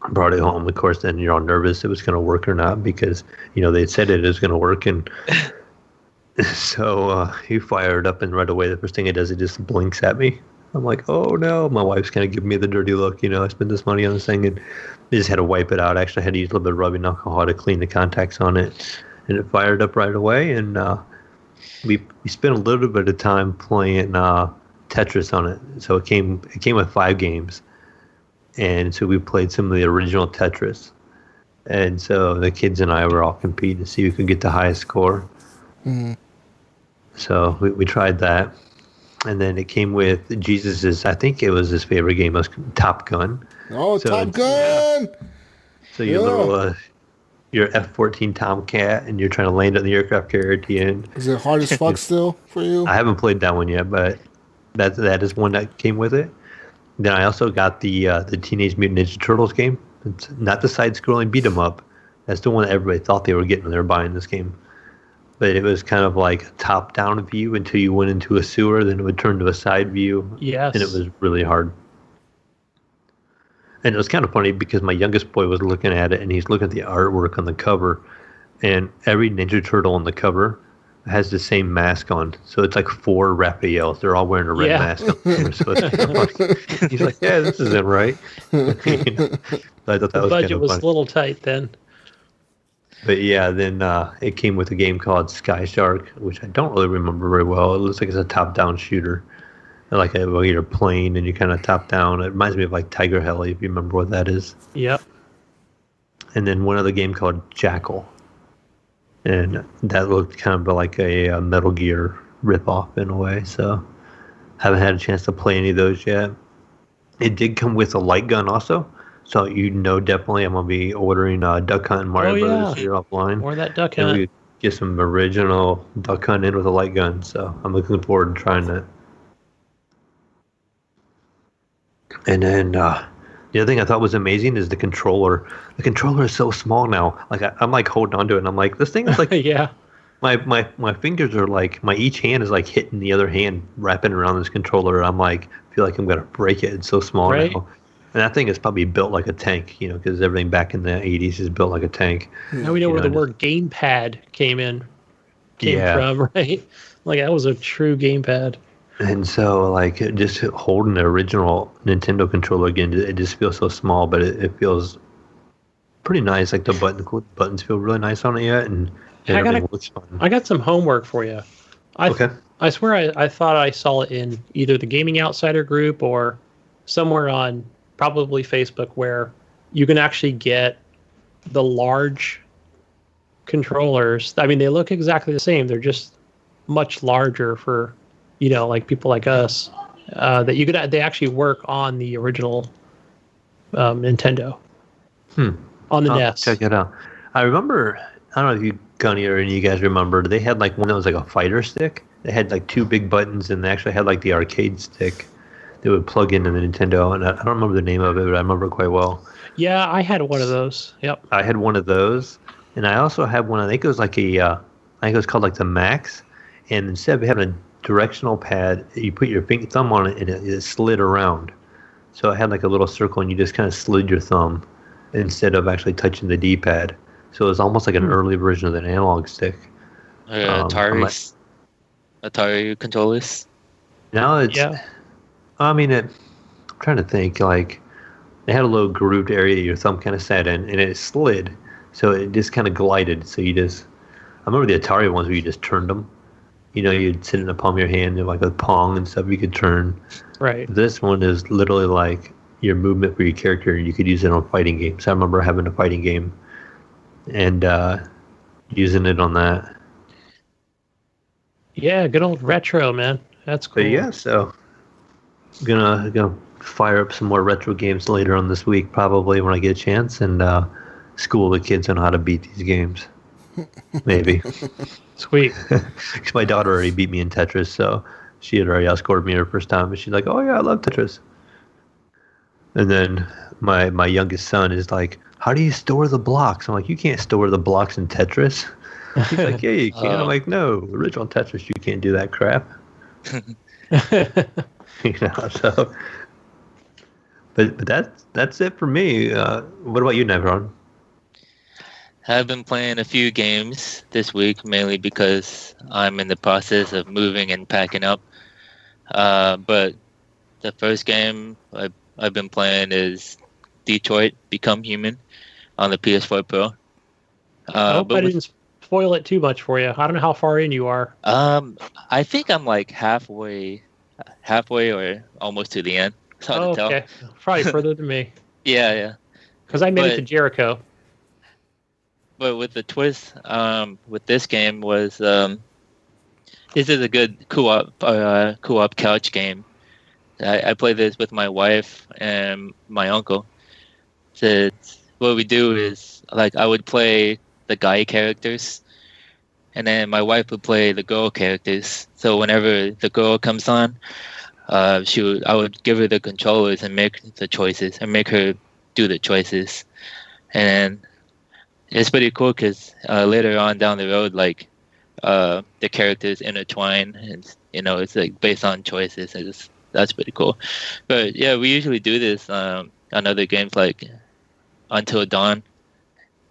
I brought it home. Of course, then you're all nervous it was going to work or not, because they said it was going to work, and so he fired up, and right away the first thing it does, it just blinks at me. I'm like, oh no. My wife's kind of giving me the dirty look. I spent this money on this thing, and I just had to wipe it out. Actually, I had to use a little bit of rubbing alcohol to clean the contacts on it, and it fired up right away. And we spent a little bit of time playing Tetris on it. So it came with 5 games, and so we played some of the original Tetris. And so the kids and I were all competing to see who could get the highest score. Mm-hmm. So we tried that. And then it came with Jesus's, I think it was his favorite game, was Top Gun. Oh, so Top Gun! So your little, your F-14 Tomcat, and you're trying to land on the aircraft carrier at the end. Is it hard as fuck still for you? I haven't played that one yet, but that is one that came with it. Then I also got the Teenage Mutant Ninja Turtles game. It's not the side-scrolling beat-em-up. That's the one that everybody thought they were getting when they were buying this game. But it was kind of like a top-down view until you went into a sewer, then it would turn to a side view. Yes. And it was really hard. And it was kind of funny because my youngest boy was looking at it, and he's looking at the artwork on the cover, and every Ninja Turtle on the cover has the same mask on. So it's like 4 Raphaels. They're all wearing a red mask on there. So it's kind of funny. He's like, yeah, this isn't right. I thought that was the budget was a little tight then. But yeah, then it came with a game called Sky Shark, which I don't really remember very well. It looks like it's a top-down shooter. Like you're playing and you kind of top down. It reminds me of like Tiger Heli, if you remember what that is. Yep. And then one other game called Jackal. And that looked kind of like a Metal Gear ripoff in a way. So haven't had a chance to play any of those yet. It did come with a light gun also. So definitely I'm going to be ordering Duck Hunt and Mario Brothers here offline. Or that Duck Hunt. And we get some original Duck Hunt in with a light gun. So I'm looking forward to trying that. And then the other thing I thought was amazing is the controller. The controller is so small now. Like I'm like holding onto it, and I'm like, this thing is like my fingers are like each hand is like hitting the other hand, wrapping around this controller. I'm like feel like I'm gonna break it. It's so small now. And that thing is probably built like a tank, because everything back in the 80s is built like a tank. Now we know where the word gamepad came from, right? Like that was a true gamepad. And so, like, just holding the original Nintendo controller again, it just feels so small, but it feels pretty nice. Like the buttons feel really nice on it yet, and everything looks fun. I got some homework for you. Okay. I swear I thought I saw it in either the Gaming Outsider group or somewhere on probably Facebook where you can actually get the large controllers. I mean, they look exactly the same. They're just much larger for, like people like us, that they actually work on the original Nintendo. On the NES. Check it out. I remember, I don't know if you, Gunny, or any of you guys remember, they had like one that was like a fighter stick. They had like two big buttons, and they actually had like the arcade stick that would plug into the Nintendo. And I don't remember the name of it, but I remember it quite well. Yeah, I had one of those. Yep. I had one of those, and I also had one. I think it was like I think it was called like the Max. And instead of having a directional pad, you put your thumb on it, and it slid around. So it had like a little circle, and you just kind of slid your thumb instead of actually touching the D-pad. So it was almost like an early version of an analog stick. Atari controllers. Now it's. Yeah. I mean, I'm trying to think. Like, they had a little grooved area your thumb kind of sat in, and it slid, so it just kind of glided. So I remember the Atari ones where you just turned them. You'd sit in the palm of your hand, and like a Pong and stuff, you could turn. Right. This one is literally like your movement for your character, and you could use it on fighting games. I remember having a fighting game and using it on that. Yeah, good old retro, man. That's cool. But yeah, so gonna fire up some more retro games later on this week, probably when I get a chance, and school the kids on how to beat these games. Maybe. Sweet. Because my daughter already beat me in Tetris, so she had already outscored me her first time, and she's like, "Oh yeah, I love Tetris." And then my youngest son is like, "How do you store the blocks?" I'm like, "You can't store the blocks in Tetris." He's like, "Yeah, you can." I'm like, "No, original Tetris, you can't do that crap." So. But that's it for me. What about you, Nypron? I've been playing a few games this week, mainly because I'm in the process of moving and packing up. But the first game I've been playing is Detroit Become Human on the PS4 Pro. I hope I didn't spoil it too much for you. I don't know how far in you are. I think I'm like halfway or almost to the end. It's hard to tell. Okay. Probably further than me. Yeah. Because I made it to Jericho. But with the twist, with this game was this is a good co-op couch game. I play this with my wife and my uncle. So what we do is like I would play the guy characters, and then my wife would play the girl characters. So whenever the girl comes on, I would give her the controllers and make the choices and make her do the choices, and it's pretty cool because later on down the road, like the characters intertwine, and it's like based on choices. That's pretty cool. But yeah, we usually do this on other games like Until Dawn.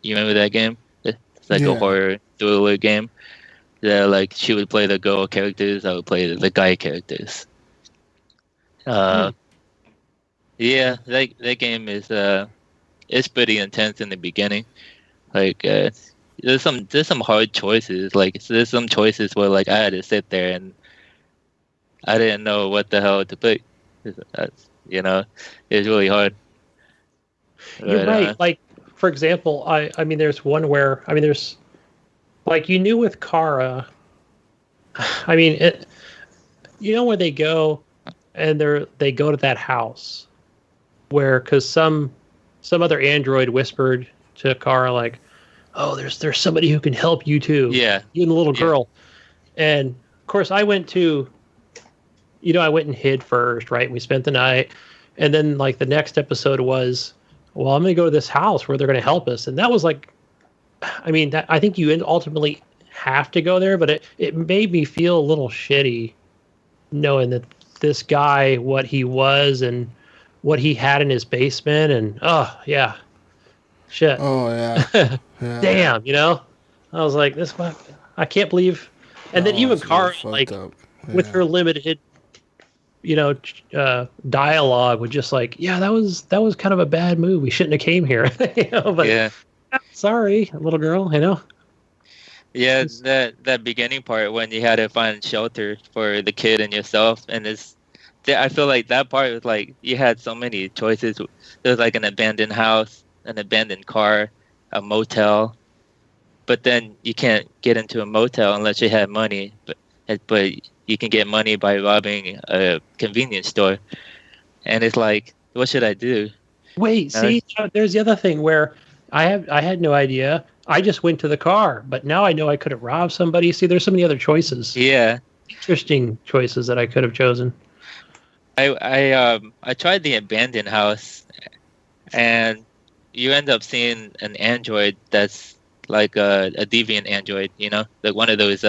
You remember that game? It's like a horror thriller game. Yeah, like she would play the girl characters, I would play the guy characters. Yeah, that game is it's pretty intense in the beginning. Like there's some hard choices. Like there's some choices where like I had to sit there and I didn't know what the hell to pick. It's really hard. You're right. Like for example, I mean there's one where there's like you knew with Kara. I mean it. Where they go, and they go to that house, where because some other android whispered to Kara like, "Oh, there's somebody who can help you too." Yeah, you and the little girl. And of course, I went and hid first. Right, we spent the night, and then like the next episode was, well, I'm gonna go to this house where they're gonna help us, and that was like, I mean, I think you ultimately have to go there, but it made me feel a little shitty knowing that this guy, what he was and what he had in his basement, and shit. Oh yeah. Yeah. Damn, I was like, I can't believe. And then even Cara, like, with her limited, dialogue, was just like, yeah, that was kind of a bad move. We shouldn't have came here. But sorry, little girl. Yeah, that beginning part when you had to find shelter for the kid and yourself, and I feel like that part was like you had so many choices. There was like an abandoned house, an abandoned car, a motel, but then you can't get into a motel unless you have money. But you can get money by robbing a convenience store, and it's like, what should I do? Wait, see, there's the other thing where I had no idea. I just went to the car, but now I know I could have robbed somebody. See, there's so many other choices. Yeah, interesting choices that I could have chosen. I tried the abandoned house, and you end up seeing an android that's like a deviant android, like one of those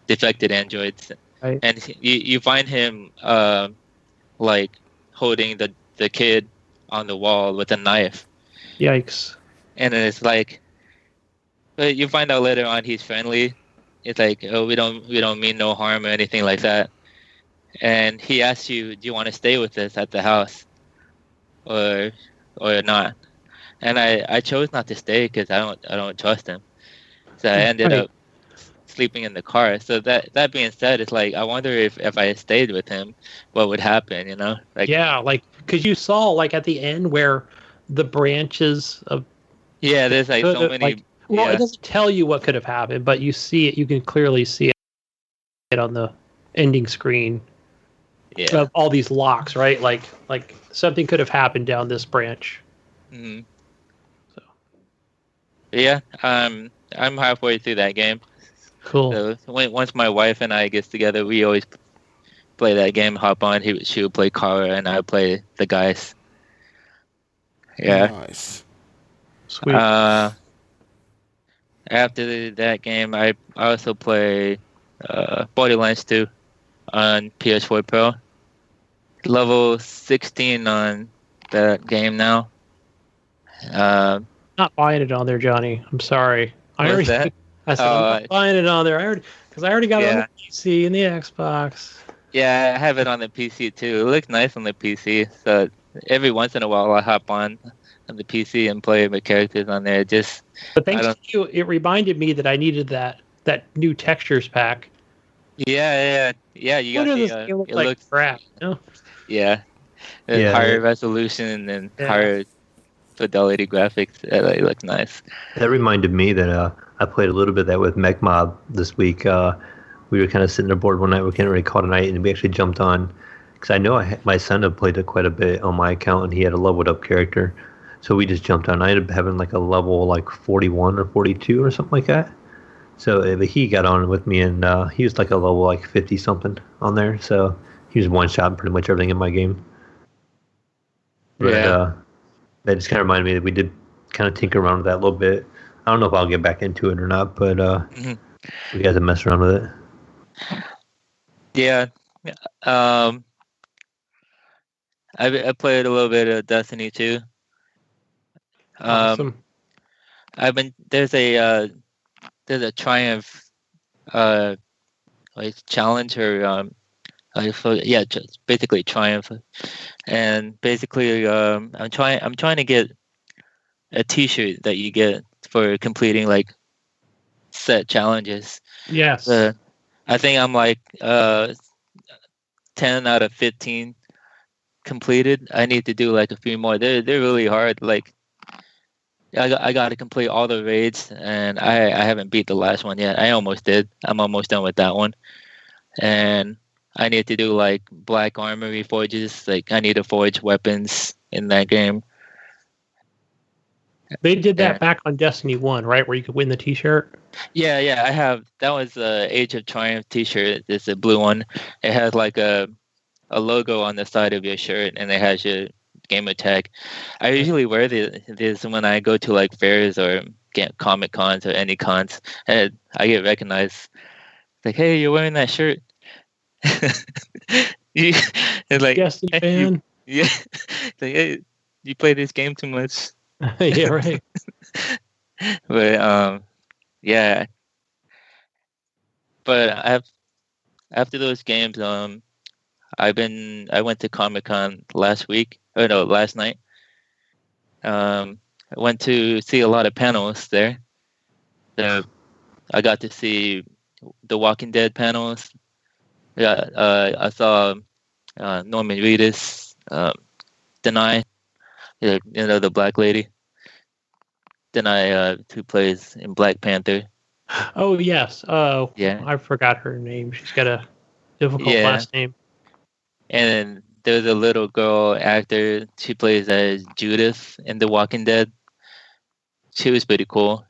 defected androids, right. And you find him like holding the kid on the wall with a knife. Yikes. And it's like, but you find out later on he's friendly. It's like, oh, we don't mean no harm or anything like that. And he asks you, do you want to stay with us at the house, or not? And I chose not to stay because I don't trust him. So I ended up sleeping in the car. So that being said, it's like I wonder if I stayed with him, what would happen? Like, yeah, like because you saw like at the end where the branches of there's like so many. Like, it doesn't tell you what could have happened, but you see it. You can clearly see it on the ending screen. Yeah. Of all these locks, right? Like something could have happened down this branch. Mm-hmm. So. Yeah, I'm halfway through that game. Cool. So once my wife and I get together, we always play that game. Hop on. She would play Cara, and I would play the guys. Yeah. Nice. Sweet. After that game, I also play Borderlands 2 on PS4 Pro. Level 16 on that game now. Not buying it on there, Johnny. I'm sorry. What's that? I said I'm not buying it on there. I already got it on the PC and the Xbox. Yeah, I have it on the PC too. It looks nice on the PC. So every once in a while, I hop on the PC and play my characters on there. But thanks to you, it reminded me that I needed that new textures pack. Yeah. You got it looks crap. Yeah. Higher resolution and higher fidelity graphics. It looks nice. That reminded me that I played a little bit of that with Mech Mob this week. We were kind of sitting there bored one night. We can't really call it a night, and we actually jumped on because I know my son had played it quite a bit on my account, and he had a leveled up character. So we just jumped on. I ended up having like a level like 41 or 42 or something like that. So he got on with me, and he was like a level like 50 something on there. So he was one shot pretty much everything in my game. But that just kind of reminded me that we did kind of tinker around with that a little bit. I don't know if I'll get back into it or not, but we got to mess around with it. Yeah. I played a little bit of Destiny 2. Awesome. There's a Triumph like challenge or just basically Triumph, and basically I'm trying to get a T-shirt that you get for completing like set challenges. Yes. I think I'm like 10 out of 15 completed. I need to do like a few more. They're really hard. Like I got to complete all the raids, and I haven't beat the last one yet. I almost did. I'm almost done with that one, and I need to do like black armory forges. Like I need to forge weapons in that game. They did that back on Destiny 1, right? Where you could win the T-shirt? Yeah, I have. That was the Age of Triumph T-shirt. It's a blue one. It has like a logo on the side of your shirt, and it has your gamer tag. I usually wear this when I go to like fairs or Comic Cons or any cons, and I get recognized. Like, hey, you're wearing that shirt. It's like, Yes, hey, fan. yeah, like, hey, you play this game too much. Yeah, right. But yeah. But after those games, I went to Comic Con last night. I went to see a lot of panels there. So I got to see the Walking Dead panels. Yeah, I saw Norman Reedus, Denai, the black lady. Denai, who plays in Black Panther. Oh yes. Yeah. I forgot her name. She's got a difficult Yeah. last name. And there's a little girl actor. She plays as Judith in The Walking Dead. She was pretty cool.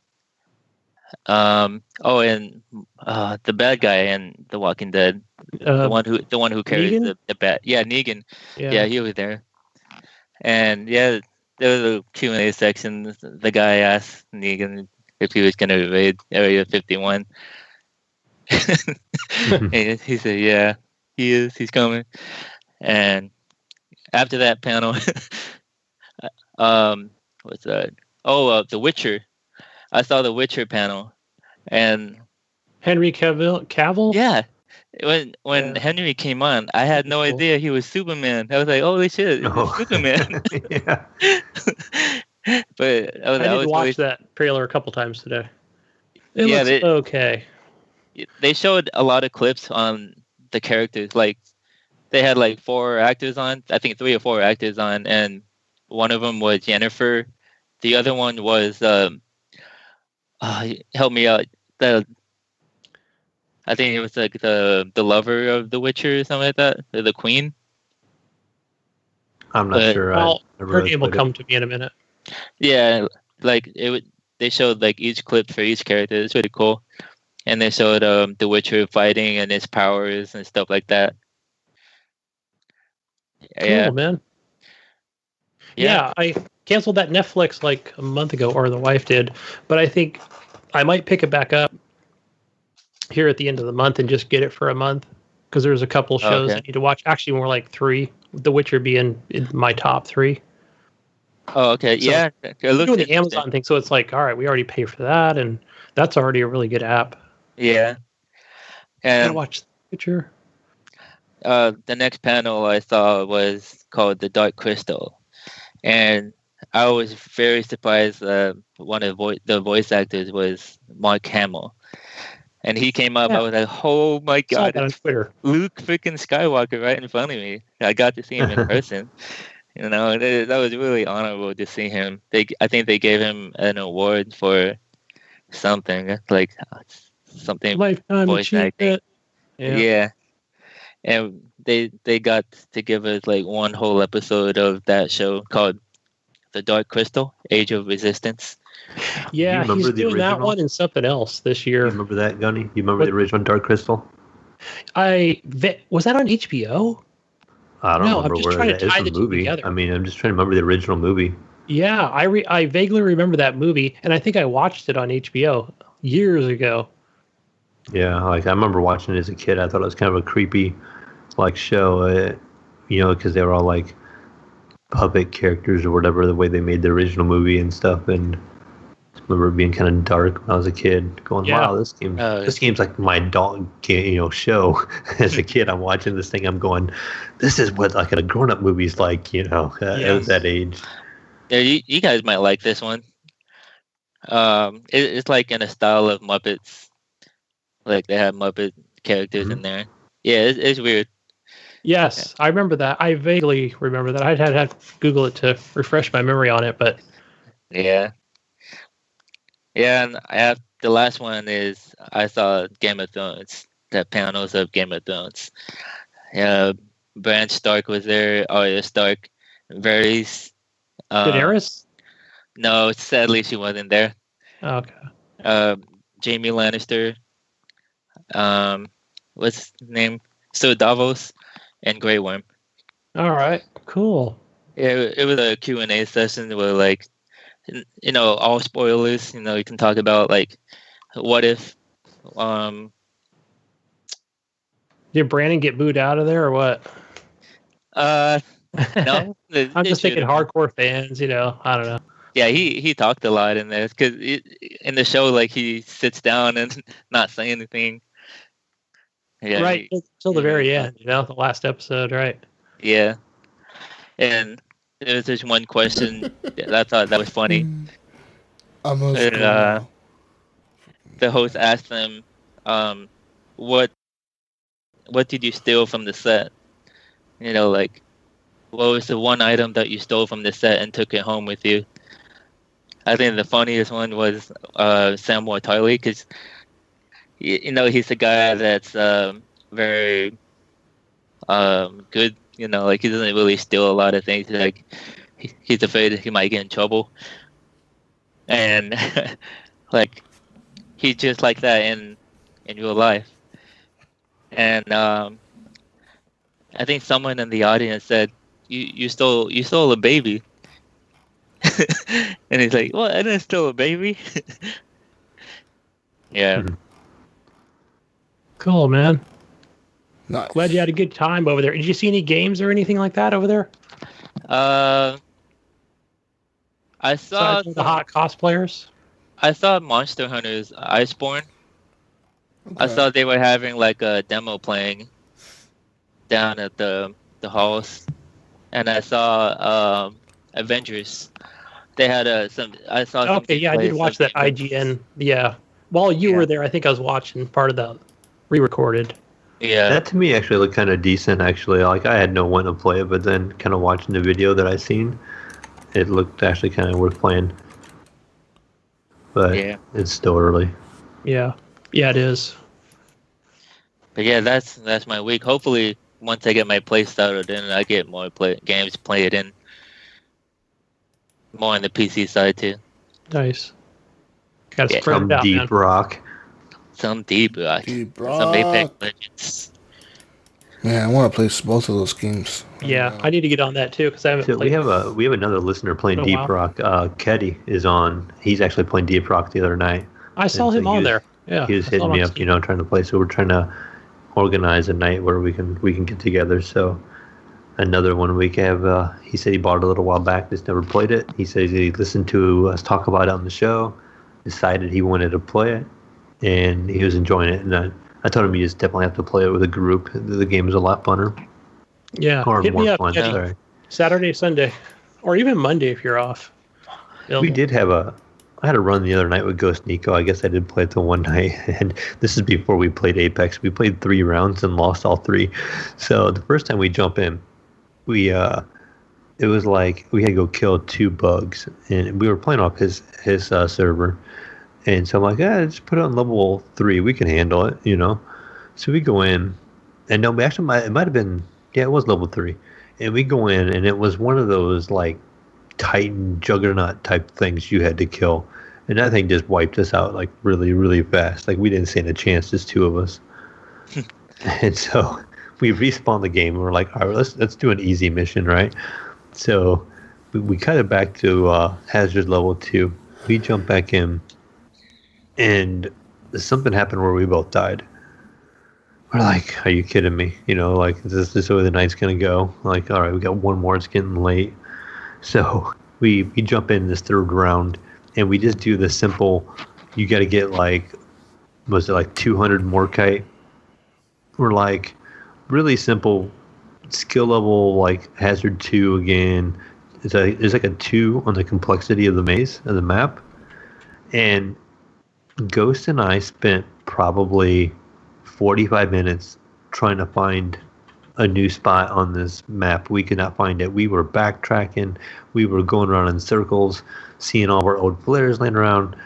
And the bad guy in The Walking Dead, the one who carries Negan? the bat. Yeah, Negan. Yeah. Yeah, he was there. And yeah, there was a Q&A section. The guy asked Negan if he was going to raid Area 51. And he said, "Yeah, he is. He's coming." And after that panel, what's that? Oh, The Witcher. I saw The Witcher panel, and Henry Cavill? yeah, when Henry came on, I had no idea he was Superman. I was like, "Holy shit, it's Superman!" Yeah. But I did watch that trailer a couple times today. It looks okay. They showed a lot of clips on the characters. Like they had like 4 actors on. I think 3 or 4 actors on, and one of them was Jennifer. The other one was help me out. I think it was like the lover of The Witcher or something like that. The queen. I'm not sure. Her name will come to me in a minute. Yeah, like they showed like each clip for each character. It's really cool. And they showed The Witcher fighting and his powers and stuff like that. Cool, man. Yeah, I canceled that Netflix like a month ago, or the wife did. But I think I might pick it back up here at the end of the month and just get it for a month. Because there's a couple shows I need to watch. Actually, more like 3. The Witcher being in my top 3. Oh, okay. So, yeah. You're doing the Amazon thing, so it's like, all right, we already pay for that, and that's already a really good app. Yeah. And gotta watch The Witcher. The next panel I saw was called The Dark Crystal. And I was very surprised one of the voice actors was Mark Hamill. And he came up, I was like, oh my God, on Twitter. Luke freaking Skywalker right in front of me. I got to see him in person. That was really honorable to see him. I think they gave him an award for something, like something lifetime voice acting. Yeah. And they got to give us like one whole episode of that show called The Dark Crystal, Age of Resistance. Yeah, he's doing that one and something else this year. You remember that, Gunny? You remember the original Dark Crystal? Was that on HBO? I don't remember where that is. The movie. Together. I mean, I'm just trying to remember the original movie. Yeah, I vaguely remember that movie, and I think I watched it on HBO years ago. Yeah, like I remember watching it as a kid. I thought it was kind of a creepy, like show, because they were all like puppet characters or whatever. The way they made the original movie and stuff, and I remember it being kind of dark when I was a kid. Going, wow, this game's like my dog, show. As a kid, I'm watching this thing. I'm going, this is what like a grown-up movie's like, at that age. Yeah, you guys might like this one. It's like in a style of Muppets. Like they have Muppet characters in there. Yeah, it's weird. Yes, I remember that. I vaguely remember that. I'd had to Google it to refresh my memory on it, but yeah. Yeah, and the last one is I saw Game of Thrones, the panels of Game of Thrones. Yeah, Bran Stark was there, Arya Stark, Varys. Daenerys? No, sadly she wasn't there. Oh, okay. Jaime Lannister. What's his name? So Davos and Grey Worm. All right, cool. Yeah, it was a Q&A session where like all spoilers. You can talk about like, what if, Did Brandon get booed out of there or what? No. I'm just thinking hardcore fans. I don't know. Yeah, he talked a lot in there because in the show, like, he sits down and not say anything. Yeah, right until the very end. The last episode, right? Yeah, and there was this one question that I thought that was funny. The host asked them, "What did you steal from the set?" Like, what was the one item that you stole from the set and took it home with you? I think the funniest one was Samuel Tarly, because he's a guy that's very good. Like, he doesn't really steal a lot of things. Like, he's afraid that he might get in trouble, and like, he's just like that in real life. And I think someone in the audience said, "You stole a baby." And he's like, "What? I didn't steal a baby." Yeah. Cool, man. Nice. Glad you had a good time over there. Did you see any games or anything like that over there? I saw the hot cosplayers. I saw Monster Hunter's Iceborne. Okay. I saw they were having like a demo playing down at the halls, and I saw Avengers. They had some. I saw. Okay, yeah, I did watch that IGN. Yeah, while you were there, I think I was watching part of the re-recorded. Yeah, that to me actually looked kind of decent. Actually, like, I had no one to play it, but then kind of watching the video that I seen, it looked actually kind of worth playing. But it's still early. Yeah, it is. But yeah, that's my week. Hopefully, once I get my play started, then I get more games played in. More on the PC side too. Nice. Got to spread it out, Deep man. Rock. Some Deep Rock. Some Apex Legends. Man, I want to play both of those games. Yeah, I need to get on that too because I haven't played. We have another listener playing Deep Rock. Keddy is on. He's actually playing Deep Rock the other night. I saw him on there. Yeah, he was hitting me up, trying to play. So we're trying to organize a night where we can get together. So another one we can have. He said he bought it a little while back, just never played it. He says he listened to us talk about it on the show, decided he wanted to play it, and he was enjoying it. And I told him you just definitely have to play it with a group. The game is a lot funner. Yeah, or hit more me up, fun. Sorry. Saturday, Sunday, or even Monday if you're off. We did have I had a run the other night with Ghost Nico. I guess I did play it the one night, and this is before we played Apex. We played 3 rounds and lost all 3. So the first time we jump in, it was like we had to go kill 2 bugs, and we were playing off his server, and so I'm like, just put it on level 3, we can handle it, So we go in, and no, actually it might have been, it was level 3, and we go in, and it was one of those like Titan Juggernaut type things you had to kill, and that thing just wiped us out like really, really fast. Like, we didn't stand a chance, just 2 of us. And so we respawned the game, and we're like, all right, let's do an easy mission, right? So we cut it back to hazard level 2. We jump back in, and something happened where we both died. We're like, are you kidding me? Like, is this the way the night's gonna go? Like, all right, we got one more. It's getting late. So we jump in this 3rd round, and we just do the simple. You got to get like, was it like 200 Morkite? We're like, really simple skill level, like hazard 2 again. There's like a 2 on the complexity of the maze of the map, and Ghost and I spent probably 45 minutes trying to find a new spot on this map. We could not find it. We were backtracking. We were going around in circles, seeing all of our old flares laying around,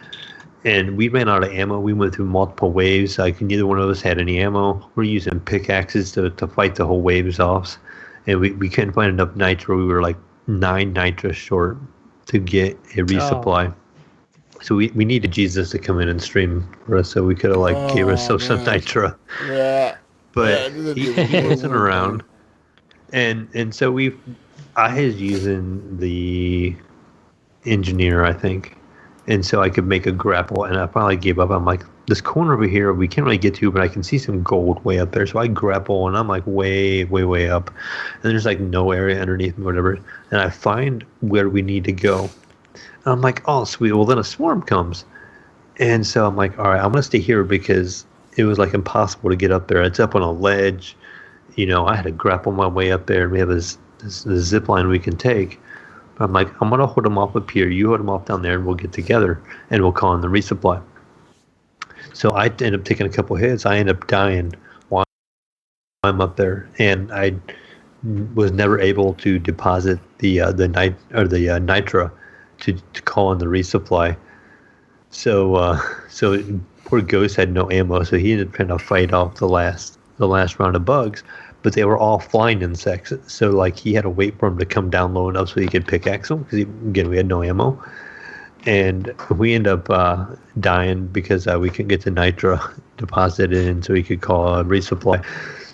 and we ran out of ammo. We went through multiple waves. Like, neither one of us had any ammo. We're using pickaxes to fight the whole waves off, and we couldn't find enough nitro. We were like 9 nitro short to get a resupply. So we needed Jesus to come in and stream for us, so we could have gave ourselves some nitro. Yeah. But he wasn't around, and so I was using the engineer, I think. And so I could make a grapple, and I finally gave up. I'm like, this corner over here, we can't really get to, but I can see some gold way up there. So I grapple, and I'm like way, way, way up. And there's like no area underneath me, whatever. And I find where we need to go. And I'm like, oh, sweet. Well, then a swarm comes. And so I'm like, all right, I'm going to stay here because it was like impossible to get up there. It's up on a ledge. You know, I had to grapple my way up there, and we have this zip line we can take. I'm like, I'm going to hold them off up here. You hold them off down there, and we'll get together, and we'll call in the resupply. So I end up taking a couple hits. I end up dying while I'm up there, and I was never able to deposit the nitra to call in the resupply. So poor Ghost had no ammo, so he ended up trying to fight off the last round of bugs. But they were all flying insects, so like he had to wait for them to come down low enough so he could pickaxe them, because again we had no ammo, and we end up dying because we couldn't get the nitra deposited in, so he could call a resupply.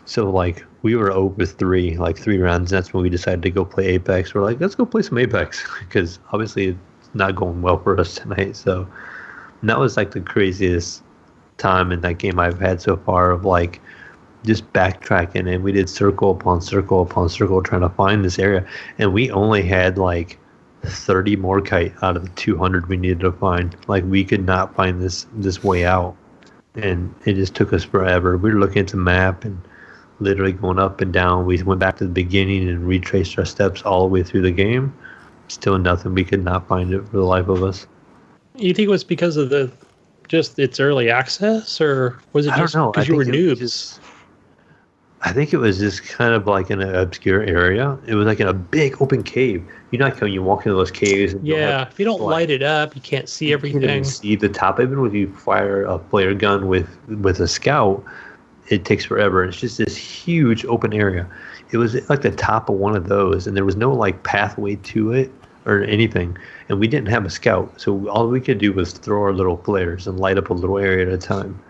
So like we were over 3 rounds. And that's when we decided to go play Apex. We're like, let's go play some Apex, because obviously it's not going well for us tonight. So that was like the craziest time in that game I've had so far, of like just backtracking, and we did circle upon circle upon circle trying to find this area, and we only had like 30 more kite out of the 200 we needed to find. Like we could not find this way out, and it just took us forever. We were looking at the map and literally going up and down. We went back to the beginning and retraced our steps all the way through the game. Still nothing. We could not find it for the life of us. You think it was because of just its early access, or was it just because you were noobs? I think it was just kind of like in an obscure area. It was like in a big open cave. You know, like when you walk into those caves. And if you don't light it up, you can't see everything. You can't even see the top. Even if you fire a flare gun with a scout, it takes forever. It's just this huge open area. It was like the top of one of those, and there was no like pathway to it or anything. And we didn't have a scout, so all we could do was throw our little flares and light up a little area at a time.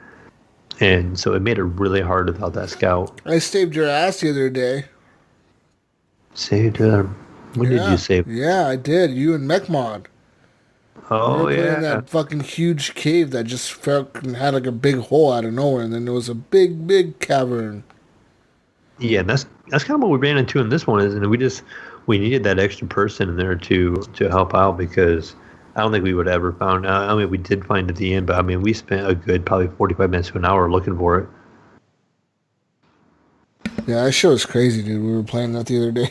And so it made it really hard without that scout. I saved your ass the other day. Saved her? When did you save? Yeah, I did. You and MechMod. Oh, we were in that fucking huge cave that just fucking had like a big hole out of nowhere, and then there was a big, big cavern. Yeah, that's kind of what we ran into in this one, isn't it? We needed that extra person in there to help out, because I don't think we would have ever found out. I mean, we did find it at the end, but I mean, we spent a good probably 45 minutes to an hour looking for it. Yeah, that show was crazy, dude. We were playing that the other day.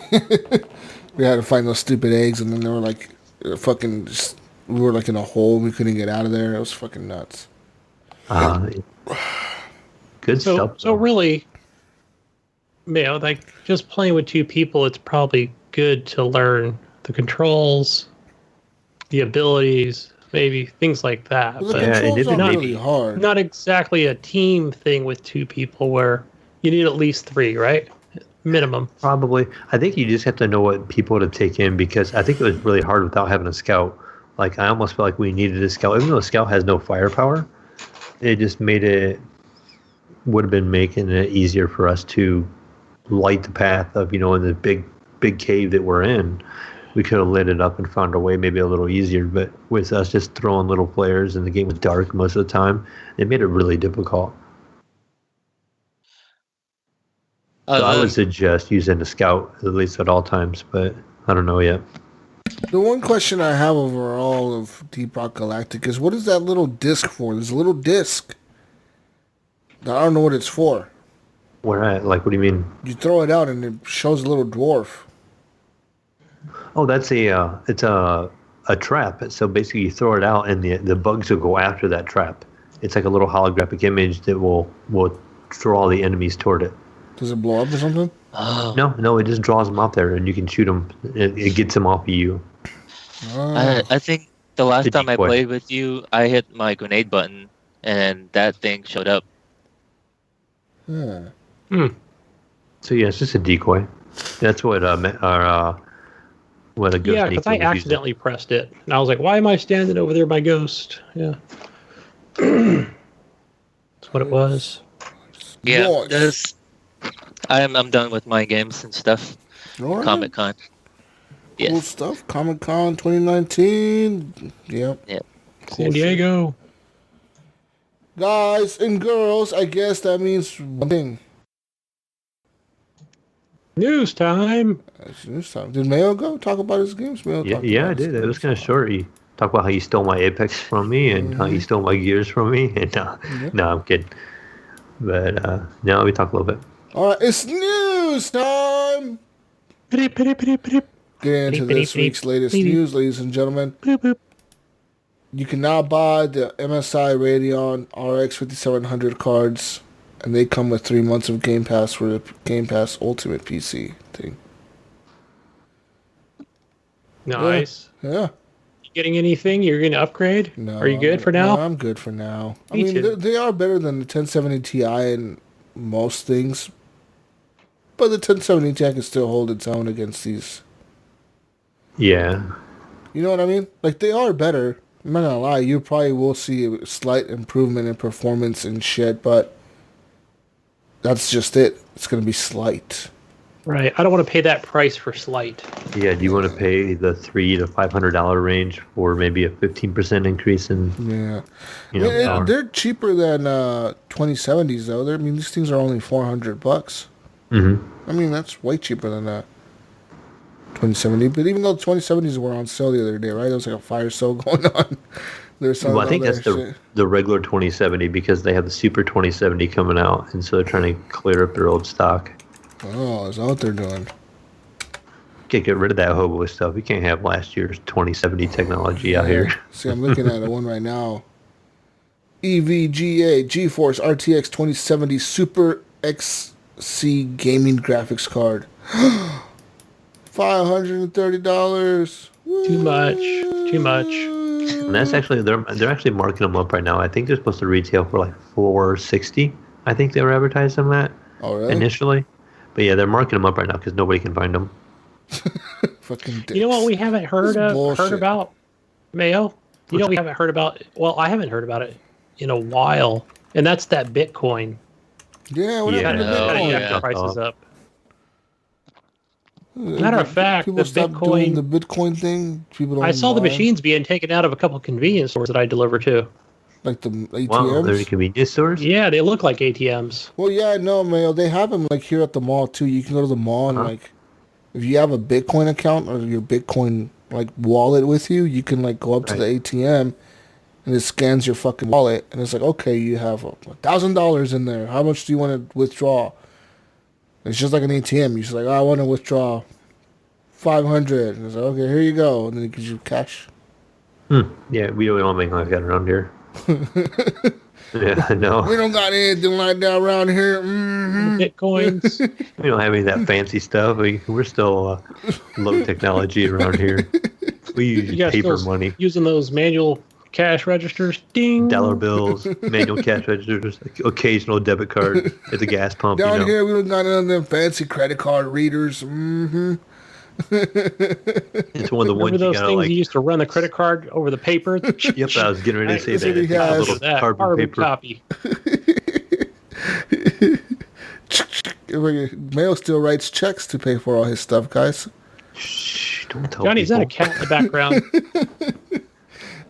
We had to find those stupid eggs, and then they were like, fucking, we were like in a hole. We couldn't get out of there. It was fucking nuts. Good stuff. So really, Mayo, like just playing with 2 people, it's probably good to learn the controls, the abilities, maybe things like that. Well, it is not really hard. Not exactly a team thing with 2 people where you need at least 3, right? Minimum. Probably. I think you just have to know what people to take in, because I think it was really hard without having a scout. Like, I almost felt like we needed a scout. Even though a scout has no firepower, it just would have been making it easier for us to light the path of, in the big cave that we're in. We could have lit it up and found our way maybe a little easier, but with us just throwing little flares and the game was dark most of the time, it made it really difficult. So I would suggest using a scout at least at all times, but I don't know yet. The one question I have overall of Deep Rock Galactic is, what is that little disc for? There's a little disc. I don't know what it's for. Where at? Like, what do you mean? You throw it out and it shows a little dwarf. Oh, that's it's a trap. So basically you throw it out and the bugs will go after that trap. It's like a little holographic image that will draw the enemies toward it. Does it blow up or something? No, it just draws them out there and you can shoot them. It gets them off of you. I think the last time I played with you, I hit my grenade button and that thing showed up. Yeah. So yeah, it's just a decoy. That's what what a ghost. Yeah, because I accidentally pressed it, and I was like, "Why am I standing over there by Ghost?" Yeah, that's what it was. Yeah, I'm done with my games and stuff. Right. Comic-Con. Cool stuff. Comic-Con 2019. Yep. Cool San Diego. Shit. Guys and girls, I guess that means one thing. News time. News time. Did Mayo go talk about his games? Mayo I did. It was kind of short. He talked about how you stole my Apex from me and how you stole my Gears from me. And no, I'm kidding. But now we talk a little bit. All right, it's news time. Get into this week's latest news, ladies and gentlemen. You can now buy the MSI Radeon RX 5700 cards, and they come with 3 months of Game Pass for the Game Pass Ultimate PC thing. Nice. Yeah. You getting anything? You're going to upgrade? No. Are you good for now? No, I'm good for now. Me too. They are better than the 1070 Ti in most things, but the 1070 Ti can still hold its own against these. Yeah. You know what I mean? Like, they are better. I'm not gonna lie, you probably will see a slight improvement in performance and shit, but that's just it. It's gonna be slight. Right. I don't want to pay that price for slight. Yeah. Do you want to pay the $300 to $500 range for maybe a 15% increase in? Yeah. They're cheaper than 2070s though. These things are only $400. Mm-hmm. I mean, that's way cheaper than that 2070. But even though the 2070s were on sale the other day, right? There was like a fire sale going on. Well, I think that's the regular 2070 because they have the Super 2070 coming out, and so they're trying to clear up their old stock. Oh, is that what they're doing? Can't get rid of that hobo stuff. You can't have last year's 2070 technology out here. See, I'm looking at one right now. EVGA GeForce RTX 2070 Super XC gaming graphics card. $530. Too much. And that's actually they're actually marking them up right now. I think they're supposed to retail for like $460. I think they were advertised on that initially. But yeah, they're marking them up right now because nobody can find them. Fucking dicks. You know what we haven't heard about, Mayo? You know what we haven't heard about? Well, I haven't heard about it in a while, and that's that Bitcoin. Yeah, what happened to Bitcoin? The prices up. Matter of fact, people stopped doing the Bitcoin thing. I saw the machines being taken out of a couple of convenience stores that I deliver to. Like the ATMs? Wow, they're convenience stores? Yeah, they look like ATMs. Well, yeah, no, Mayo. They have them like here at the mall too. You can go to the mall and like, if you have a Bitcoin account or your Bitcoin like wallet with you, you can like go up to the ATM and it scans your fucking wallet and it's like, okay, you have $1,000 in there. How much do you want to withdraw? It's just like an ATM. You're just like, I want to withdraw $500. And it's like, okay, here you go. And then it gives you cash. Yeah, we don't make like that around here. Yeah, I know. We don't got anything like that around here. Mm-hmm. Bitcoins. We don't have any of that fancy stuff. We're still low technology around here. We use paper money. Using those manual cash registers. Ding. Dollar bills, manual cash registers, occasional debit card at the gas pump. Down here, we don't got none of them fancy credit card readers. Mm-hmm. It's one of the ones you gotta you used to run the credit card over the paper. Yep, I was getting ready to say that. A little carbon paper copy. Mayo still writes checks to pay for all his stuff, guys. Shh, don't tell Johnny, is that a cat in the background?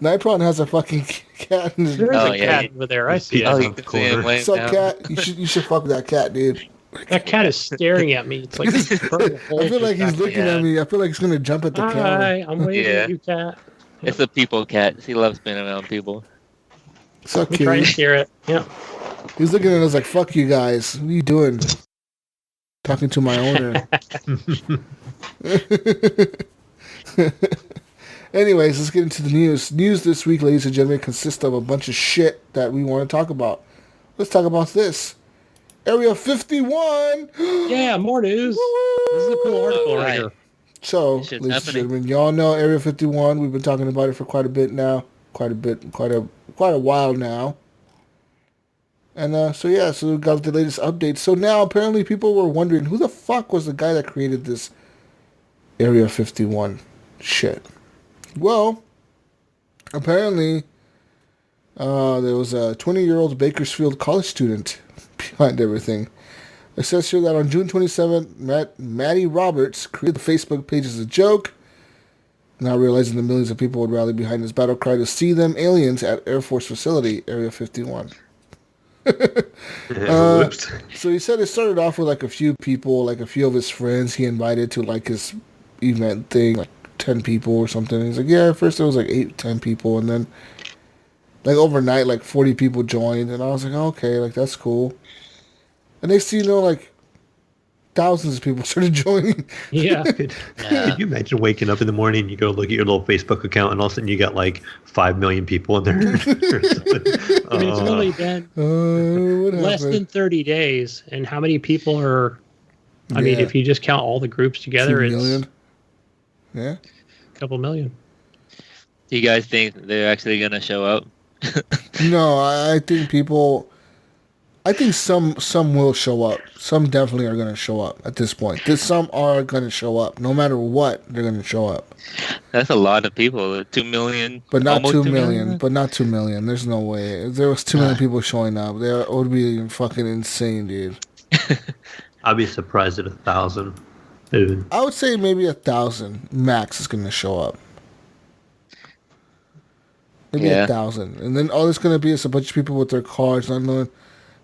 Nypron has a fucking cat. There's a cat over there. I see it. What's up, cat? You should fuck with that cat, dude. That cat is staring at me. It's like I feel like he's looking at me. I feel like he's gonna jump at the camera. Hi, I'm waving at you, cat. It's a people cat. He loves being around people. So cute. Try to steer it. Yeah. He's looking at us like, "Fuck you guys. What are you doing?" Talking to my owner. Anyways, let's get into the news. News this week, ladies and gentlemen, consists of a bunch of shit that we want to talk about. Let's talk about this. Area 51. Yeah, more news. This is a cool article right here. So, ladies and gentlemen, y'all know Area 51. We've been talking about it for quite a while now. And so we got the latest updates. So now apparently people were wondering who the fuck was the guy that created this Area 51 shit. Well, apparently there was a 20-year-old Bakersfield college student behind everything. It says here that on June 27th, Maddie Roberts created the Facebook page as a joke. Not realizing the millions of people would rally behind his battle cry to see them aliens at Air Force Facility, Area 51. Whoops. So he said it started off with like a few people, like a few of his friends he invited to like his event thing, like 10 people or something. He's like, yeah, at first it was like 8, 10 people, and then like overnight like 40 people joined, and I was like, okay, like that's cool. And next thing you know, like thousands of people started joining. Yeah. Could you imagine waking up in the morning and you go look at your little Facebook account and all of a sudden you got like 5 million people in there? And it's only been less than 30 days. And how many people are, I mean, if you just count all the groups together, 2 million. It's a couple million. Do you guys think they're actually going to show up? No, I think people... I think some will show up. Some definitely are going to show up at this point. Some are going to show up. No matter what, they're going to show up. That's a lot of people. 2 million. But not 2 million. But not 2 million. There's no way. If there was 2 million people showing up, it would be fucking insane, dude. I'd be surprised at 1,000. Even. I would say maybe 1,000 max is going to show up. Maybe 1,000. And then all it's going to be is a bunch of people with their cars not knowing,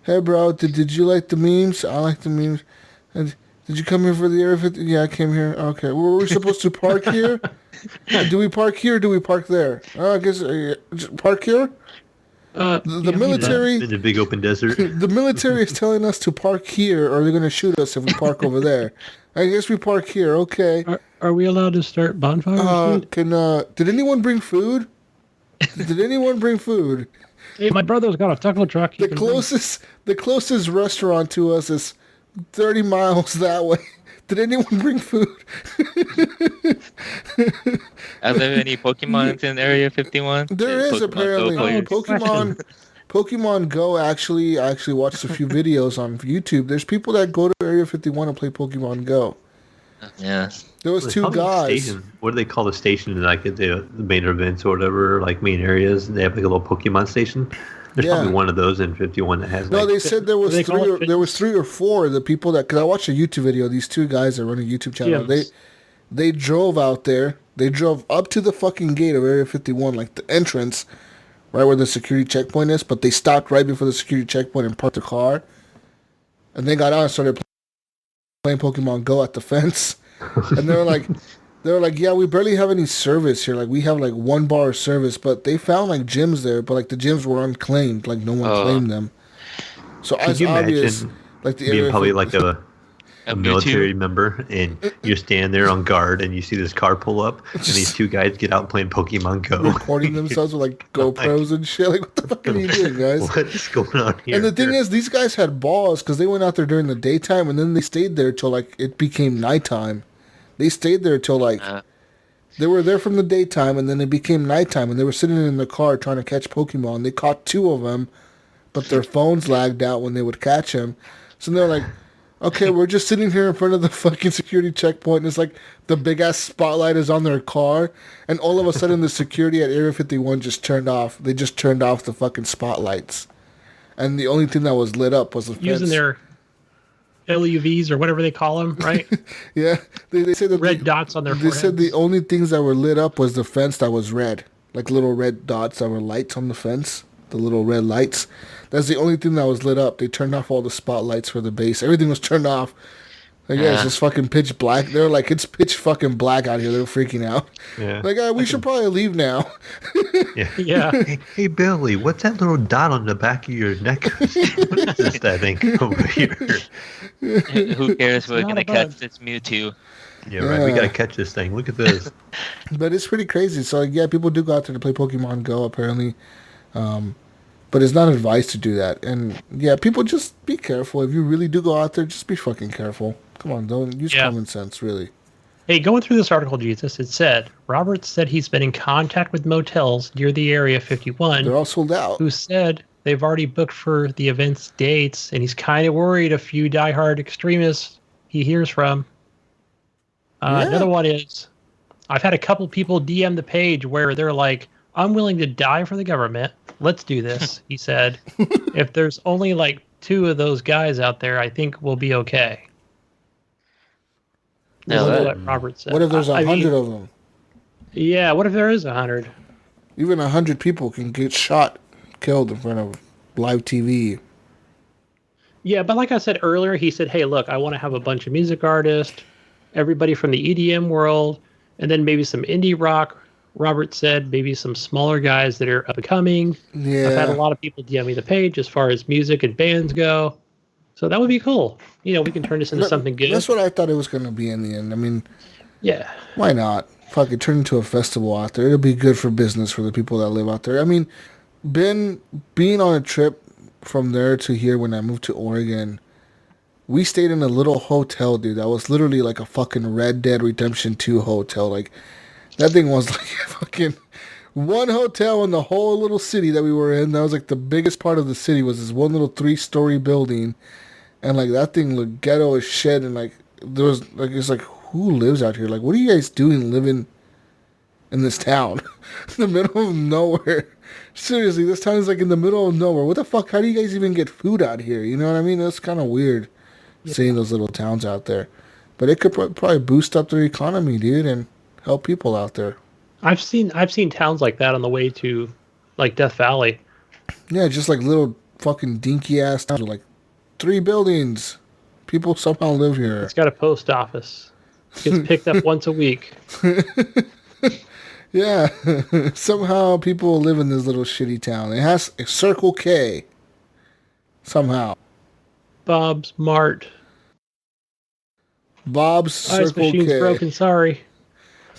hey, bro, did you like the memes? I like the memes. And did you come here for the Area 50? Yeah, I came here. Okay. Were we supposed to park here? Do we park here or do we park there? I guess park here? The military... In the big open desert. The military is telling us to park here or they're going to shoot us if we park over there. I guess we park here. Okay. Are we allowed to start bonfires? Did anyone bring food? Did anyone bring food? Hey, my brother's got a taco truck. The closest restaurant to us is 30 miles that way. Did anyone bring food? Are there any Pokemon in Area 51? There is apparently. Pokemon Go actually watched a few videos on YouTube. There's people that go to Area 51 and play Pokemon Go. Yeah. There was 2 guys. What do they call the station? Like the main events or whatever, like main areas. They have like a little Pokemon station. There's probably one of those in 51 that has. No, they said there was 3 or 4 of the people that. Because I watched a YouTube video. These 2 guys that run a YouTube channel. Yes. They drove out there. They drove up to the fucking gate of Area 51, like the entrance, right where the security checkpoint is. But they stopped right before the security checkpoint and parked the car. And they got out and started playing Pokemon Go at the fence. And they were like, yeah, we barely have any service here. Like, we have like 1 bar of service, but they found like gyms there, but like the gyms were unclaimed. Like, no one claimed them. So Could you obvious, imagine like the being probably like a A military Mewtwo. member, and you're standing there on guard, and you see this car pull up, and these 2 guys get out playing Pokemon Go. recording themselves with like GoPros and shit. Like, what the fuck are you doing, guys? What is going on here? And the thing is, these guys had balls because they went out there during the daytime, and then they stayed there till like it became nighttime. They stayed there till like they were there from the daytime, and then it became nighttime, and they were sitting in the car trying to catch Pokemon. They caught 2 of them, but their phones lagged out when they would catch them. So they're like, okay, we're just sitting here in front of the fucking security checkpoint, and it's like the big-ass spotlight is on their car, and all of a sudden the security at Area 51 just turned off. They just turned off the fucking spotlights. And the only thing that was lit up was the fence. Using their LUVs or whatever they call them, right? Yeah. They said that red dots on their They foreheads. said the only things that were lit up was the fence that was red. Like little red dots that were lights on the fence. The little red lights. That's the only thing that was lit up. They turned off all the spotlights for the base. Everything was turned off. Like, yeah, it's just fucking pitch black. They're like, it's pitch fucking black out here. They're freaking out. Yeah. Like, we should probably leave now. Yeah. Hey, Billy, what's that little dot on the back of your neck? What is this, that thing over here? Who cares? We're not gonna a bug. catch this Mewtwo. Yeah, right. We gotta catch this thing. Look at this. But it's pretty crazy. So, yeah, people do go out there to play Pokemon Go, apparently. But it's not advised to do that. And, yeah, people just be careful. If you really do go out there, just be fucking careful. Come on, don't use common sense, really. Hey, going through this article, Jesus, it said, Roberts said he's been in contact with motels near the Area 51. They're all sold out. Who said they've already booked for the event's dates, and he's kind of worried a few diehard extremists he hears from. Another one is, I've had a couple people DM the page where they're like, I'm willing to die for the government. Let's do this, he said. If there's only like 2 of those guys out there, I think we'll be okay. Yeah, That's what Robert said. What if there's 100 of them? Yeah, what if there is 100? Even 100 people can get shot, killed in front of live TV. Yeah, but like I said earlier, he said, hey, look, I want to have a bunch of music artists, everybody from the EDM world, and then maybe some indie rock. Robert said maybe some smaller guys that are up and coming. Yeah. I've had a lot of people DM me the page as far as music and bands go. So that would be cool. We can turn this into something good. That's what I thought it was going to be in the end. I mean, yeah. Why not? Fuck it, turn into a festival out there. It'll be good for business for the people that live out there. I mean, being on a trip from there to here when I moved to Oregon, we stayed in a little hotel, dude. That was literally like a fucking Red Dead Redemption 2 hotel. Like, that thing was like fucking one hotel in the whole little city that we were in. That was like the biggest part of the city was this one little 3-story building. And like that thing looked ghetto as shit. And like there was like, it's like, who lives out here? Like, what are you guys doing living in this town? In the middle of nowhere. Seriously, this town is like in the middle of nowhere. What the fuck? How do you guys even get food out here? You know what I mean? That's kind of weird seeing those little towns out there. But it could probably boost up their economy, dude, and help people out there. I've seen towns like that on the way to like Death Valley. Yeah, just like little fucking dinky ass towns with like 3 buildings. People somehow live here. It's got a post office. Gets picked up once a week. Yeah. Somehow people live in this little shitty town. It has a Circle K. Somehow. Bob's Mart. Bob's Ice Circle machine's K. broken, sorry.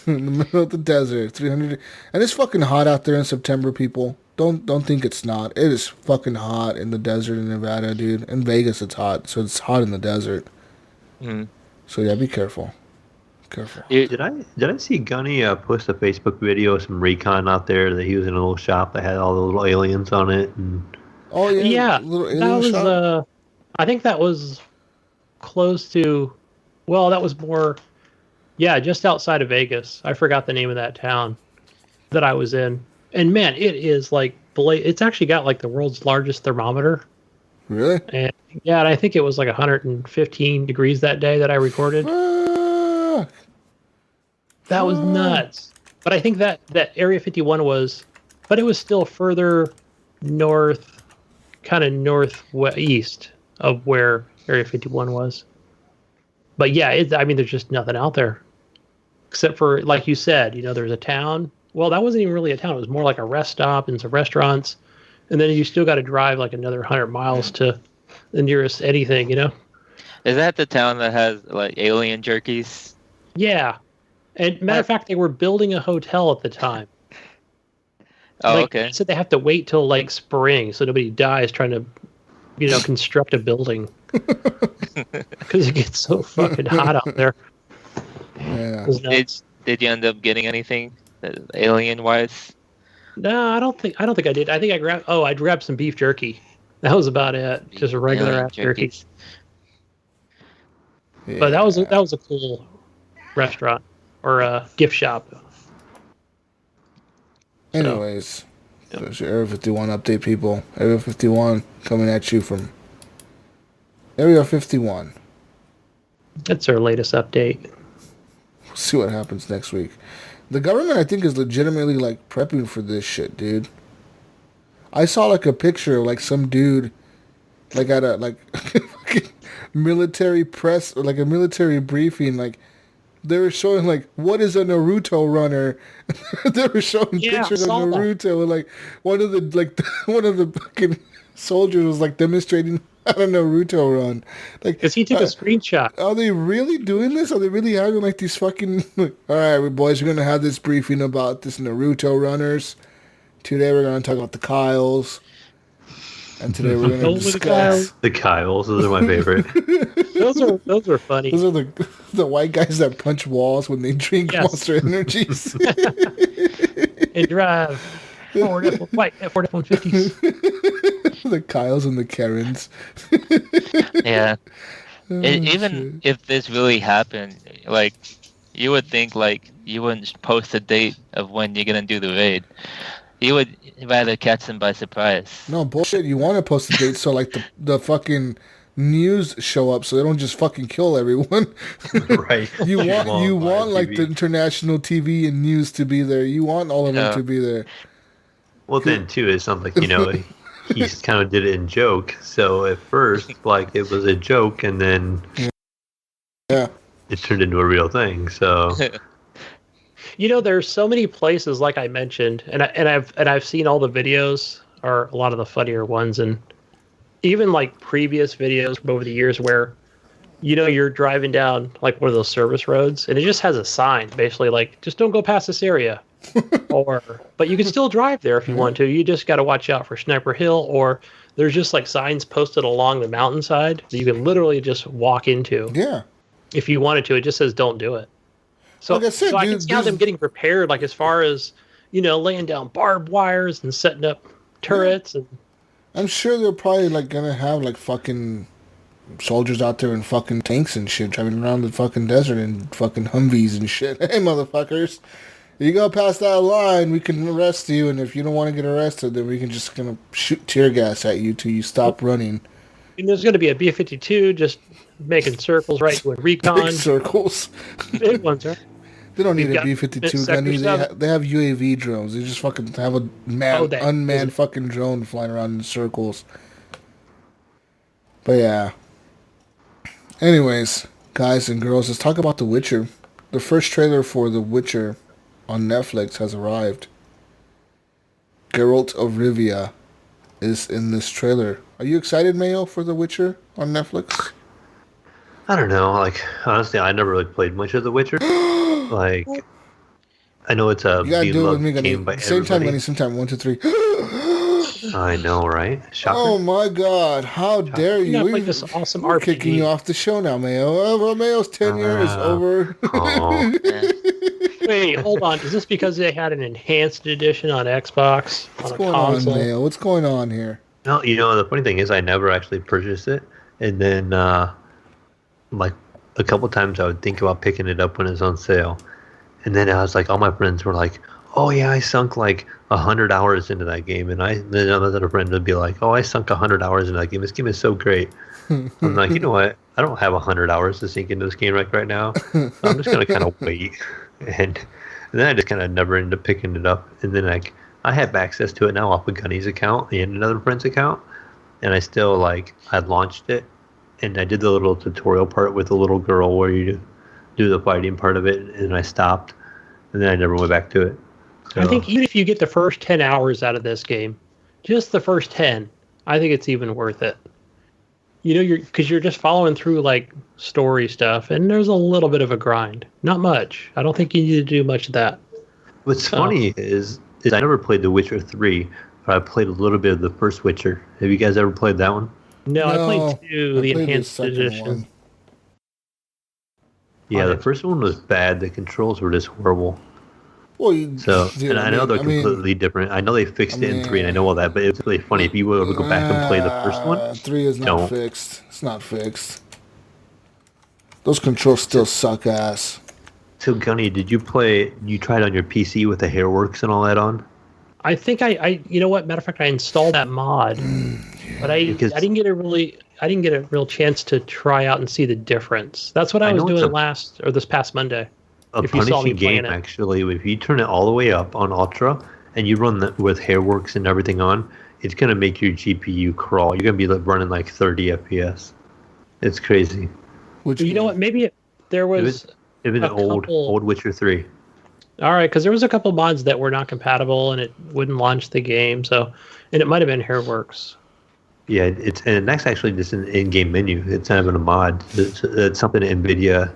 In the middle of the desert. 300. And it's fucking hot out there in September, people. Don't think it's not. It is fucking hot in the desert in Nevada, dude. In Vegas it's hot. So it's hot in the desert. Mm. So yeah, be careful. Careful. Did I see Gunny post a Facebook video of some recon out there that he was in a little shop that had all the little aliens on it? And... Oh yeah, yeah. Little alien That was shop? I think that was close to. Well, that was more. Yeah, just outside of Vegas. I forgot the name of that town that I was in. And man, it is like it's actually got like the world's largest thermometer. Really? And yeah, and I think it was like 115 degrees that day that I recorded. Fuck. That was nuts. But I think that Area 51 was, but it was still further north, kind of northwest of where Area 51 was. But yeah, I mean, there's just nothing out there. Except for, like you said, there's a town. Well, that wasn't even really a town. It was more like a rest stop and some restaurants. And then you still got to drive like another 100 miles to the nearest anything, Is that the town that has like alien jerkies? Yeah. And matter of fact, they were building a hotel at the time. Oh, okay. So they have to wait till like spring so nobody dies trying to, construct a building. Because it gets so fucking hot out there. Yeah. Did you end up getting anything alien wise? No, I don't think I did. I think I grabbed some beef jerky. That was about it. Just a regular ass jerky. Yeah. But that was a cool restaurant or a gift shop. Anyways, there's your Area 51 update, people. Area 51 coming at you from Area 51. That's our latest update. We'll see what happens next week. The government, I think, is legitimately like prepping for this shit, dude. I saw like a picture of like some dude, like at a like military press or like a military briefing, like they were showing like what is a Naruto runner. They were showing pictures of Naruto, and like one of the fucking soldiers was like demonstrating how to Naruto run. Like, because he took a screenshot. Are they really doing this? Are they really having like these fucking? Like, all right, boys, we're gonna have this briefing about this Naruto runners. Today we're gonna talk about the Kyles. And today we're going to discuss the Kyles. Those are my favorite. those are funny. Those are the white guys that punch walls when they drink Monster Energies and drive Ford F-150s. The Kyles and the Karens. Yeah. Even if this really happened, like you would think like you wouldn't post a date of when you're gonna do the raid. You would rather catch them by surprise. No bullshit. You want to post the date so like the fucking news show up so they don't just fucking kill everyone. Right. You want like the international TV and news to be there. You want all of them to be there. Well, then too, it's not like he kind of did it in joke. So at first, like it was a joke, and then it turned into a real thing. So. There's so many places, like I mentioned, and I've seen all the videos, or a lot of the funnier ones, and even like previous videos from over the years where, you're driving down like one of those service roads, and it just has a sign basically like, just don't go past this area, but you can still drive there if you want to. You just got to watch out for Sniper Hill, or there's just like signs posted along the mountainside that you can literally just walk into. Yeah. If you wanted to, it just says don't do it. So, like I said, I can see how them getting prepared, like as far as, laying down barbed wires and setting up turrets. And I'm sure they're probably like going to have like fucking soldiers out there in fucking tanks and shit driving around the fucking desert in fucking Humvees and shit. Hey, motherfuckers, you go past that line, we can arrest you. And if you don't want to get arrested, then we can just gonna shoot tear gas at you till you stop running. And there's going to be a B-52 just making circles right doing recon. Big circles. Big ones, right? They don't need a B-52 Gunny. They have UAV drones. They just fucking have a unmanned fucking drone flying around in circles. But yeah. Anyways, guys and girls, let's talk about The Witcher. The first trailer for The Witcher on Netflix has arrived. Geralt of Rivia is in this trailer. Are you excited, Mayo, for The Witcher on Netflix? I don't know. Like, honestly, I never really played much of The Witcher. Like, I know it's a beloved game by everybody. Same time. 1, 2, 3. I know, right? Shocker. Oh my God! How dare you? We're this awesome we're RPG. Kicking you off the show now, Mayo. Mayo's tenure is over. Wait, hold on. Is this because they had an enhanced edition on Xbox? What's going on, Mayo? What's going on here? No, the funny thing is, I never actually purchased it, and then like a couple times I would think about picking it up when it's on sale, and then I was like, all my friends were like, "Oh yeah, I sunk like 100 hours into that game," and then another friend would be like, "Oh, I sunk 100 hours into that game. This game is so great." I'm like, you know what? I don't have 100 hours to sink into this game right now. So I'm just gonna kind of wait, and then I just kind of never ended up picking it up, and then like I have access to it now off of Gunny's account and another friend's account, and I still I launched it, and I did the little tutorial part with the little girl where you do the fighting part of it, and I stopped, and then I never went back to it. So, I think even if you get the first 10 hours out of this game, just the first 10, I think it's even worth it. Because you're just following through like story stuff, and there's a little bit of a grind. Not much. I don't think you need to do much of that. What's funny is I never played The Witcher 3, but I played a little bit of the first Witcher. Have you guys ever played that one? No, I played 2, the enhanced edition. One. Yeah, the first one was bad. The controls were just horrible. Well, I know they're completely different. I know they fixed it in 3, and I know all that, but it's really funny if you were to go back and play the first one. 3 is not fixed. It's not fixed. Those controls still suck ass. So, Gunny, did you play? You tried on your PC with the Hairworks and all that on? I think I you know what? Matter of fact, I installed that mod, but I didn't get a real chance to try out and see the difference. That's what I was doing this past Monday. A punishing game, actually. If you turn it all the way up on Ultra and you run with Hairworks and everything on, it's going to make your GPU crawl. You're going to be running like 30 FPS. It's crazy. You know what? Maybe there was an old Witcher 3. All right, because there was a couple mods that were not compatible and it wouldn't launch the game. So, and it might have been Hairworks. Yeah, that's actually just an in-game menu. It's not even a mod. It's something NVIDIA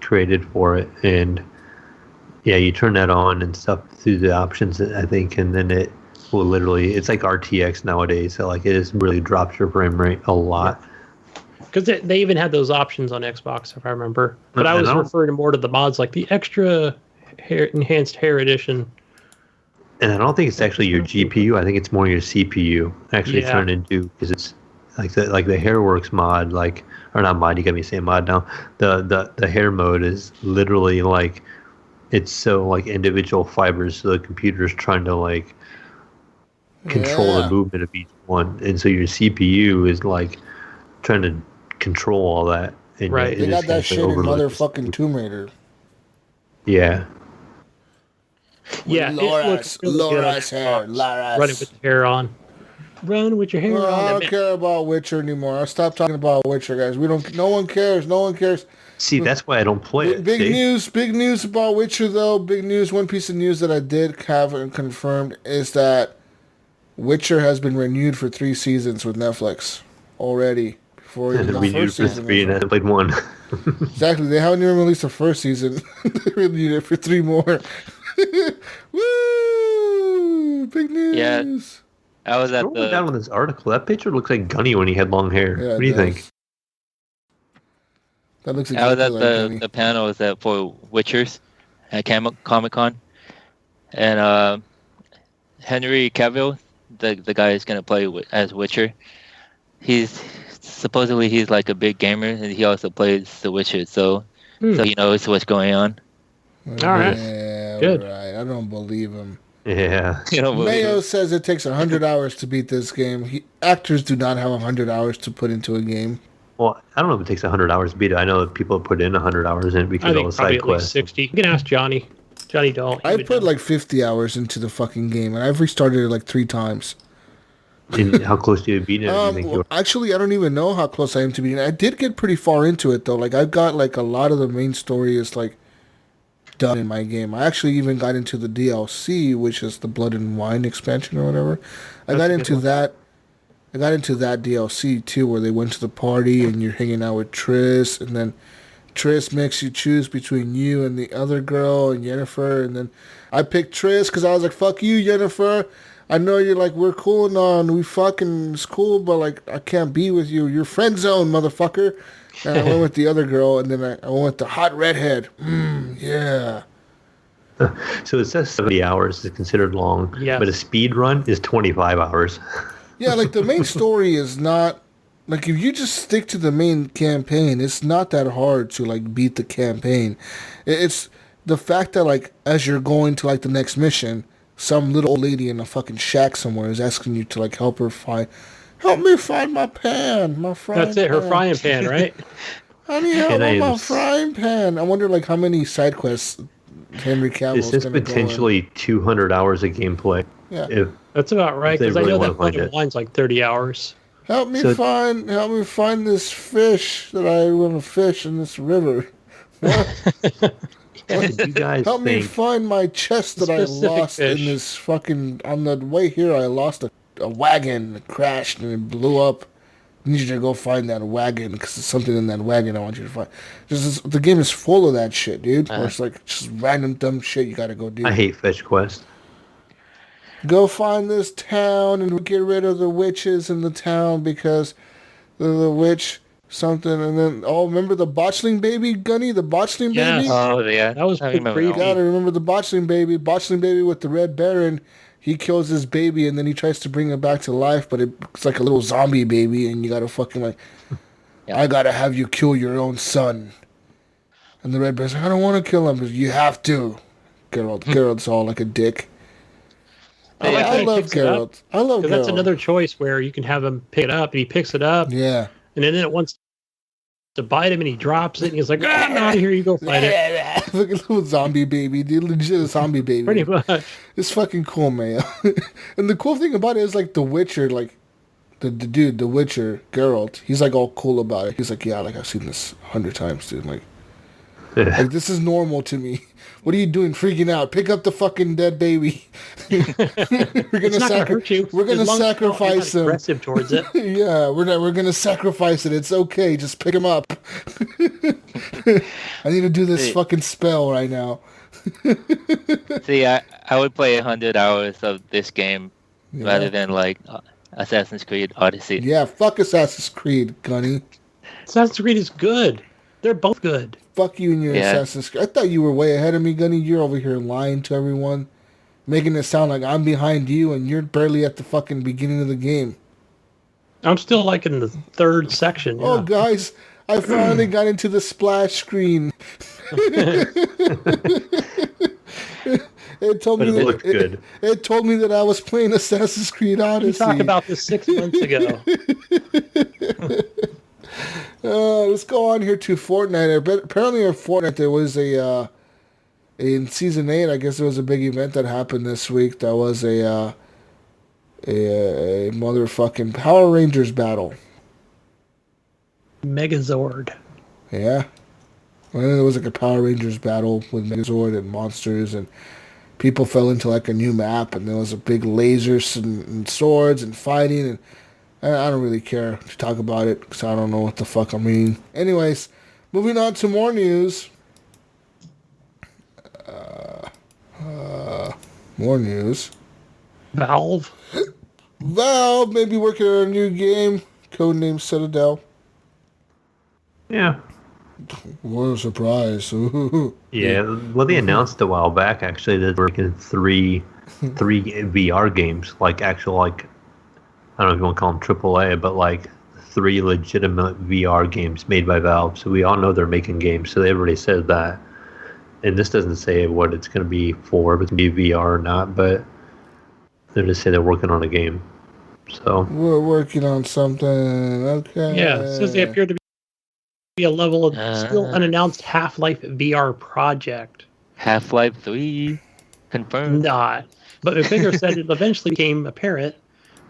created for it, and yeah, you turn that on and stuff through the options, I think, and then it will literally, it's like RTX nowadays, so like it just really drops your frame rate a lot. Because they even had those options on Xbox, if I remember. But I was referring more to the mods, like the extra enhanced hair edition. And I don't think it's actually your GPU. I think it's more your CPU actually turned into, because it's like the Hairworks mod, or not mod. You got me saying mod now. The hair mode is literally it's so individual fibers. So the computer's trying to control the movement of each one, and so your CPU is like trying to control all that. And right. They got that shit in motherfucking Tomb Raider. Yeah. Yeah, Laura's hair. Running with the hair on. Run with your hair on. I don't care about Witcher anymore. I stopped talking about Witcher, guys. No one cares. No one cares. See, that's why I don't play it. Big news about Witcher, though. Big news. One piece of news that I did have and confirmed is that Witcher has been renewed for 3 seasons with Netflix already. Before the renewed for 3 and I played 1. Exactly. They haven't even released the first season. They renewed it for 3 more. Woo! Big news. Yeah. I was at the down on this article. That picture looks like Gunny when he had long hair. Yeah, what do you think? That looks exactly I was at the panel for Witchers at Comic-Con. And Henry Cavill, the guy who's going to play as Witcher, he's like a big gamer, and he also plays The Witcher, so he knows what's going on. All right. Yeah, good. Right. I don't believe him. Yeah. Mayo says it takes 100 hours to beat this game. Actors do not have 100 hours to put into a game. Well, I don't know if it takes 100 hours to beat it. I know that people put in 100 hours in it because of all the side quests. At least 60. You can ask Johnny. Johnny Dahl. I put like 50 hours into the fucking game, and I've restarted it like 3 times. And how close do you beat it? Actually, I don't even know how close I am to beating it. I did get pretty far into it, though. Like, I've got like a lot of the main story is like done in my game. I actually even got into the DLC, which is the Blood and Wine expansion or whatever. I got into that DLC too, where they went to the party and you're hanging out with Triss, and then Triss makes you choose between you and the other girl and Yennefer, and then I picked Triss because I was like, fuck you, Yennefer. I know you're like, we're cool and on, we fucking, it's cool, but like, I can't be with you. You're friend zone, motherfucker. And I went with the other girl, and then I went with the hot redhead. Yeah. So it says 70 hours is considered long, but a speed run is 25 hours. Yeah, like the main story is not, like if you just stick to the main campaign, it's not that hard to like beat the campaign. It's the fact that like as you're going to like the next mission, some little old lady in a fucking shack somewhere is asking you to like help me find my pan, my frying pan. That's it, her frying pan, right? I need help with my frying pan. I wonder like how many side quests Henry Cavill is going to go in. Potentially 200 hours of gameplay. Yeah. That's about right, because I know that Blood and Wine's like 30 hours. Help me find this fish that I want to fish in this river. You guys help me find my chest that I lost in this fucking... On the way here, I lost a wagon that crashed and it blew up. I need you to go find that wagon because there's something in that wagon I want you to find. The game is full of that shit, dude. Where it's like just random dumb shit you gotta go do. I hate fetch quests. Go find this town and get rid of the witches in the town because the witch something. And then, remember the botchling baby, Gunny? The botchling baby? Oh, yeah. That was pretty creepy. You gotta remember the botchling baby. Botchling baby with the Red Baron. He kills his baby and then he tries to bring it back to life, but it's like a little zombie baby and you gotta fucking like, I gotta have you kill your own son. And the Red Baron's like, I don't want to kill him, but you have to. Geralt's all like a dick. I love Geralt. I love Geralt. That's another choice where you can have him pick it up, and he picks it up. Yeah. And then it wants to bite him, and he drops it, and he's like, I'm out of here, you go fight it. Look at little zombie baby, dude. Legit a zombie baby. Pretty much. It's fucking cool, man. And the cool thing about it is, like, The Witcher, like, the dude, The Witcher, Geralt, he's, like, all cool about it. He's like, yeah, like, I've seen this 100 times, dude. Like, this is normal to me. What are you doing freaking out? Pick up the fucking dead baby. We're gonna hurt you. We're gonna sacrifice him. Aggressive towards it. Yeah, we're gonna sacrifice it. It's okay. Just pick him up. I need to do this fucking spell right now. See, I would play 100 hours of this game rather than like Assassin's Creed Odyssey. Yeah, fuck Assassin's Creed, Gunny. Assassin's Creed is good. They're both good. Fuck you and your Assassin's Creed. I thought you were way ahead of me, Gunny. You're over here lying to everyone, making it sound like I'm behind you and you're barely at the fucking beginning of the game. I'm still like in the 3rd section. Yeah. Oh, guys, I finally got into the splash screen. It told but me it looked good. It told me that I was playing Assassin's Creed Odyssey. We talked about this 6 months ago. Let's go on here to Fortnite. Apparently in Fortnite there was in Season 8, I guess there was a big event that happened this week. That was a motherfucking Power Rangers battle. Megazord. Yeah. And then there was like a Power Rangers battle with Megazord and monsters, and people fell into like a new map, and there was a big lasers and swords and fighting, and I don't really care to talk about it because I don't know what the fuck I'm reading. Anyways, moving on to more news. More news. Valve may be working on a new game, codenamed Citadel. Yeah. What a surprise. Yeah, well, they announced a while back, actually, that they're making three VR games, like actual, like, I don't know if you want to call them AAA, but like 3 legitimate VR games made by Valve. So we all know they're making games, so everybody said that. And this doesn't say what it's going to be for, if it's going to be VR or not, but they just say they're working on a game. So we're working on something. Okay. Yeah, it says they appear to be a level of still unannounced Half-Life VR project. Half-Life 3 confirmed. Not. But McVicker said it eventually became apparent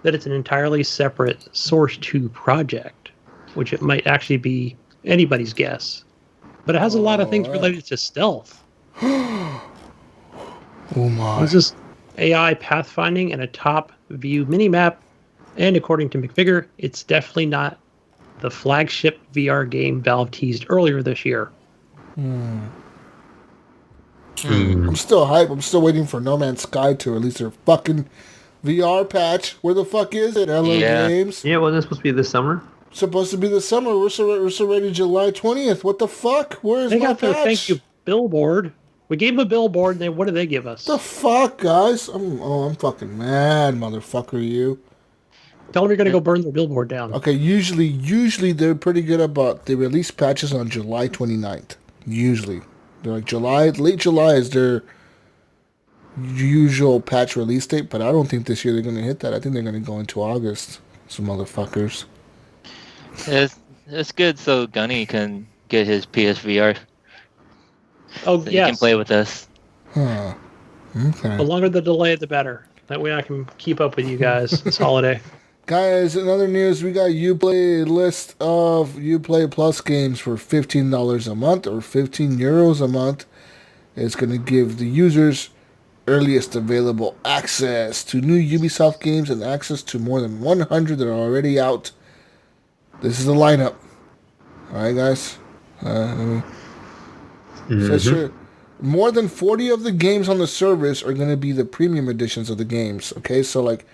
that it's an entirely separate Source 2 project, which it might actually be anybody's guess. But it has a lot of things related to stealth. Oh my. This is AI pathfinding and a top view minimap. And according to McVicker, it's definitely not the flagship VR game Valve teased earlier this year. I'm still hyped. I'm still waiting for No Man's Sky to release their fucking VR patch. Where the fuck is it? Hello Games. Yeah, wasn't it supposed to be this summer? Supposed to be this summer. We're already July 20th. What the fuck? Where is my patch? They got their thank you billboard. We gave them a billboard, and then what did they give us? The fuck, guys? I'm fucking mad, motherfucker, you. Tell them you're going to go burn their billboard down. Okay, usually they're pretty good about, they release patches on July 29th. Usually. They're like late July is their usual patch release date, but I don't think this year they're going to hit that. I think they're going to go into August. Some motherfuckers. It's good so Gunny can get his PSVR. Oh, so yes. He can play with us. Huh. Okay. The longer the delay, the better. That way I can keep up with you guys this holiday. Guys, in other news, we got Uplay, a list of Uplay Plus games for $15 a month or €15 a month. It's going to give the users earliest available access to new Ubisoft games and access to more than 100 that are already out. This is the lineup. Alright, guys? So sure. More than 40 of the games on the service are going to be the premium editions of the games. Okay, so like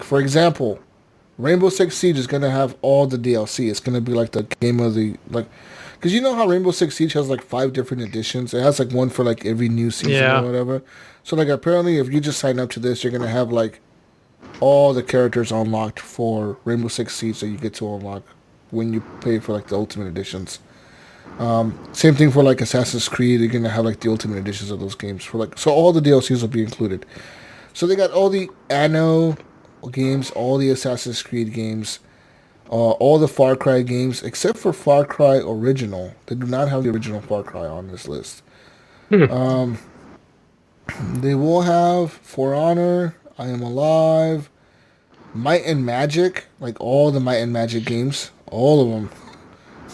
for example, Rainbow Six Siege is going to have all the DLC. It's going to be like the game of the, like, because you know how Rainbow Six Siege has like 5 different editions? It has like one for like every new season or whatever. So like apparently if you just sign up to this, you're going to have like all the characters unlocked for Rainbow Six Siege that you get to unlock when you pay for like the Ultimate Editions. Same thing for like Assassin's Creed. You're going to have like the Ultimate Editions of those games. For like, so all the DLCs will be included. So they got all the Anno games, all the Assassin's Creed games, all the Far Cry games, except for Far Cry Original. They do not have the original Far Cry on this list. They will have For Honor, I Am Alive, Might and Magic, like all the Might and Magic games, all of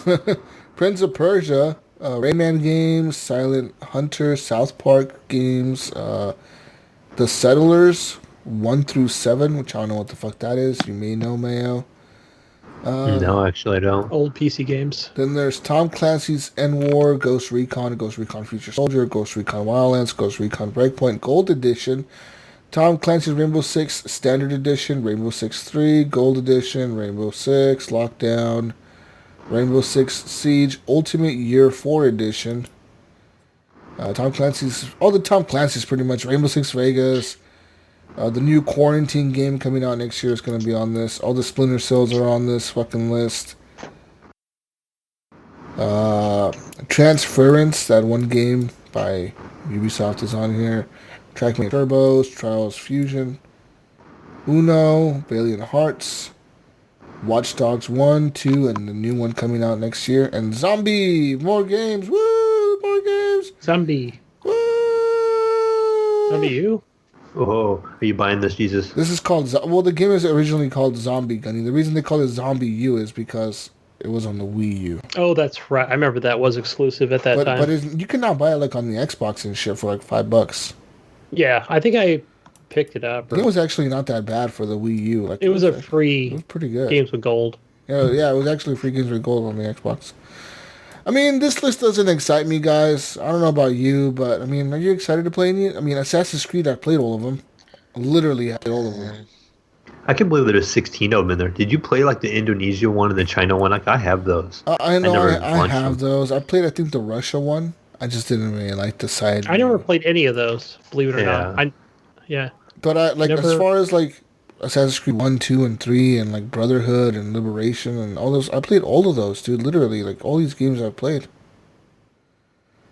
them. Prince of Persia, Rayman games, Silent Hunter, South Park games, The Settlers 1 through 7, which I don't know what the fuck that is. You may know, Mayo. No, actually I don't. Old PC games. Then there's Tom Clancy's N-War, Ghost Recon Future Soldier, Ghost Recon Wildlands, Ghost Recon Breakpoint Gold Edition, Tom Clancy's Rainbow Six Standard Edition, Rainbow Six 3 Gold Edition, Rainbow Six Lockdown, Rainbow Six Siege Ultimate Year 4 Edition. Tom Clancy's, all the Tom Clancy's pretty much. Rainbow Six Vegas. The new Quarantine game coming out next year is going to be on this. All the Splinter Cells are on this fucking list. Transference, that one game by Ubisoft, is on here. Trackmania Turbos, Trials Fusion, Uno, Valiant Hearts, Watch Dogs 1, 2, and the new one coming out next year, and Zombie! More games! Woo! More games! Zombie. Woo! Zombie U? Oh, are you buying this, Jesus? This is called... Well, the game is originally called Zombie Gunny. The reason they call it Zombie U is because it was on the Wii U. Oh, that's right. I remember that was exclusive at that time. But you can now buy it like on the Xbox and shit for like $5. Yeah, I think I picked it up. It was actually not that bad for the Wii U. Like it was a free. It was pretty good. Games with Gold. Yeah, it was actually free games with Gold on the Xbox. I mean, this list doesn't excite me, guys. I don't know about you, but I mean, are you excited to play any? I mean, Assassin's Creed, I played all of them. Literally had all of them. I can't believe there's 16 of them in there. Did you play like the Indonesia one and the China one? Like I have those. I know I have those. I played, I think, the Russia one. I just didn't really like the side. I never played any of those, believe it or not. But I like as far as like Assassin's Creed 1, 2, and 3, and like Brotherhood and Liberation and all those, I played all of those, dude. Literally, like all these games I've played.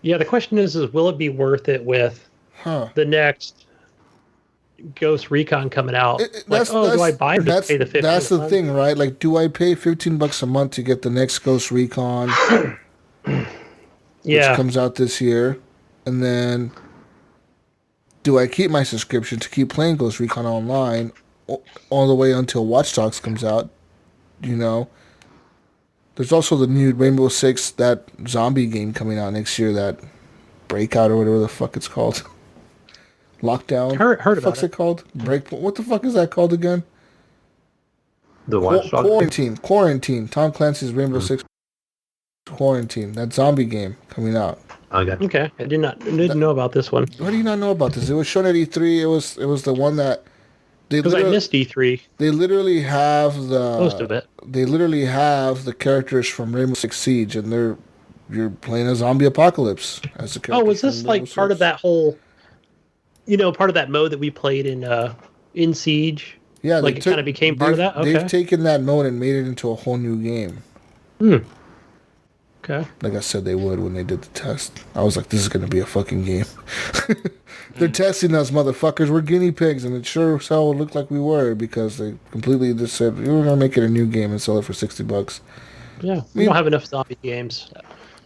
Yeah, the question is will it be worth it with the next Ghost Recon coming out? Do I buy it to pay the $15? That's the thing, right? Like, do I pay $15 a month to get the next Ghost Recon, which comes out this year, and then do I keep my subscription to keep playing Ghost Recon Online all the way until Watch Dogs comes out? You know, there's also the new Rainbow Six, that zombie game coming out next year, that Breakout or whatever the fuck it's called. Lockdown. Heard about it. What's it called? What the fuck is that called again? The Watch Dogs? Quarantine. Tom Clancy's Rainbow Six Quarantine. That zombie game coming out. Okay. I didn't know about this one. Why do you not know about this? It was shown at E3. It was the one that because I missed E3. They literally have most of it. They literally have the characters from Rainbow Six Siege, and you're playing a zombie apocalypse as a character. Oh, was this like part of that whole? Part of that mode that we played in Siege? Yeah, like it kind of became part of that? Okay. They've taken that mode and made it into a whole new game. Okay. Like I said they would when they did the test. I was like, this is going to be a fucking game. They're testing us, motherfuckers. We're guinea pigs, and it sure as hell looked like we were because they completely just said, we're going to make it a new game and sell it for $60. Yeah, we don't have enough zombie games.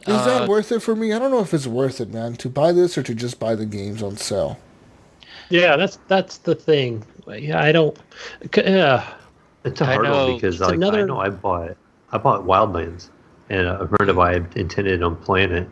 Is that worth it for me? I don't know if it's worth it, man, to buy this or to just buy the games on sale. Yeah, that's the thing. Yeah, I don't. Yeah, it's a hard one because like I know I bought Wildlands, and a friend of mine intended on playing it,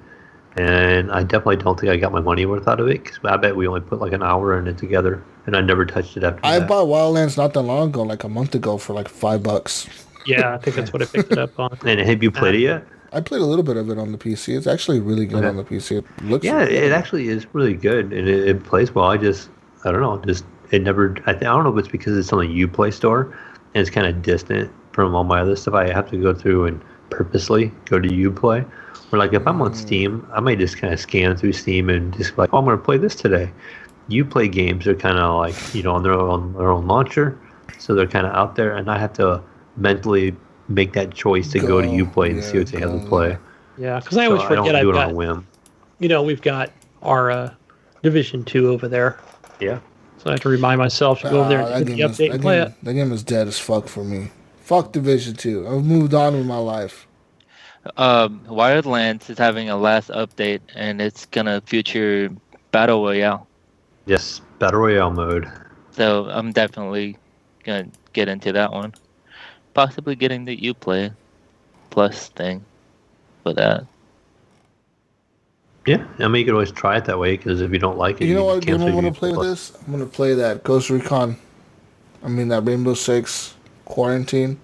and I definitely don't think I got my money worth out of it because I bet we only put like an hour in it together, and I never touched it after that. I bought Wildlands not that long ago, like a month ago, for like $5. Yeah, I think that's what I picked it up on. And have you played it yet? I played a little bit of it on the PC. It's actually really good on the PC. It looks it actually is really good, and it plays well. I don't know, it never. I don't know if it's because it's on the Uplay store, and it's kind of distant from all my other stuff. I have to go through and purposely go to Uplay. Or like if I'm on Steam, I might just kind of scan through Steam and just like, I'm going to play this today. Uplay games are kind of like on their own launcher, so they're kind of out there, and I have to mentally make that choice to go to Uplay and see what they have to play. Yeah, because I always forget I've got on a whim. We've got our Division 2 over there. Yeah. So I have to remind myself to go over there and hit the update and play it. That game is dead as fuck for me. Fuck Division 2. I've moved on with my life. Wildlands is having a last update, and it's going to feature Battle Royale. Yes, Battle Royale mode. So I'm definitely going to get into that one. Possibly getting the Uplay Plus thing for that. Yeah, I mean, you could always try it that way, because if you don't like it, you know what game I'm going to play with this? I'm going to play that Ghost Recon. That Rainbow Six Quarantine.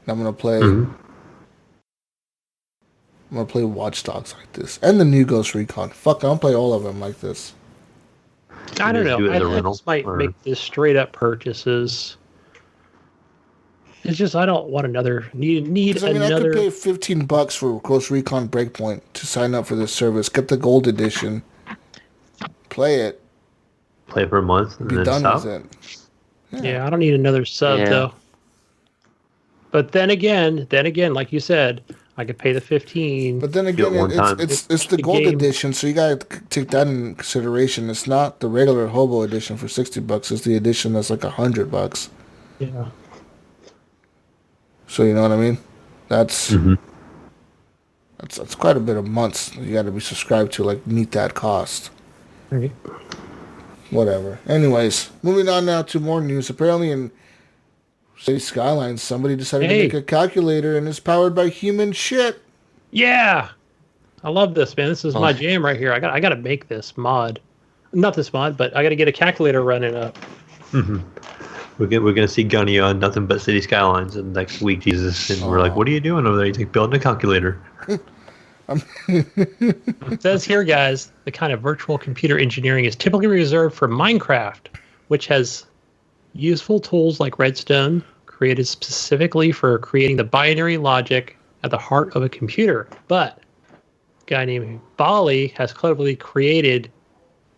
And I'm going to play... I'm going to play Watch Dogs like this. And the new Ghost Recon. Fuck, I'll play all of them like this. I don't know. I just might make this straight up purchases. It's just I don't want another need another. I could pay $15 for Ghost Recon Breakpoint to sign up for this service. Get the gold edition. Play it. Play for a month and be then done stop. with it. Yeah, I don't need another sub though. But then again, like you said, I could pay the 15. But then again, it's the gold edition, so you gotta take that in consideration. It's not the regular Hobo edition for $60. It's the edition that's like $100. Yeah. So you know what I mean? That's quite a bit of months you got to be subscribed to, like, meet that cost. Okay. Whatever. Anyways, moving on now to more news. Apparently in City Skylines, somebody decided to make a calculator, and it's powered by human shit. Yeah, I love this, man. This is my jam right here. I got to make this mod. Not this mod, but I got to get a calculator running up. We're gonna see Gunny on Nothing But City Skylines in next week, Jesus, and we're like, "What are you doing over there?" He's like, "Building a calculator." It says here, guys, the kind of virtual computer engineering is typically reserved for Minecraft, which has useful tools like Redstone, created specifically for creating the binary logic at the heart of a computer. But a guy named Bali has cleverly created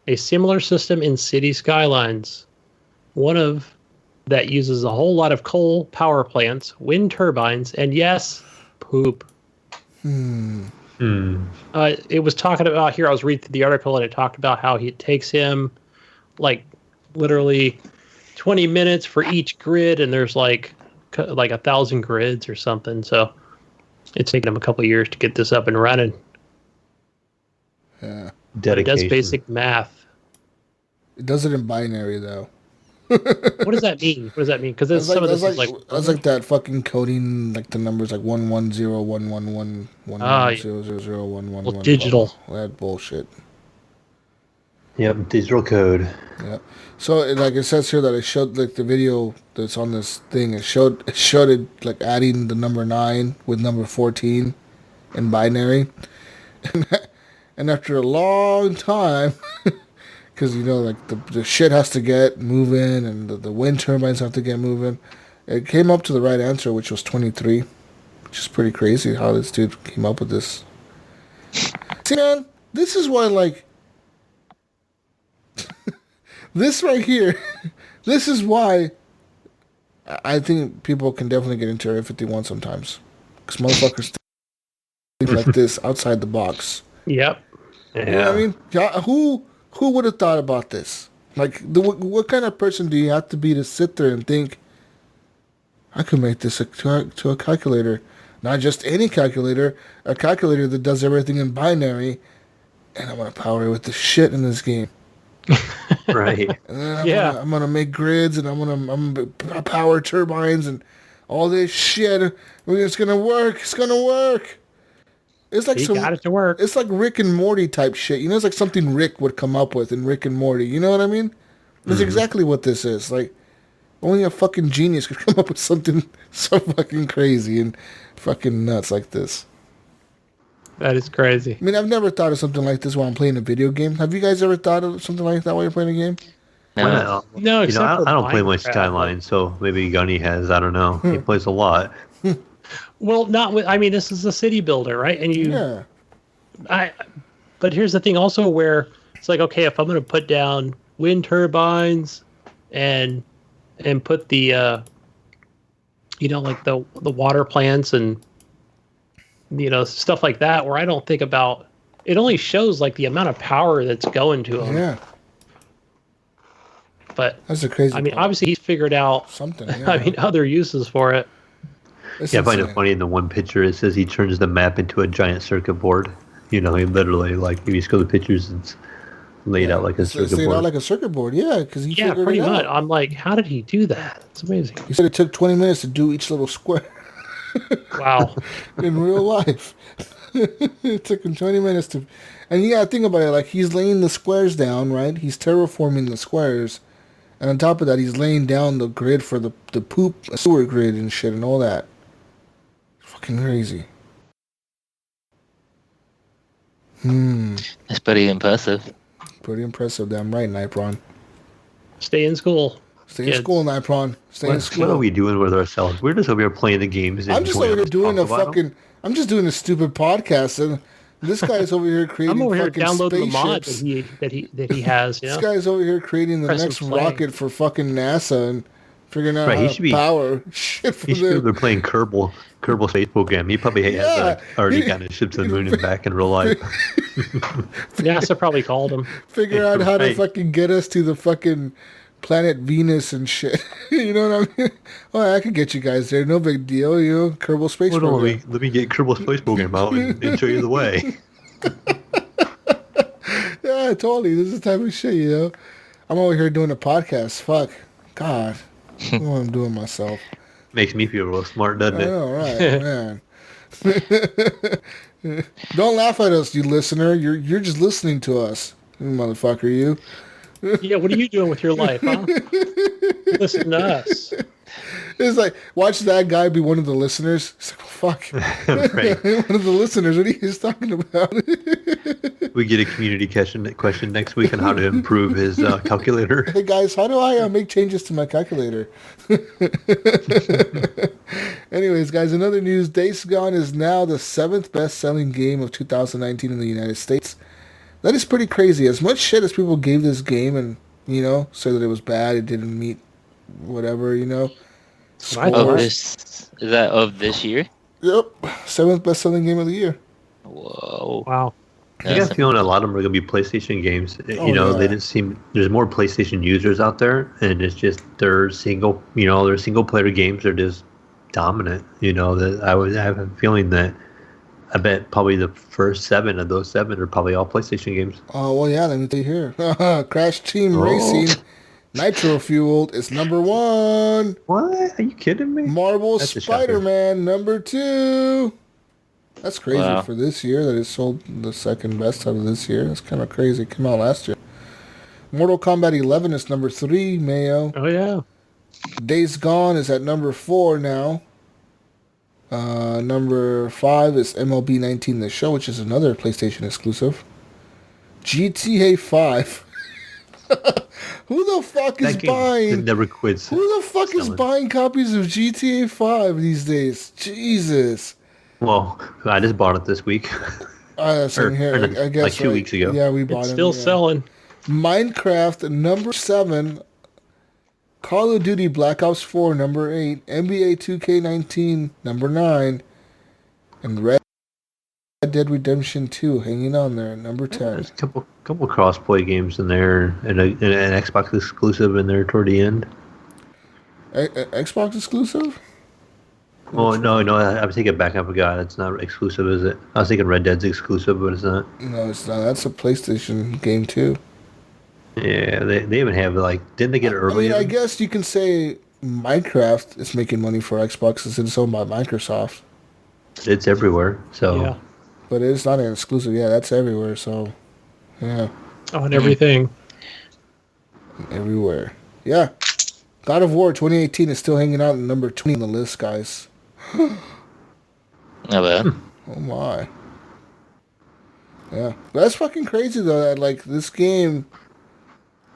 a similar system in City Skylines. One of that uses a whole lot of coal power plants, wind turbines, and yes, poop. It was talking about here. I was reading the article, and it talked about how it takes him like literally 20 minutes for each grid, and there's like 1,000 grids or something. So it's taken him a couple of years to get this up and running. Yeah, dedication. It does basic math. It does it in binary though. What does that mean? What does that mean? Because some of this is like that's like that fucking coding, like the numbers like 1101111000111. Digital. That bullshit. Yep, digital code. Yep. So like it says here that it showed like the video that's on this thing. It showed it like adding the number 9 with number 14 in binary, and after a long time. Because, you know, like, the shit has to get moving, and the wind turbines have to get moving. It came up to the right answer, which was 23. Which is pretty crazy how this dude came up with this. See, man, this is why, like... this right here, this is why I think people can definitely get into Area 51 sometimes. Because motherfuckers think like this outside the box. Yep. Yeah. You know what I mean? Who would have thought about this? Like, what kind of person do you have to be to sit there and think, I could make this to a calculator? Not just any calculator, a calculator that does everything in binary, and I'm going to power it with the shit in this game. Right. And then I'm gonna make grids, and I'm gonna power turbines and all this shit. It's going to work. It's going to work. It's like got it to work. It's like Rick and Morty type shit. You know, it's like something Rick would come up with in Rick and Morty. You know what I mean? That's exactly what this is. Like, only a fucking genius could come up with something so fucking crazy and fucking nuts like this. That is crazy. I mean, I've never thought of something like this while I'm playing a video game. Have you guys ever thought of something like that while you're playing a game? No. No, you know, I don't play much Minecraft. Skyline, so maybe Gunny has. I don't know. He plays a lot. Well, not with. I mean, this is a city builder, right? And you. Yeah. But here's the thing, also, where it's like, okay, if I'm going to put down wind turbines, and put the, like the water plants and, stuff like that, where I don't think about. It only shows like the amount of power that's going to them. Yeah. But that's a crazy. I mean, obviously he's figured out something. Yeah. I mean, other uses for it. It's I find insane. it funny in the one picture it says he turns the map into a giant circuit board. He literally, like, if you just go to the pictures, it's laid out like a circuit laid board. out like a circuit board, yeah, because he figured pretty it out. much. I'm like, how did he do that? It's amazing. He said it took 20 minutes to do each little square. Wow. In real life. It took him 20 minutes to... And you gotta think about it, like, he's laying the squares down, right? He's terraforming the squares. And on top of that, he's laying down the grid for the poop sewer grid and shit and all that. Fucking crazy. That's pretty impressive. Pretty impressive, damn right, Nypron. Stay in school. Stay in school, Nypron. Stay in school. What are we doing with ourselves? We're just over here playing the games. I'm just over here doing I'm just doing a stupid podcast, and this guy's over here creating. I'm over here downloading spaceships. the mod that he has. This guy's over here creating the next rocket for fucking NASA, and Figuring out how to power shit for He should be playing Kerbal Space Program. He probably has already gotten ships to the moon and back in real life. NASA probably called him. Figure out how to fucking get us to the fucking planet Venus and shit. You know what I mean? Oh, I can get you guys there. No big deal. You know, Kerbal Space Program. Let me get Kerbal Space Program out and show you the way. Yeah, totally. This is the type of shit, you know. I'm over here doing a podcast. Fuck. God. I don't know what I'm doing myself. Makes me feel real smart, doesn't it? I know, right, man. Don't laugh at us, you listener. You're just listening to us, you motherfucker, you. Yeah, what are you doing with your life, huh? Listen to us. It's like, watch that guy be one of the listeners. It's like, fuck. Right. One of the listeners, what are you guys talking about? We get a community question next week on how to improve his calculator. Hey guys, how do I make changes to my calculator? Anyways, guys, in other news, Days Gone is now the 7th best-selling game of 2019 in the United States. That is pretty crazy. As much shit as people gave this game and, you know, said that it was bad, it didn't meet whatever, you know. Is that of this year? Yep. 7th best-selling game of the year. Whoa. Wow. I got a feeling a lot of them are going to be PlayStation games. They didn't seem... There's more PlayStation users out there, and it's just their single player games are just dominant. You know, that I have a feeling that I bet probably the first 7 of those 7 are probably all PlayStation games. Oh, well, yeah, let me tell you here. Crash Team Racing, Nitro Fueled is number 1. What? Are you kidding me? Marvel Spider-Man, number 2. That's crazy for this year that it sold the second best out of this year. That's kind of crazy. It came out last year. Mortal Kombat 11 is number 3, Mayo. Oh, yeah. Days Gone is at number 4 now. Number 5 is MLB 19 The Show, which is another PlayStation exclusive. GTA 5. Who the fuck is buying? Never quits. Who the fuck is buying copies of GTA 5 these days? Jesus. Well, I just bought it this week. Same here. I guess like 2 weeks ago. Yeah, we bought it. It's still selling. Minecraft, number 7. Call of Duty Black Ops 4, number 8. NBA 2K19, number 9. And Red Dead Redemption 2 hanging on there, number 10. There's a couple cross-play games in there, and an Xbox exclusive in there toward the end. Xbox exclusive? Oh, no, I take it back. I forgot. It's not exclusive, is it? I was thinking Red Dead's exclusive, but it's not. No, it's not. That's a PlayStation game, too. Yeah, they even have, didn't they get it early? I guess you can say Minecraft is making money for Xbox since it's owned by Microsoft. It's everywhere, so. Yeah. But it's not an exclusive. Yeah, that's everywhere, so. Yeah. Oh, and everything. Everywhere. Yeah. God of War 2018 is still hanging out at number 20 on the list, guys. Not bad. Oh my. Yeah. That's fucking crazy though that this game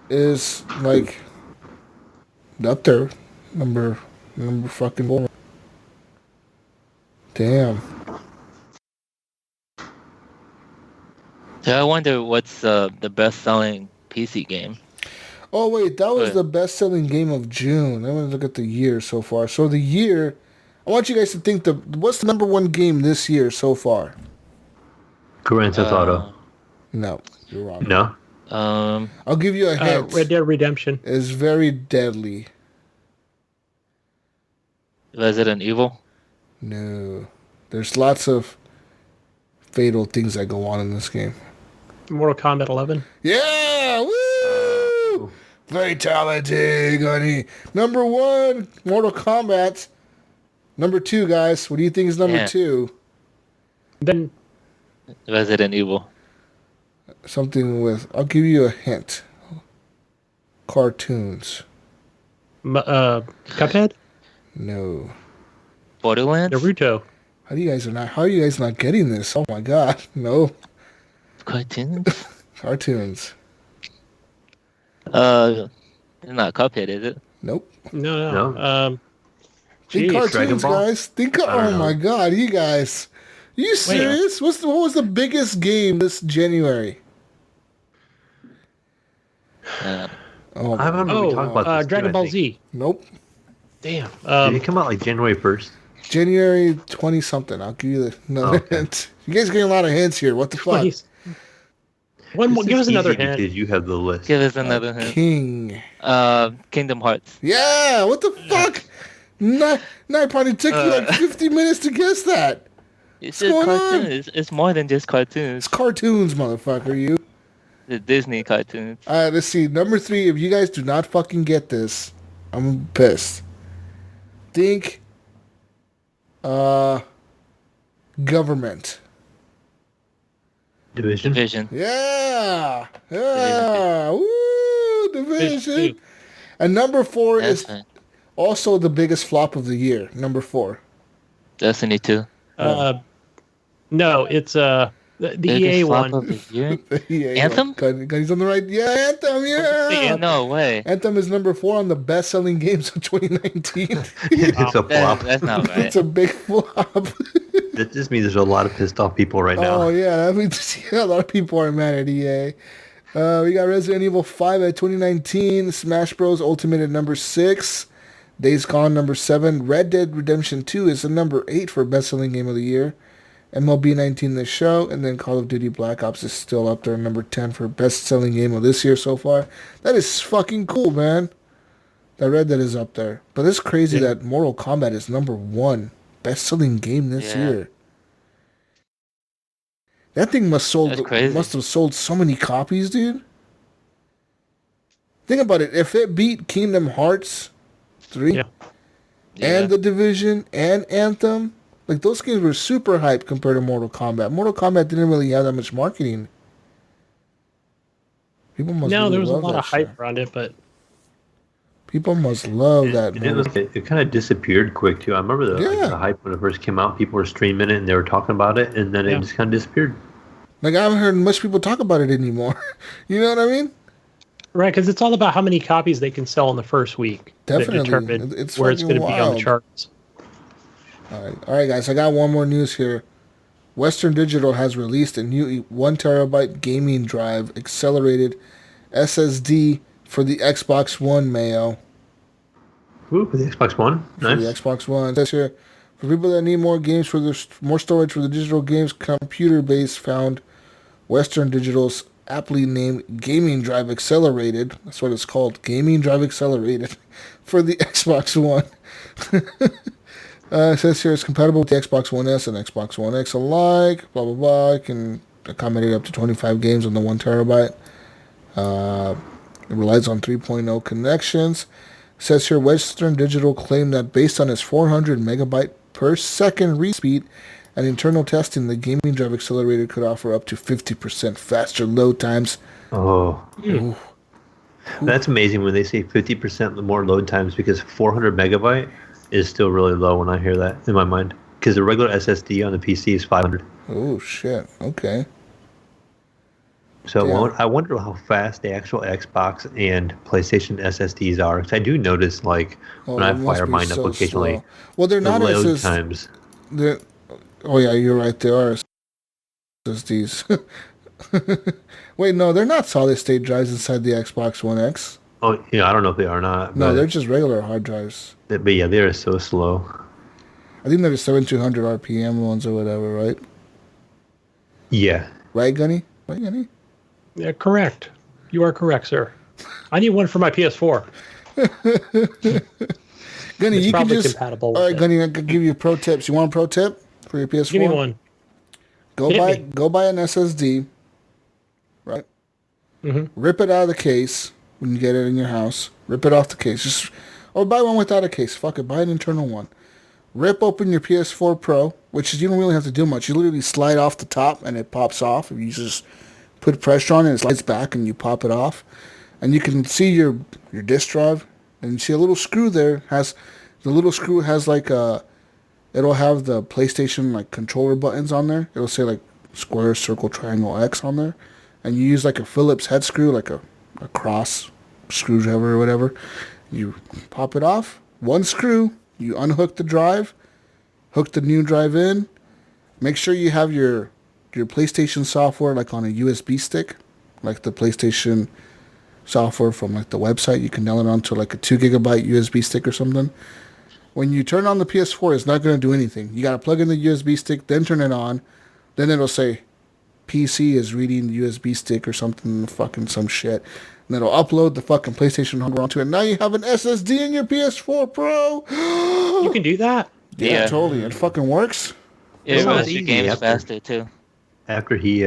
is up there. Number fucking 4. Damn. So I wonder what's the best selling PC game. Oh wait, that was the best selling game of June. I'm gonna look at the year so far. So the year, I want you guys to think what's the number 1 game this year so far? Grand Theft Auto. No, you're wrong. No. I'll give you a hint. Red Dead Redemption. It's very deadly. Resident Evil. No, there's lots of fatal things that go on in this game. Mortal Kombat 11. Yeah, woo! Fatality, Gunny. Number 1, Mortal Kombat. Number 2, guys. What do you think is number 2? Then Resident Evil. Something with... I'll give you a hint. Cartoons. Cuphead? No. Borderlands? Naruto. How are you guys not getting this? Oh my god. No. Cartoons? Cartoons. It's not Cuphead, is it? Nope. No. Think cartoons, guys. Oh my god, you guys. Are you serious? What was the biggest game this January? I remember we talked about this. Dragon Ball Z. Nope. Damn. Did it come out like January 1st? January 20 something. I'll give you another hint. You guys getting a lot of hints here. What the fuck? One more. Give us another hint. Because you have the list. Give us another hint. King. Kingdom Hearts. Yeah. What the fuck? Nypron, it took you like 50 minutes to guess that. It's just cartoons. It's more than just cartoons. It's cartoons, motherfucker. You. The Disney cartoons. All right. Let's see. Number 3. If you guys do not fucking get this, I'm pissed. Think. Government. Division. Yeah. Woo, Division. And number 4 is also the biggest flop of the year. Number 4. Destiny 2. No, it's the EA one. Of the year? The EA Anthem? He's on the right. Yeah, Anthem. Yeah. No way. Anthem is number 4 on the best-selling games of 2019. It's a flop. That's not right. It's a big flop. That just means there's a lot of pissed off people right now. Oh, yeah. That means a lot of people are mad at EA. We got Resident Evil 5 at 2019. Smash Bros. Ultimate at number 6. Days Gone number 7. Red Dead Redemption 2 is the number 8 for best-selling game of the year. MLB 19 The Show, and then Call of Duty Black Ops is still up there, number 10 for best-selling game of this year so far. That is fucking cool, man. That Red Dead is up there. But it's crazy that Mortal Kombat is number 1 best-selling game this year. That thing must have sold so many copies, dude. Think about it. If it beat Kingdom Hearts 3 and The Division and Anthem, like those games were super hyped compared to Mortal Kombat. Mortal Kombat didn't really have that much marketing. People must there was a love lot that of hype around it, but people must love that. It kind of disappeared quick too. I remember the hype when it first came out. People were streaming it and they were talking about it, and then it just kind of disappeared. Like I haven't heard much people talk about it anymore. You know what I mean? Right, because it's all about how many copies they can sell in the first week. Definitely, it's where it's going to be on the charts. All right, guys. I got one more news here. Western Digital has released a new 1 terabyte gaming drive accelerated SSD for the Xbox One, Mayo. Ooh, for the Xbox One? Nice. For the Xbox One. It says here, for people that need more more storage for the digital games computer base, found Western Digital's aptly named Gaming Drive Accelerated. That's what it's called, Gaming Drive Accelerated, for the Xbox One. It says here it's compatible with the Xbox One S and Xbox One X alike. Blah, blah, blah. It can accommodate up to 25 games on the 1 terabyte. It relies on 3.0 connections. It says here Western Digital claimed that based on its 400 megabyte per second read speed and internal testing, the Gaming Drive Accelerator could offer up to 50% faster load times. Oh. Ooh. That's amazing when they say 50% more load times, because 400 megabyte is still really low when I hear that in my mind. Because the regular SSD on the PC is 500. Oh, shit. Okay. So I wonder how fast the actual Xbox and PlayStation SSDs are. Because I do notice, like, when I fire mine up occasionally, slow. Well, they're not load times. Oh, yeah, you're right. They are SSDs. Wait, no, they're not solid-state drives inside the Xbox One X. Oh, yeah, I don't know if they are or not. No, they're just regular hard drives. But yeah, they're so slow. I think they're the 7200 RPM ones or whatever, right? Yeah. Right, Gunny? Right, Gunny? Yeah, correct. You are correct, sir. I need one for my PS4. Gunny, it's you can just... compatible all right, Gunny, I can give you pro tips. You want a pro tip for your PS4? Give me one. Go buy an SSD, right? Mm-hmm. Rip it out of the case when you get it in your house. Rip it off the case. Or buy one without a case. Fuck it. Buy an internal one. Rip open your PS4 Pro, which is, you don't really have to do much. You literally slide off the top and it pops off. If you just put pressure on it, it slides back and you pop it off. And you can see your disk drive. And you see a little screw there. The little screw has like a... It'll have the PlayStation like controller buttons on there. It'll say like square, circle, triangle, X on there. And you use like a Phillips head screw, like a cross screwdriver or whatever. You pop it off. One screw. You unhook the drive. Hook the new drive in. Make sure you have your PlayStation software like on a USB stick. Like the PlayStation software from like the website. You can nail it onto like a 2 gigabyte USB stick or something. When you turn on the PS4, it's not going to do anything. You got to plug in the USB stick, then turn it on. Then it'll say, PC is reading the USB stick or something, fucking some shit. And it'll upload the fucking PlayStation hardware onto it. Now you have an SSD in your PS4 Pro. You can do that? Yeah, totally. It fucking works. It runs your games faster, too. After he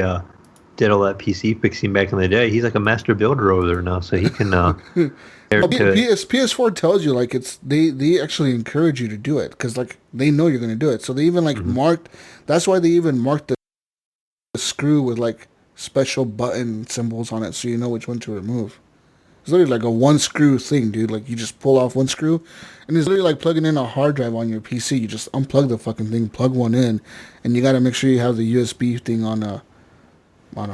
did all that PC fixing back in the day, he's like a master builder over there now, so he can... PS4 tells you, like, they actually encourage you to do it, because, like, they know you're going to do it. So they even, like, marked... That's why they even marked the screw with, like, special button symbols on it, so you know which one to remove. It's literally like a one screw thing, dude. Like, you just pull off one screw, and it's literally like plugging in a hard drive on your PC. You just unplug the fucking thing, plug one in, and you got to make sure you have the USB thing on a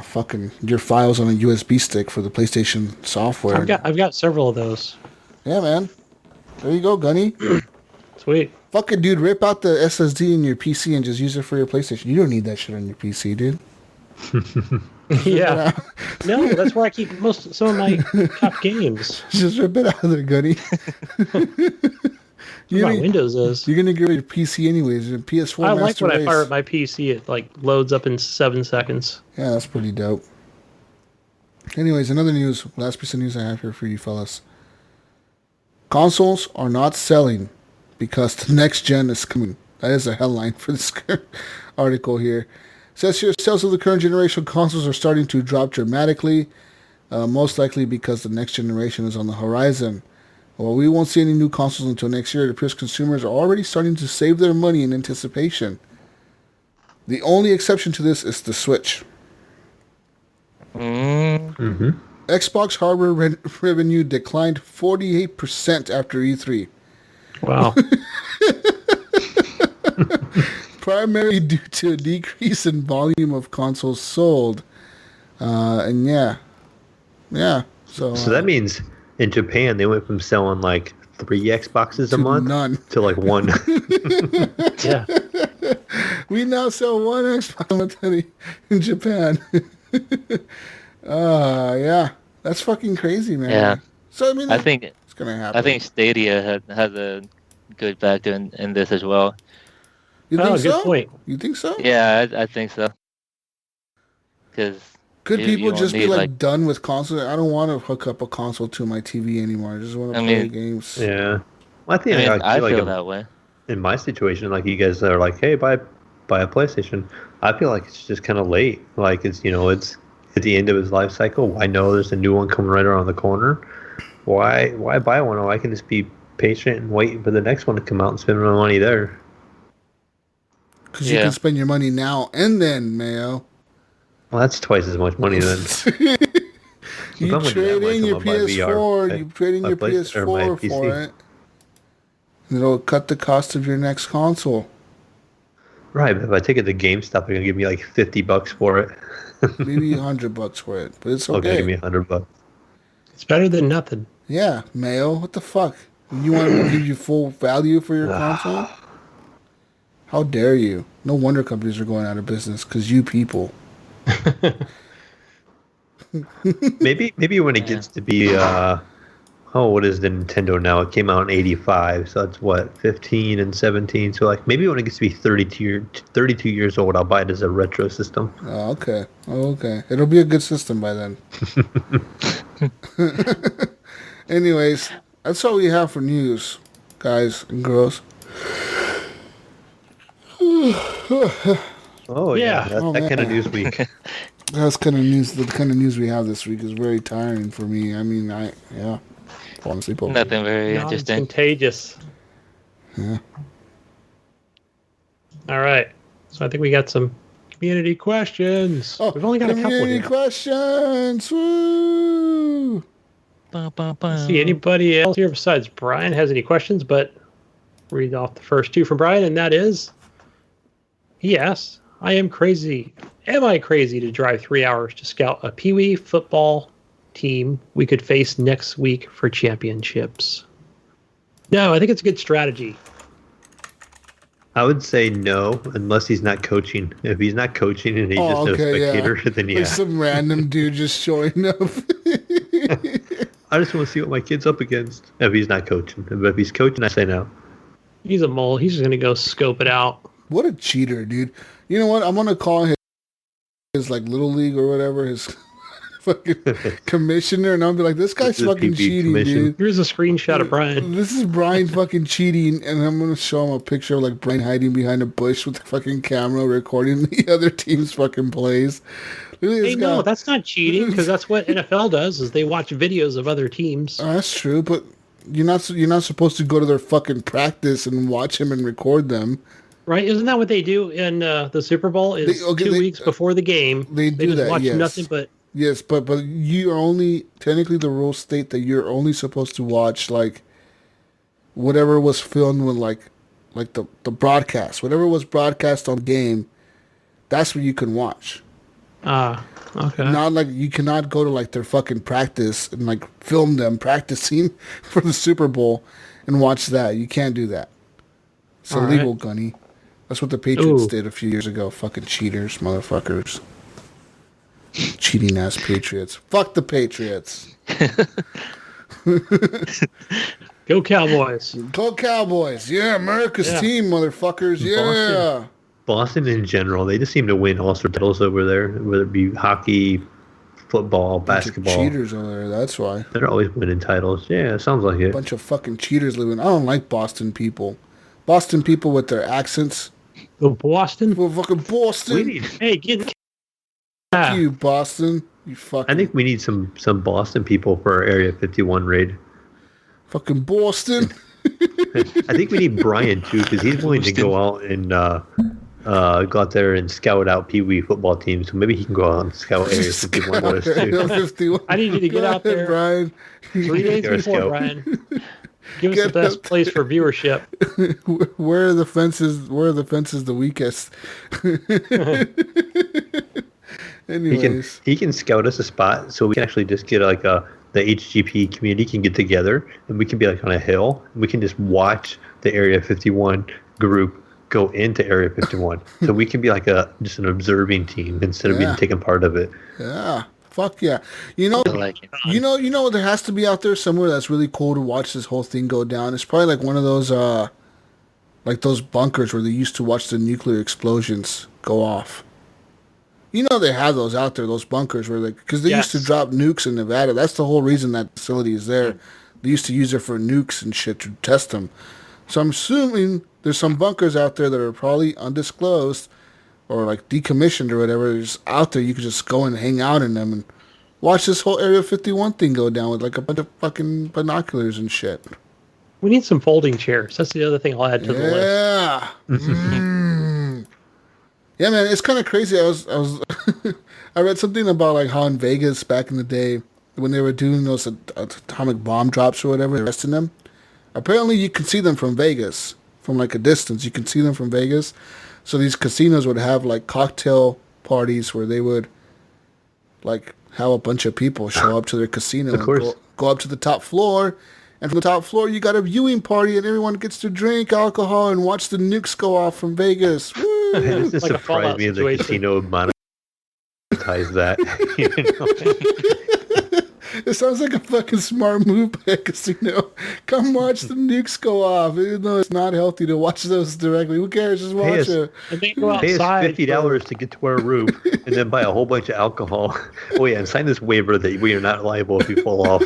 fucking your files on a USB stick for the PlayStation software. I've got several of those. Yeah, man. There you go, Gunny. Sweet. Fucking dude, rip out the SSD in your PC and just use it for your PlayStation. You don't need that shit on your PC, dude. Yeah. No, that's where I keep some of my top games. Just rip it out of there, Gunny. My Windows is. You're gonna get rid of your PC anyways. Your PS4. I like when I fire up my PC. It like loads up in 7 seconds. Yeah, that's pretty dope. Anyways, another news. Last piece of news I have here for you fellas. Consoles are not selling because the next gen is coming. That is a headline for this article here. It says here, sales of the current generation consoles are starting to drop dramatically, most likely because the next generation is on the horizon. While we won't see any new consoles until next year, it appears consumers are already starting to save their money in anticipation. The only exception to this is the Switch. Mm-hmm. Xbox hardware revenue declined 48% after E3. Wow. Primarily due to a decrease in volume of consoles sold. And yeah. So that means in Japan they went from selling like 3 Xboxes a month to like 1. Yeah. We now sell 1 Xbox a month in Japan. Yeah. That's fucking crazy, man. Yeah. So I mean, I think it's gonna happen. I think Stadia has a good factor in this as well. You think so? Good point. You think so? Yeah, I think so. Because could people just be like done with consoles? I don't want to hook up a console to my TV anymore. I just want to play games. Yeah. Well, I think I feel that way. In my situation, like you guys are like, hey, buy a PlayStation. I feel like it's just kind of late. Like it's it's at the end of its life cycle. I know there's a new one coming right around the corner. Why buy one? I can just be patient and wait for the next one to come out and spend my money there. Because you can spend your money now and then, Mayo. Well, that's twice as much money then. You trade in your PS4. You trade in your PS4 for it. It'll cut the cost of your next console. Right, but if I take it to GameStop, they're gonna give me like $50 for it. Maybe $100 for it, but it's okay. Okay, give me $100. It's better than nothing. Yeah, Mayo. What the fuck? You want me to give you full value for your console? How dare you? No wonder companies are going out of business because you people. maybe when it gets to be what is the Nintendo now? It came out in 85, so that's what 15 and 17. So like maybe when it gets to be 32 years old, I'll buy it as a retro system. Oh, okay. It'll be a good system by then. Anyways, that's all we have for news, guys and girls. Oh yeah, that kind of news week. That's kind of news. The kind of news we have this week is very tiring for me. I mean, fall asleep over. Nothing very interesting. Contagious. Yeah. All right. So I think we got some community questions. Oh, we've only got a couple here. Community questions. Woo! See anybody else here besides Brian has any questions? But read off the first 2 from Brian, and that is. He asks, Am I crazy to drive 3 hours to scout a Pee-wee football team we could face next week for championships? No, I think it's a good strategy. I would say no, unless he's not coaching. If he's not coaching and he's just a spectator, then yeah. Like some random dude just showing up. I just want to see what my kid's up against. If he's not coaching. But if he's coaching, I say no. He's a mole. He's just gonna go scope it out. What a cheater, dude. You know what? I'm gonna call his like little league or whatever his fucking commissioner, and I'll be like, this guy's fucking cheating, dude. Here's a screenshot of Brian. This is Brian fucking cheating, and I'm gonna show him a picture of like Brian hiding behind a bush with the fucking camera recording the other team's fucking plays. Hey, no, that's not cheating, because that's what NFL does, is they watch videos of other teams. That's true, but you're not supposed to go to their fucking practice and watch him and record them. Right? Isn't that what they do in the Super Bowl? Is 2 weeks before the game, they just that, watch yes. nothing but... Yes, but you are only, technically the rules state that you're only supposed to watch, like, whatever was filmed when, like the broadcast. Whatever was broadcast on the game, that's what you can watch. Okay. Not like, you cannot go to, like, their fucking practice and, like, film them practicing for the Super Bowl and watch that. You can't do that. It's illegal, Gunny. That's what the Patriots did a few years ago. Fucking cheaters, motherfuckers. Cheating ass Patriots. Fuck the Patriots. Go Cowboys. Go Cowboys. Yeah, America's team, motherfuckers. Yeah. Boston in general, they just seem to win all sorts of titles over there, whether it be hockey, football, basketball. Cheaters over there, that's why. They're always winning titles. Yeah, it sounds like it. Bunch of fucking cheaters living. I don't like Boston people. Boston people with their accents. Oh, Boston? Well, fucking Boston. Hey, get... Fuck you, Boston. You fucking... I think we need some Boston people for our Area 51 raid. Fucking Boston. I think we need Brian, too, because he's willing to go out and go out there and scout out Pee Wee football teams. So maybe he can go out and scout Area 51 with us, too. I need you to get out there, Brian. 3 days before, Brian. Give us the best place for viewership. Where are the fences? Where are the fences the weakest? Anyways, he can scout us a spot so we can actually just get like the HGP community can get together and we can be like on a hill and we can just watch the Area 51 group go into Area 51. So we can be like just an observing team instead of being taking part of it. Yeah. Fuck yeah. You know there has to be out there somewhere that's really cool to watch this whole thing go down. It's probably like one of those like those bunkers where they used to watch the nuclear explosions go off. You know they have those out there, those bunkers where because they used to drop nukes in Nevada. That's the whole reason that facility is there. They used to use it for nukes and shit to test them. So I'm assuming there's some bunkers out there that are probably undisclosed or like decommissioned or whatever. It's out there. You could just go and hang out in them and watch this whole Area 51 thing go down with like a bunch of fucking binoculars and shit. We need some folding chairs. That's the other thing I'll add to the list. Yeah. Yeah, man, it's kind of crazy. I was I read something about like how in Vegas back in the day when they were doing those atomic bomb drops or whatever, they're testing them. Apparently, you can see them from Vegas from like a distance. You can see them from Vegas. So these casinos would have like cocktail parties where they would like have a bunch of people show up to their casino and go up to the top floor. And from the top floor, you got a viewing party and everyone gets to drink alcohol and watch the nukes go off from Vegas. Woo! It just like surprised me the casino would monetize that. You know? It sounds like a fucking smart move by a casino. Come watch the nukes go off. Even though it's not healthy to watch those directly. Who cares? Just watch it. And then go pay us outside $50 to get to our roof and then buy a whole bunch of alcohol. Oh yeah, and sign this waiver that we are not liable if you fall off.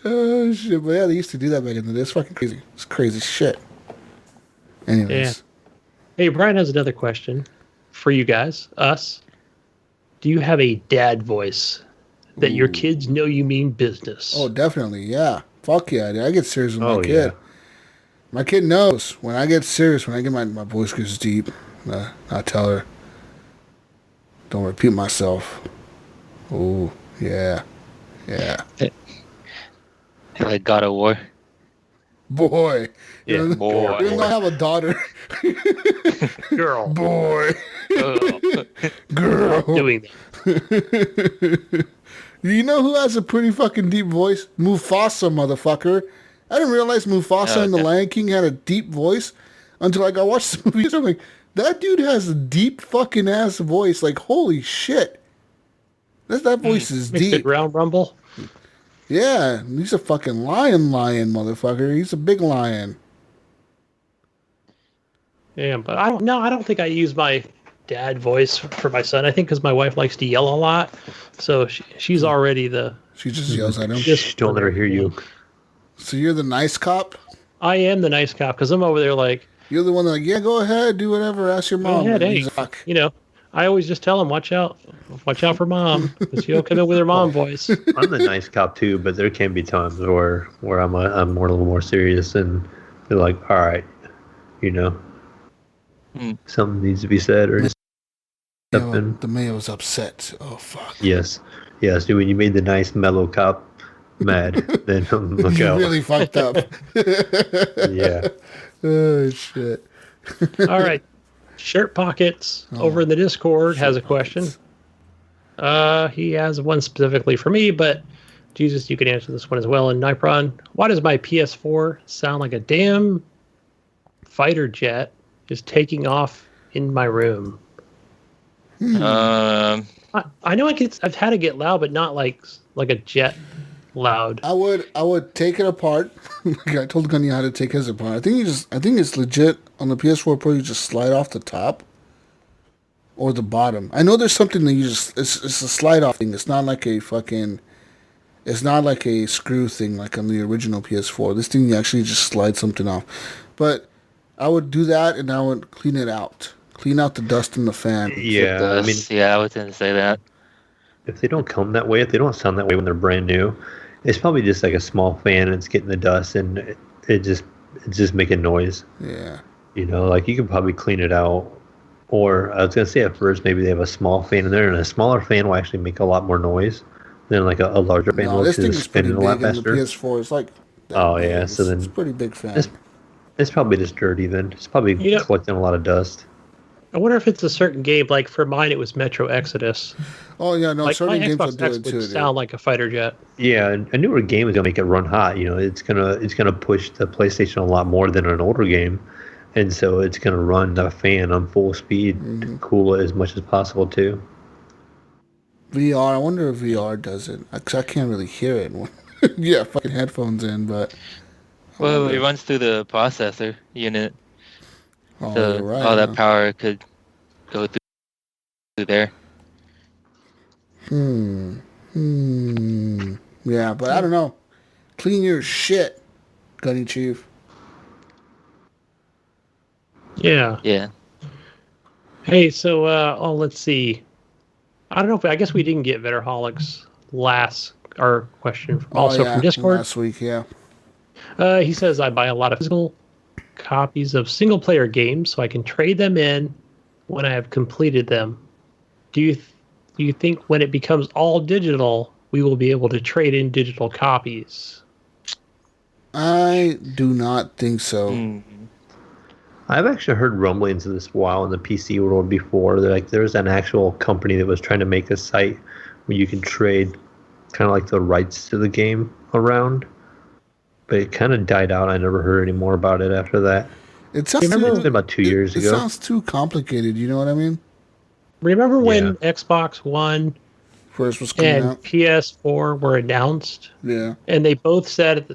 Oh shit! But yeah, they used to do that back in the day. It's fucking crazy. It's crazy shit. Anyways. Yeah. Hey, Brian has another question for you guys, us. Do you have a dad voice that your kids know you mean business? Oh, definitely, yeah. Fuck yeah, dude. I get serious with my kid. Yeah. My kid knows when I get serious, when I get my voice gets deep, I tell her, don't repeat myself. Oh, yeah. Yeah. Like God of War. Boy. Yeah, boy. Even though I have a daughter. Girl. Boy. Girl. Doing that. You know who has a pretty fucking deep voice? Mufasa, motherfucker. I didn't realize Mufasa in The Lion King had a deep voice until like I watched the movie. I'm like, that dude has a deep fucking ass voice. Like, holy shit. That voice is Makes deep. it round rumble. Yeah, he's a fucking lion, motherfucker. He's a big lion. Yeah, but I don't think I use my dad voice for my son. I think because my wife likes to yell a lot, so she's already the. She just yells at him. Don't let her hear you. So you're the nice cop? I am the nice cop because I'm over there like. You're the one that yeah, go ahead, do whatever, ask your mom. Go ahead, hey. You know, I always just tell him, watch out for mom, because she'll come in with her mom voice. I'm the nice cop too, but there can be times where I'm a little more serious, and they're like, all right, you know, something needs to be said or something. The Mayo's upset. Oh fuck. Yes. Dude, when you made the nice mellow cop mad, then look you out. really fucked up. Yeah. Oh shit. All right. Shirt Pockets over in the Discord has a question. He has one specifically for me, but Jesus, you can answer this one as well. And Nypron, why does my PS4 sound like a damn fighter jet is taking off in my room? I know I've had it get loud, but not like a jet loud. I would take it apart. I told Gunny how to take his apart. I think it's legit on the PS4 Pro. You just slide off the top or the bottom. I know there's something that it's a slide off thing. It's not like a screw thing like on the original PS4. This thing you actually just slide something off. But I would do that and I would clean it out. Clean out the dust in the fan. Yeah, I was going to say that. If they don't come that way, if they don't sound that way when they're brand new, it's probably just like a small fan and it's getting the dust and it's just making noise. Yeah. You know, like you could probably clean it out. Or I was going to say at first maybe they have a small fan in there, and a smaller fan will actually make a lot more noise than like a larger fan will. This thing is pretty big, a lot and the faster. PS4 is like so then it's a pretty big fan. It's probably just dirty then. It's probably collecting a lot of dust. I wonder if it's a certain game. Like for mine, it was Metro Exodus. Oh yeah, no, like certain my games will Xbox do X it would too. sound like a fighter jet. Yeah, a newer game is gonna make it run hot. You know, it's gonna push the PlayStation a lot more than an older game, and so it's gonna run the fan on full speed to cool it as much as possible too. VR. I wonder if VR does it. Cause I can't really hear it. Yeah, fucking headphones in, but. Well, it runs through the processor unit. Oh, So you're right, all that power could go through there. Yeah, but I don't know. Clean your shit, Gunny Chief. Yeah. Yeah. Hey, so let's see. I don't know I guess we didn't get Vetterholic's our question from Discord. Last week, yeah. He says, I buy a lot of physical copies of single-player games so I can trade them in when I have completed them. Do you think when it becomes all digital, we will be able to trade in digital copies? I do not think so. I've actually heard rumblings of this while in the PC world before. There's an actual company that was trying to make a site where you can trade kind of like the rights to the game around. But it kind of died out. I never heard any more about it after that. It's been about 2 years ago. It sounds too complicated. You know what I mean? Remember when Xbox One first was coming out? PS4 were announced? Yeah. And they both said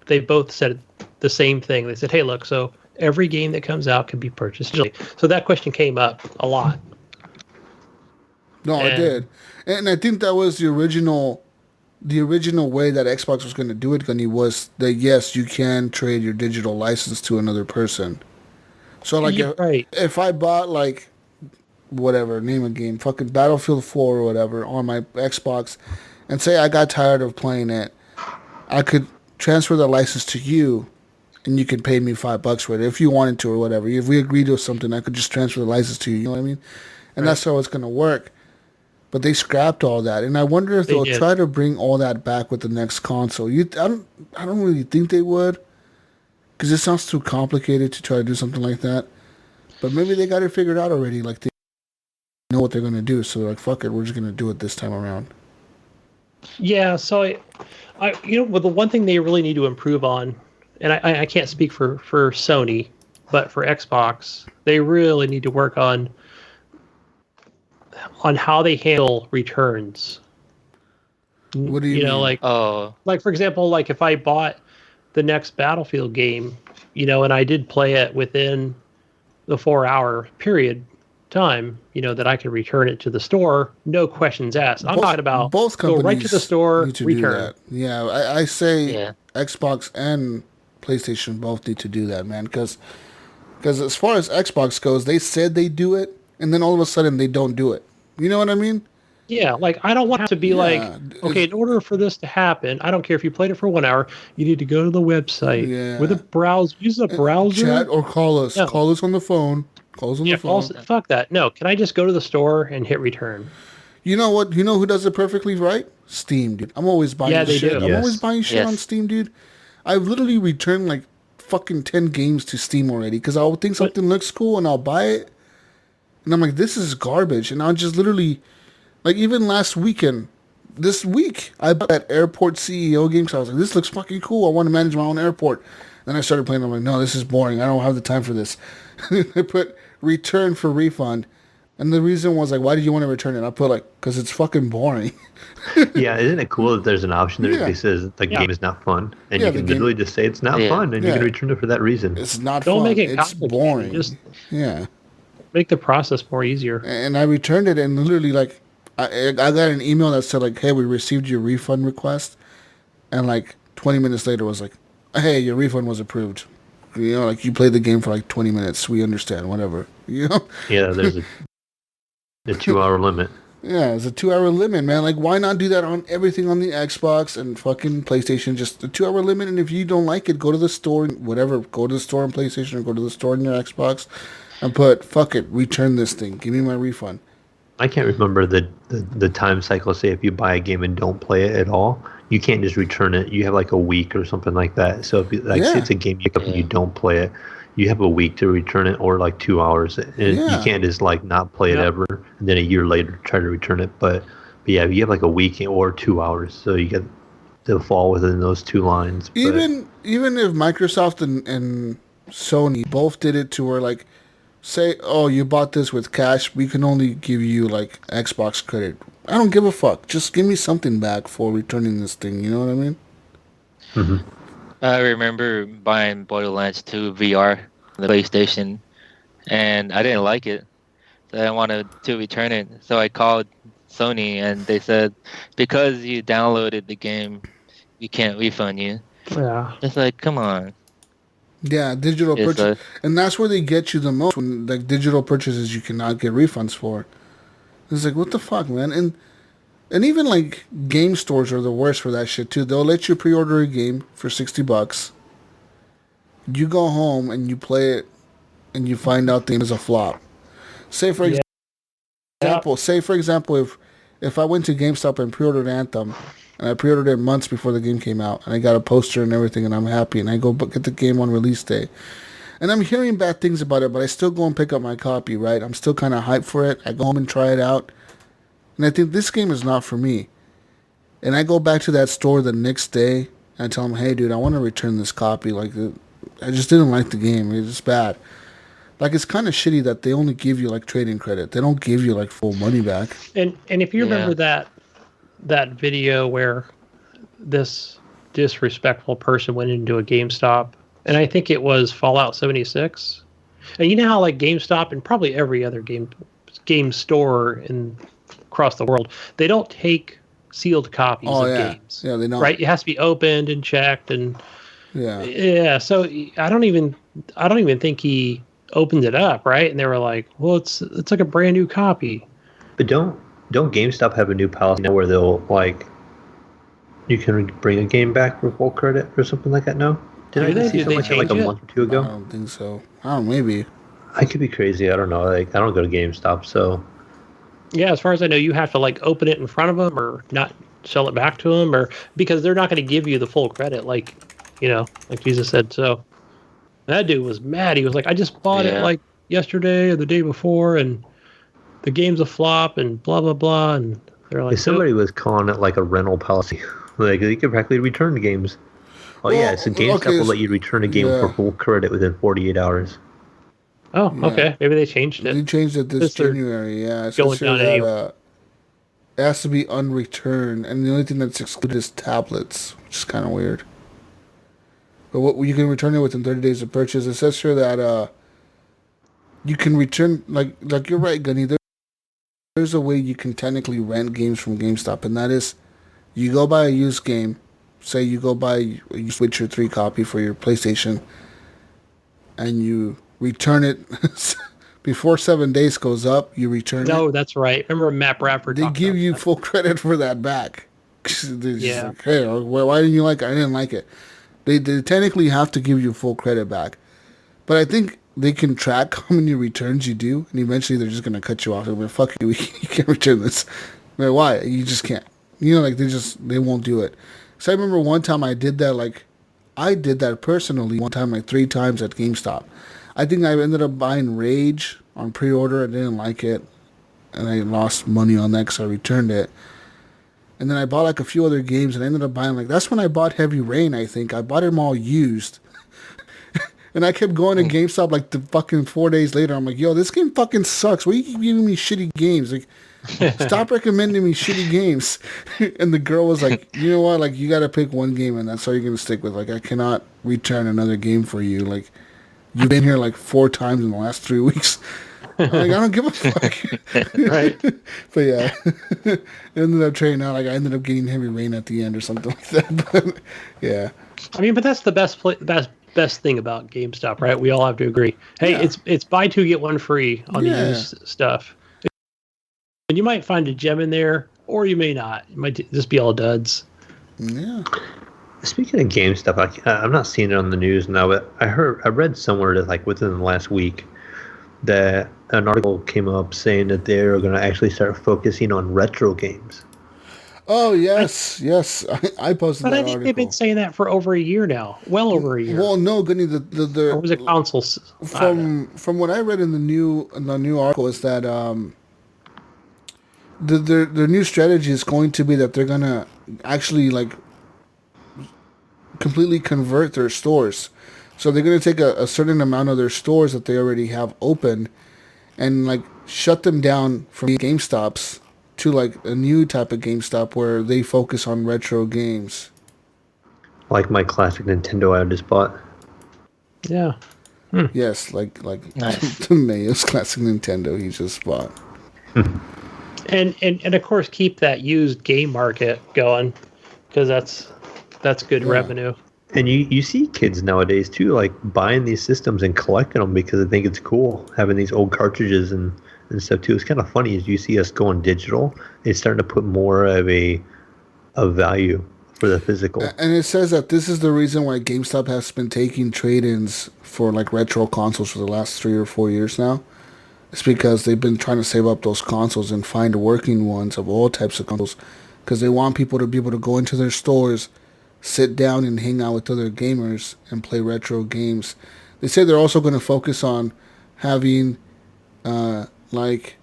the same thing. They said, "Hey, look, so every game that comes out can be purchased." So that question came up a lot. No, it did, and I think that was the original way that Xbox was going to do it, Gunny, was that yes, you can trade your digital license to another person. So like, if I bought like, whatever, name a game, fucking Battlefield 4 or whatever on my Xbox, and say I got tired of playing it, I could transfer the license to you, and you could pay me $5 for it if you wanted to or whatever. If we agreed to something, I could just transfer the license to you. You know what I mean? And that's how it's going to work. But they scrapped all that, and I wonder if they'll try to bring all that back with the next console. I don't really think they would, because it sounds too complicated to try to do something like that. But maybe they got it figured out already. Like they know what they're gonna do, so they're like, "Fuck it, we're just gonna do it this time around." Yeah. So well, the one thing they really need to improve on, and I can't speak for Sony, but for Xbox, they really need to work on how they handle returns. What do you mean? Like for example, like if I bought the next Battlefield game, and I did play it within the 4-hour period time, that I could return it to the store, no questions asked. I'm talking about both companies go right to the store, need to return. do that. Yeah, I say Xbox and PlayStation both need to do that, man. Because as far as Xbox goes, they said they do it, and then all of a sudden they don't do it. You know what I mean? Yeah, like I don't want to be okay, in order for this to happen, I don't care if you played it for 1 hour, you need to go to the website with a browser, use a browser. Chat or call us. No. Call us on the phone. Call us on the phone. Fuck that. No, can I just go to the store and hit return? You know what? You know who does it perfectly right? Steam, dude. I'm always buying shit. I'm always buying shit on Steam, dude. I've literally returned like fucking 10 games to Steam already because I'll think something looks cool and I'll buy it. And I'm like, this is garbage. And I'll just literally, like even this week, I bought that airport CEO game. So I was like, this looks fucking cool. I want to manage my own airport. Then I started playing. I'm like, no, this is boring. I don't have the time for this. I put return for refund. And the reason was like, why did you want to return it? I put like, because it's fucking boring. Yeah, isn't it cool that there's an option there that says the game is not fun? And you can literally just say it's not fun and you can return it for that reason. It's not fun. Don't make it's boring. Just make the process more easier. And I returned it and literally like, I got an email that said like, hey, we received your refund request. And like 20 minutes later was like, hey, your refund was approved. Like you played the game for like 20 minutes. We understand, whatever. Yeah, there's a 2-hour limit. Yeah, it's a 2-hour limit, man. Like, why not do that on everything on the Xbox and fucking PlayStation? Just a 2-hour limit, and if you don't like it, go to the store, whatever. Go to the store on PlayStation or go to the store on your Xbox and put, fuck it, return this thing. Give me my refund. I can't remember the time cycle. Say if you buy a game and don't play it at all, you can't just return it. You have like a week or something like that. So if say it's a game you pick up and you don't play it, you have a week to return it or like 2 hours. And you can't just like not play it ever and then a year later try to return it. But yeah, you have like a week or 2 hours. So you get to fall within those two lines. Even if Microsoft and Sony both did it to where like, say, oh, you bought this with cash, we can only give you like Xbox credit. I don't give a fuck. Just give me something back for returning this thing. You know what I mean? Mm-hmm. I remember buying Borderlands 2 VR on the PlayStation, and I didn't like it. So I wanted to return it. So I called Sony, and they said, because you downloaded the game, we can't refund you. Yeah. It's like, come on. Yeah, digital purchase. And that's where they get you the most. When like digital purchases you cannot get refunds for. It's like, what the fuck, man? And even like game stores are the worst for that shit too. They'll let you pre-order a game for $60. You go home and you play it, and you find out the game is a flop. Say for example, if I went to GameStop and pre-ordered Anthem, and I pre-ordered it months before the game came out, and I got a poster and everything, and I'm happy, and I go get the game on release day, and I'm hearing bad things about it, but I still go and pick up my copy, right? I'm still kind of hyped for it. I go home and try it out. And I think this game is not for me. And I go back to that store the next day and I tell them, hey, dude, I want to return this copy. Like, I just didn't like the game. It's just bad. Like, it's kind of shitty that they only give you, like, trading credit. They don't give you, like, full money back. And if you remember that video where this disrespectful person went into a GameStop, and I think it was Fallout 76. And you know how, like, GameStop and probably every other game store across the world, they don't take sealed copies of games. Yeah, they don't. Right? It has to be opened and checked, and so I don't even think he opened it up, right? And they were like, well, it's like a brand new copy. But don't GameStop have a new policy now where they'll like you can bring a game back for full credit or something like that? No, did I see something like a month or two ago? I don't think so. Maybe. I could be crazy. I don't know. Like I don't go to GameStop, so. Yeah, as far as I know, you have to like open it in front of them or not sell it back to them, or because they're not going to give you the full credit, like Jesus said. So that dude was mad. He was like, I just bought it like yesterday or the day before, and the game's a flop, and blah blah blah. And they're like, somebody was calling it like a rental policy, like you could practically return the games. Oh yeah, so GameStop will let you return a game for full credit within 48 hours. Oh, okay. Maybe they changed it. They changed it this January. Yeah, going down anyway. it has to be unreturned, and the only thing that's excluded is tablets, which is kind of weird. But what you can return it within 30 days of purchase. It says here that you can return like you're right, Gunny. There's a way you can technically rent games from GameStop, and that is you go buy a used game. Say you go buy a Witcher 3 copy for your PlayStation, and you return it before 7 days goes up. You return it. No, that's right. Remember Matt Bradford? They give you full credit for that back. Yeah. Like, hey, why didn't you like it? I didn't like it. They technically have to give you full credit back, but I think they can track how many returns you do, and eventually they're just gonna cut you off. They're like, "Fuck you, you can't return this." Like, why? You just can't. You know, like they won't do it. So I remember one time I did that. Like, I did that personally one time, like 3 times at GameStop. I think I ended up buying Rage on pre-order. I didn't like it, and I lost money on that because I returned it. And then I bought like a few other games, and I ended up buying like that's when I bought Heavy Rain. I think I bought them all used. And I kept going to GameStop like the fucking 4 days later. I'm like, yo, this game fucking sucks. Why you keep giving me shitty games? Like, stop recommending me shitty games. And the girl was like, you know what? Like, you got to pick one game, and that's all you're going to stick with. Like, I cannot return another game for you. Like, you've been here like 4 times in the last 3 weeks. I'm like, I don't give a fuck. Right. But yeah, it ended up trading out. Like, I ended up getting Heavy Rain at the end or something like that. But yeah. I mean, but that's the best thing about GameStop, right? We all have to agree. Hey, Yeah. it's buy 2 get 1 free on the used stuff, and you might find a gem in there, or you may not. It might just be all duds. Yeah. Speaking of GameStop, I'm not seeing it on the news now, but I read somewhere that like within the last week that an article came up saying that they're going to actually start focusing on retro games. Oh, yes. I posted But that I think article. they've been saying that for over a year now. Well over a year. Well, no, Gunny, Or was it consoles? from what I read in the new article is that their new strategy is going to be that they're gonna actually like completely convert their stores. So they're gonna take a certain amount of their stores that they already have open and like shut them down from GameStops to like a new type of GameStop where they focus on retro games. Like my classic Nintendo I just bought. Yeah. Yes, like Nice. the Mayo's classic Nintendo he just bought. And of course keep that used game market going, because that's good revenue. And you see kids nowadays too, like buying these systems and collecting them because they think it's cool having these old cartridges and stuff too. It's kind of funny as you see us going digital. It's starting to put more of a value for the physical. And it says that this is the reason why GameStop has been taking trade-ins for like retro consoles for the last 3 or 4 years now. It's because they've been trying to save up those consoles and find working ones of all types of consoles, because they want people to be able to go into their stores, sit down and hang out with other gamers and play retro games. They say they're also going to focus on having like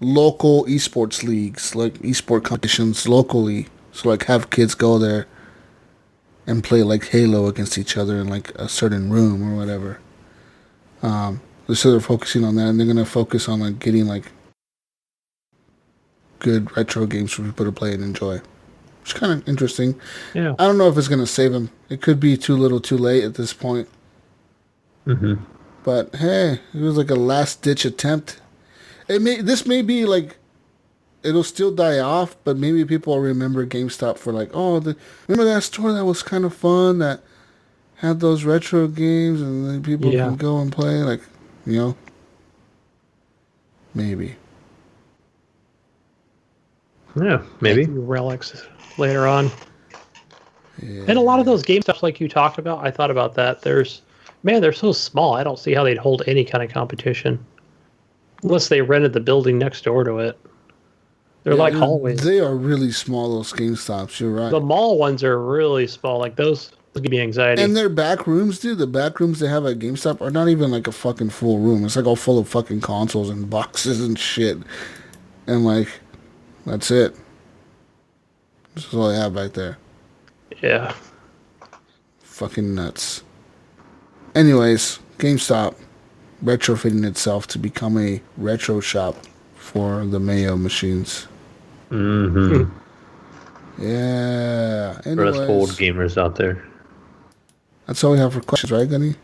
local esports leagues, like esport competitions locally. So like have kids go there and play like Halo against each other in like a certain room or whatever. So they're focusing on that, and they're going to focus on like getting like good retro games for people to play and enjoy. It's kind of interesting. Yeah. I don't know if it's going to save them. It could be too little too late at this point. Mm-hmm. But hey, it was like a last ditch attempt. This may be like, it'll still die off, but maybe people will remember GameStop for like, remember that store that was kind of fun that had those retro games and then people can go and play, like, you know, maybe. Yeah, maybe. Relics later on. Yeah. And a lot of those game stuff like you talked about, I thought about that. They're so small. I don't see how they'd hold any kind of competition. Unless they rented the building next door to it. They're like hallways. They are really small, those GameStops. You're right. The mall ones are really small. Like those give me anxiety. And their back rooms, dude. The back rooms they have at GameStop are not even like a fucking full room. It's like all full of fucking consoles and boxes and shit. And like, that's it. This is all I have back there. Yeah. Fucking nuts. Anyways, GameStop retrofitting itself to become a retro shop for the Mayo machines. Mm-hmm. Yeah. For us old gamers out there. That's all we have for questions, right, Gunny?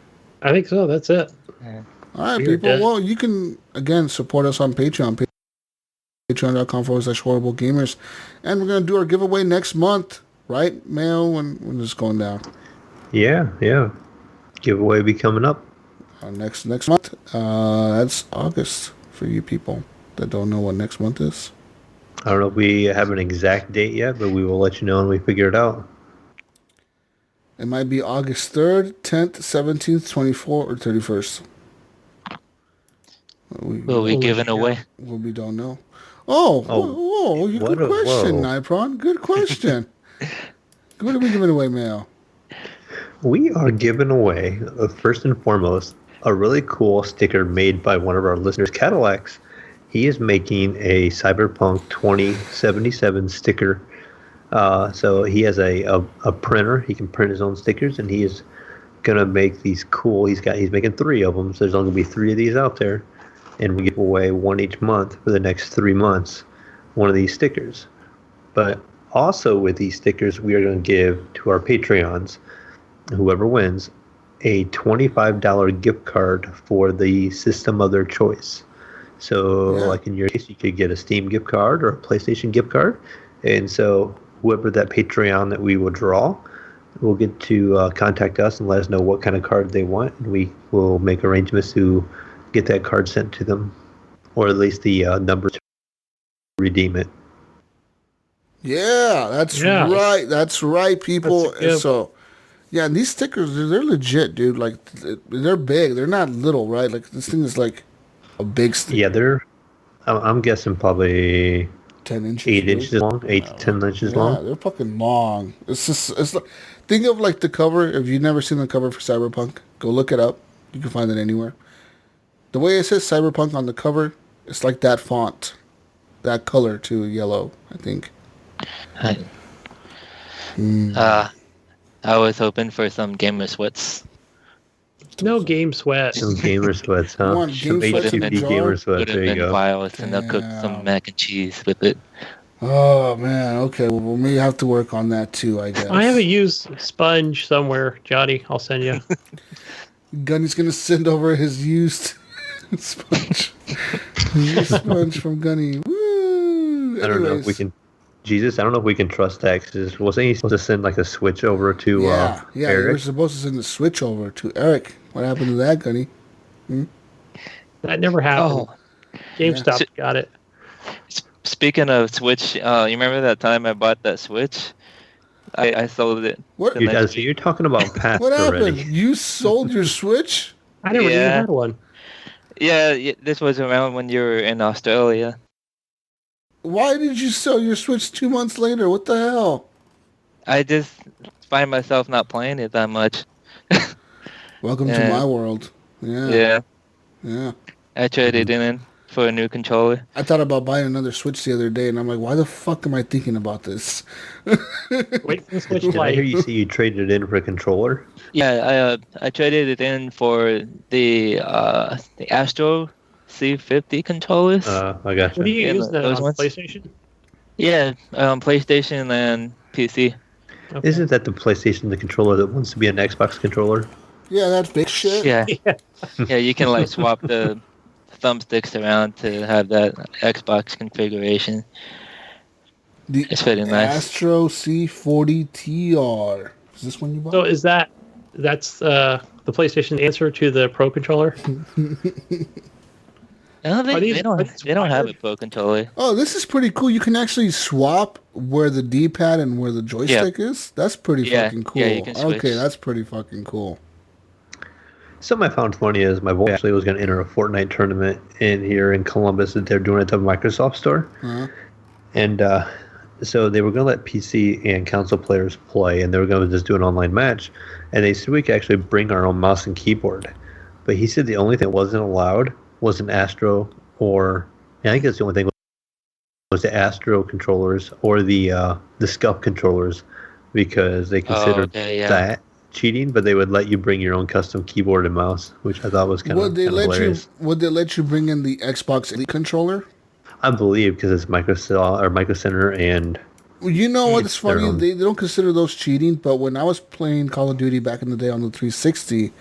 I think so. That's it. Yeah. All right, people. Well, you can, again, support us on Patreon. Patreon.com/horrible gamers. And we're going to do our giveaway next month, right, Mayo? When this is going down? Yeah. Giveaway be coming up. Next month. That's August for you people that don't know what next month is. I don't know if we have an exact date yet, but we will let you know when we figure it out. It might be August 3rd, 10th, 17th, 24th, or 31st. Will we give it away? We don't know. Whoa, good question, Nypron. Good question. What are we giving away, Mayo? We are giving away, first and foremost, a really cool sticker made by one of our listeners, Cadillacs. He is making a Cyberpunk 2077 sticker. So he has a printer. He can print his own stickers, and he is gonna make these cool. He's making 3 of them. So there's only gonna be 3 of these out there, and we give away 1 each month for the next 3 months. One of these stickers, but also with these stickers, we are going to give to our Patreons, whoever wins, a $25 gift card for the system of their choice. So, like in your case, you could get a Steam gift card or a PlayStation gift card. And so, whoever that Patreon that we will draw will get to contact us and let us know what kind of card they want. And we will make arrangements to get that card sent to them, or at least the number to redeem it. Yeah, that's right. That's right, people. So, yeah, and these stickers, they're legit, dude. Like, they're big. They're not little, right? Like, this thing is like a big sticker. Yeah, I'm guessing probably 10 inches. 8 inches long, 8 to 10 inches long. Yeah, they're fucking long. It's like, think of like the cover. If you've never seen the cover for Cyberpunk, go look it up. You can find it anywhere. The way it says Cyberpunk on the cover, it's like that font, that color too, yellow, I think. I was hoping for some gamer sweats. No game sweat. Some gamer sweats, huh? Some HGP gamer sweats. There you go. Files, and I'll cook some mac and cheese with it. Oh man, okay. Well, we may have to work on that too, I guess. I have a used sponge somewhere, Johnny. I'll send you. Gunny's gonna send over his used sponge. His sponge from Gunny. Woo! I don't know if we can. Jesus, I don't know if we can trust that. Cause wasn't he supposed to send like a switch over to Eric? You were supposed to send the switch over to Eric. What happened to that, Gunny? That never happened. GameStop got it. Speaking of Switch, you remember that time I bought that Switch? I sold it. What? So you're talking about past What happened? already. You sold your Switch? I never even had one. Yeah, this was around when you were in Australia. Why did you sell your Switch 2 months later? What the hell? I just find myself not playing it that much. Welcome to my world. Yeah. I traded it in for a new controller. I thought about buying another Switch the other day, and I'm like, why the fuck am I thinking about this? Wait for the Switch Did I hear you say you traded it in for a controller? Yeah, I traded it in for the Astro C50 controllers. I got you. What do you use those on ones? PlayStation? Yeah, PlayStation and PC. Okay. Isn't that the PlayStation, the controller that wants to be an Xbox controller? Yeah, that's big shit. Yeah, you can like swap the thumbsticks around to have that Xbox configuration. It's pretty nice. Astro C40 TR. Is this one you bought? So that's the PlayStation answer to the Pro controller? I don't think they don't have a Pro controller. Oh, this is pretty cool. You can actually swap where the D-pad and where the joystick is. That's pretty fucking cool. Yeah, you can switch. Okay, that's pretty fucking cool. Something I found funny is my boy actually was going to enter a Fortnite tournament in here in Columbus that they're doing at the Microsoft store. Uh-huh. And so they were going to let PC and console players play, and they were going to just do an online match. And they said we could actually bring our own mouse and keyboard. But he said the only thing that wasn't allowed was an Astro, or I think that's the only thing was the Astro controllers or the SCUF controllers, because they considered that cheating. But they would let you bring your own custom keyboard and mouse, which I thought was kind of hilarious. Would they let you bring in the Xbox Elite controller? I believe because it's Micro Center and. Well, you know what's funny? They don't consider those cheating, but when I was playing Call of Duty back in the day on the 360,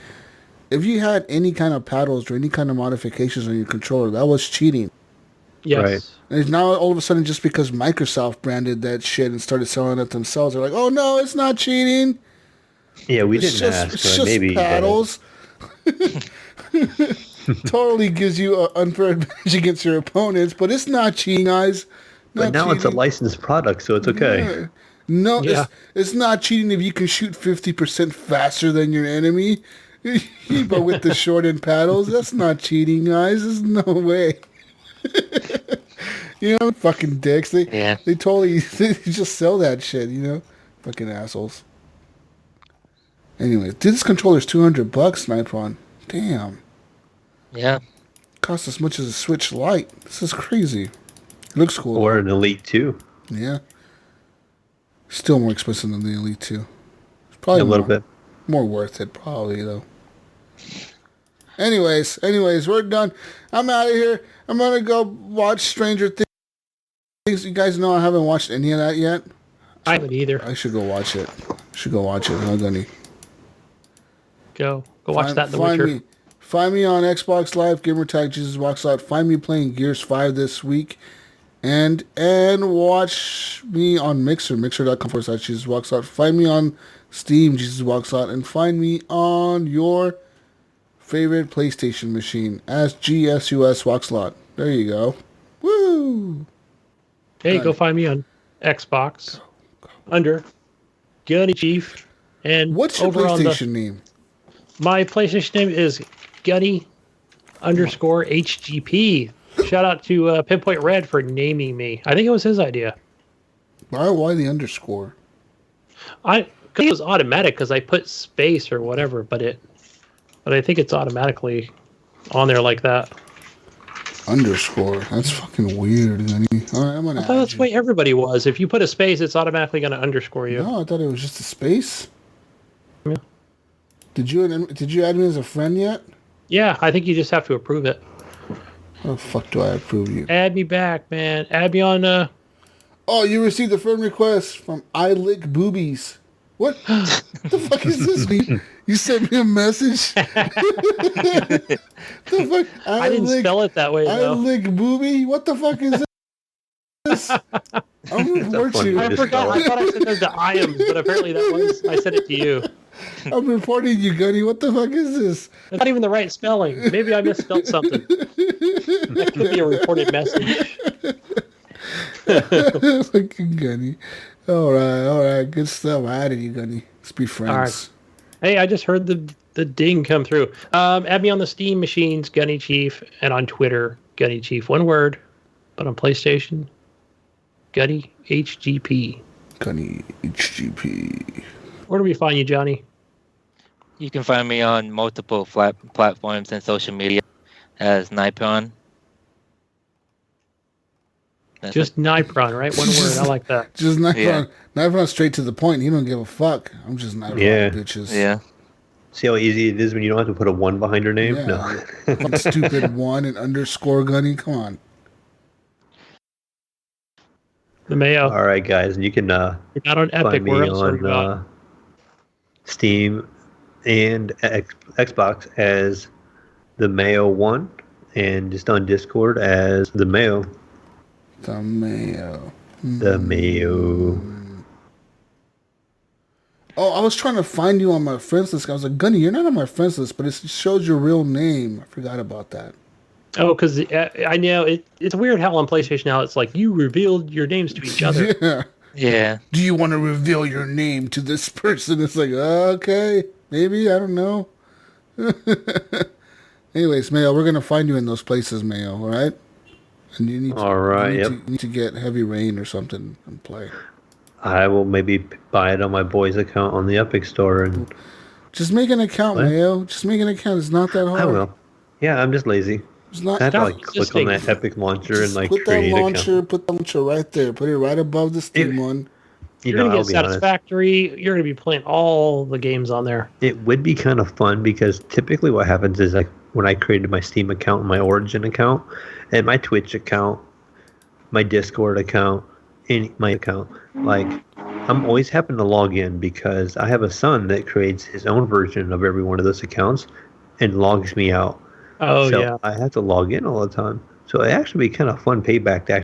if you had any kind of paddles or any kind of modifications on your controller, that was cheating. Yes. Right. And now all of a sudden, just because Microsoft branded that shit and started selling it themselves, they're like, "Oh no, it's not cheating." Yeah, we didn't ask. It's just maybe paddles. Totally gives you an unfair advantage against your opponents, but it's not cheating, guys. But now it's a licensed product, so it's okay. Yeah. No, it's not cheating if you can shoot 50% faster than your enemy. But with the shortened paddles, that's not cheating, guys. There's no way. You know, fucking dicks. They totally just sell that shit, you know? Fucking assholes. Anyway, this controller's $200, Nypron. Damn. Yeah. Costs as much as a Switch Lite. This is crazy. It looks cool. Or an Elite 2. Yeah. Still more expensive than the Elite 2. It's probably a little bit. More worth it, probably, though. Anyways, we're done. I'm out of here. I'm going to go watch Stranger Things. You guys know I haven't watched any of that yet. I haven't either. I should go watch it. Huh, Gunny? Go watch that in The Witcher. Find me on Xbox Live, gamertag Jesus Walks Out. Find me playing Gears 5 this week. And watch me on mixer.com/Jesus Walks Out. Find me on Steam, Jesus Walks Out. And find me on your favorite PlayStation machine as GSUS Walks Out. There you go. Woo! Hey, go find me on Xbox under Gunny Chief. And what's your PlayStation name? My PlayStation name is Gunny_HGP. Shout out to Pinpoint Red for naming me. I think it was his idea. Why the underscore? Cause it was automatic because I put space or whatever, but I think it's automatically on there like that. Underscore. That's fucking weird, Gunny. All right, I'm gonna. I thought that's the way everybody was. If you put a space, it's automatically gonna underscore you. No, I thought it was just a space. Yeah. Did you add me as a friend yet? Yeah, I think you just have to approve it. How the fuck do I approve you? Add me back, man. Add me on. Oh, you received a friend request from I Lick Boobies. What? What the fuck is this? You sent me a message? The fuck? I didn't spell it that way, though. I Lick Booby? What the fuck is this? I'm gonna report you. I forgot. I thought I said those to Iams, but apparently I said it to you. I'm reporting you, Gunny. What the fuck is this? It's not even the right spelling. Maybe I misspelled something. That could be a reported message. Fucking Gunny. All right. Good stuff. I added you, Gunny. Let's be friends. All right. Hey, I just heard the ding come through. Add me on the Steam machines, Gunny Chief, and on Twitter, Gunny Chief. One word. But on PlayStation, Gunny HGP. Gunny HGP. Where do we find you, Johnny? You can find me on multiple platforms and social media as Nypron. Just Nypron, right? One word. I like that. Just Nypron. Yeah. Nypron straight to the point. He don't give a fuck. I'm just Nypron, bitches. Yeah. See how easy it is when you don't have to put a 1 behind your name? Yeah. No. Stupid 1 and underscore Gunny. Come on. The Mayo. All right, guys. And you can you're not on Epic. find me on Steam and Xbox as the Mayo 1 and just on Discord as the Mayo. The Mayo. The Mayo. Oh, I was trying to find you on my friends list. I was like, Gunny, you're not on my friends list, but it shows your real name. I forgot about that. Oh, because I know it's weird how on PlayStation now it's like you revealed your names to each other. Yeah. Yeah. Do you want to reveal your name to this person? It's like, okay, maybe, I don't know. Anyways, Mayo, we're going to find you in those places, Mayo, all right? And you need to, need to get Heavy Rain or something and play. I will maybe buy it on my boy's account on the Epic Store. And just make an account, Mayo. Just make an account. It's not that hard. I will. Yeah, I'm just lazy. It's not. I have to click on that Epic launcher and put create that launcher. account. Put the launcher right there. Put it right above the Steam one. You're going to get Satisfactory. Honest. You're going to be playing all the games on there. It would be kind of fun because typically what happens is when I created my Steam account and my Origin account and my Twitch account, my Discord account, my account. Like, I'm always having to log in because I have a son that creates his own version of every one of those accounts and logs me out. Oh, so yeah. I have to log in all the time. So it actually be kind of fun payback to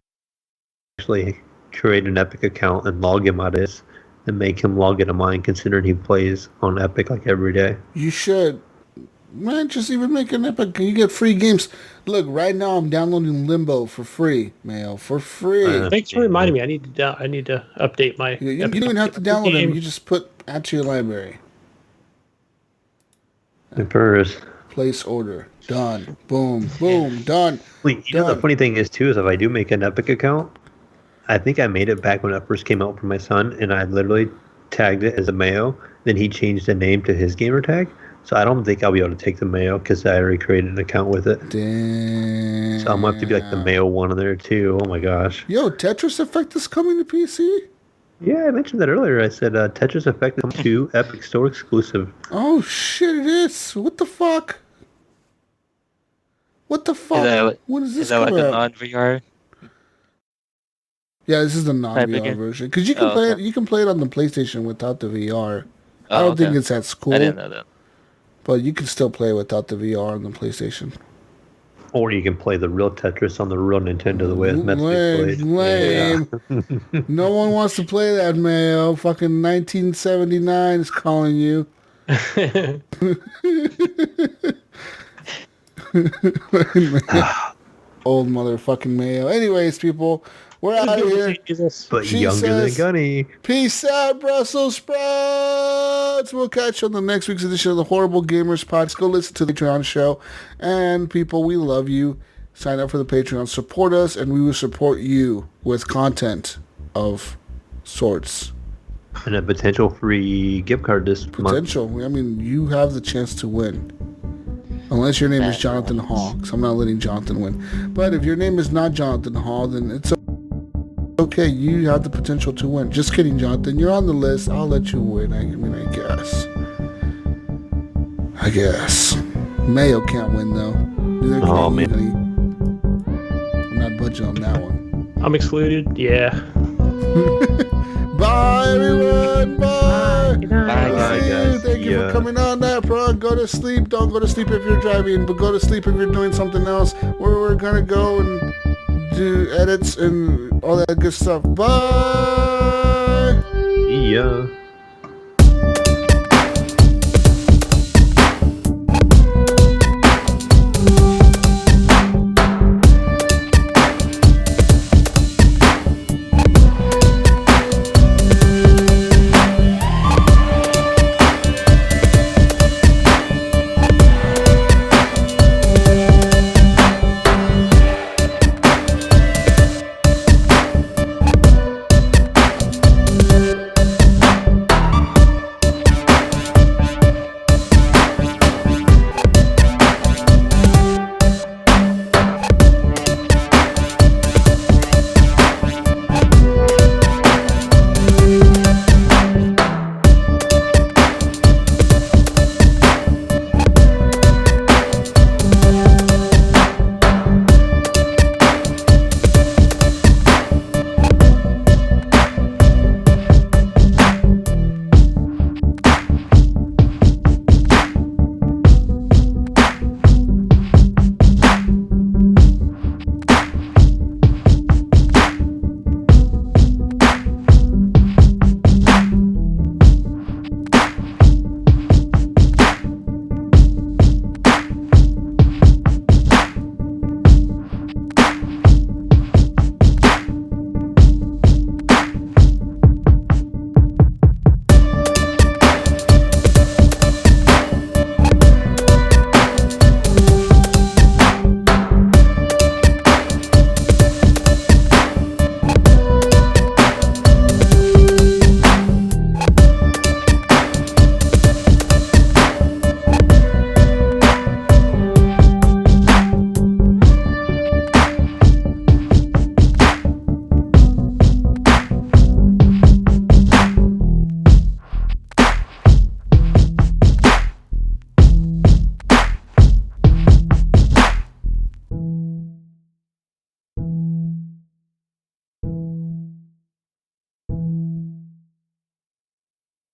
actually create an Epic account and log him out of his and make him log into mine, considering he plays on Epic like every day. You should. Man, just even make an Epic. You get free games. Look, right now I'm downloading Limbo for free, Mayo, for free. Thanks for reminding me. I need to update my. You don't even have to download them. You just add to your library. Place order. Done. Boom. Boom. Done. Wait, you know the funny thing is too is if I do make an Epic account, I think I made it back when it first came out for my son, and I literally tagged it as a Mayo. Then he changed the name to his gamer tag. So I don't think I'll be able to take the Mayo because I already created an account with it. Damn. So I'm going to have to be like the Mayo one on there too. Oh my gosh. Yo, Tetris Effect is coming to PC? Yeah, I mentioned that earlier. I said Tetris Effect is coming to Epic Store exclusive. Oh shit, it is. What the fuck? What the fuck? What is this? Is that like a non-VR? Yeah, this is the non-VR version. Because you can play it. You can play it on the PlayStation without the VR. I don't think it's as cool. I didn't know that. But you can still play without the VR on the PlayStation. Or you can play the real Tetris on the real Nintendo the way it's meant to be played. Lame. No one wants to play that, Mayo. Fucking 1979 is calling you. Old motherfucking Mayo. Anyways, people, we're out of here. But she younger than Gunny. Peace out, Brussels sprouts. We'll catch you on the next week's edition of the Horrible Gamers Podcast. Go listen to the Patreon show. And people, we love you. Sign up for the Patreon. Support us, and we will support you with content of sorts. And a potential free gift card this month. I mean, you have the chance to win. Unless your name is Jonathan Hall, because I'm not letting Jonathan win. But if your name is not Jonathan Hall, then it's okay. You have the potential to win. Just kidding, Jonathan. You're on the list. I'll let you win. I guess. Mayo can't win, though. Neither can you. I'm not budging on that one. I'm excluded. Yeah. Bye, everyone. Bye. Bye, guys. Thank you for coming on, Nypron. Go to sleep. Don't go to sleep if you're driving, but go to sleep if you're doing something else. We're going to go and do edits and all that good stuff. Bye. See ya.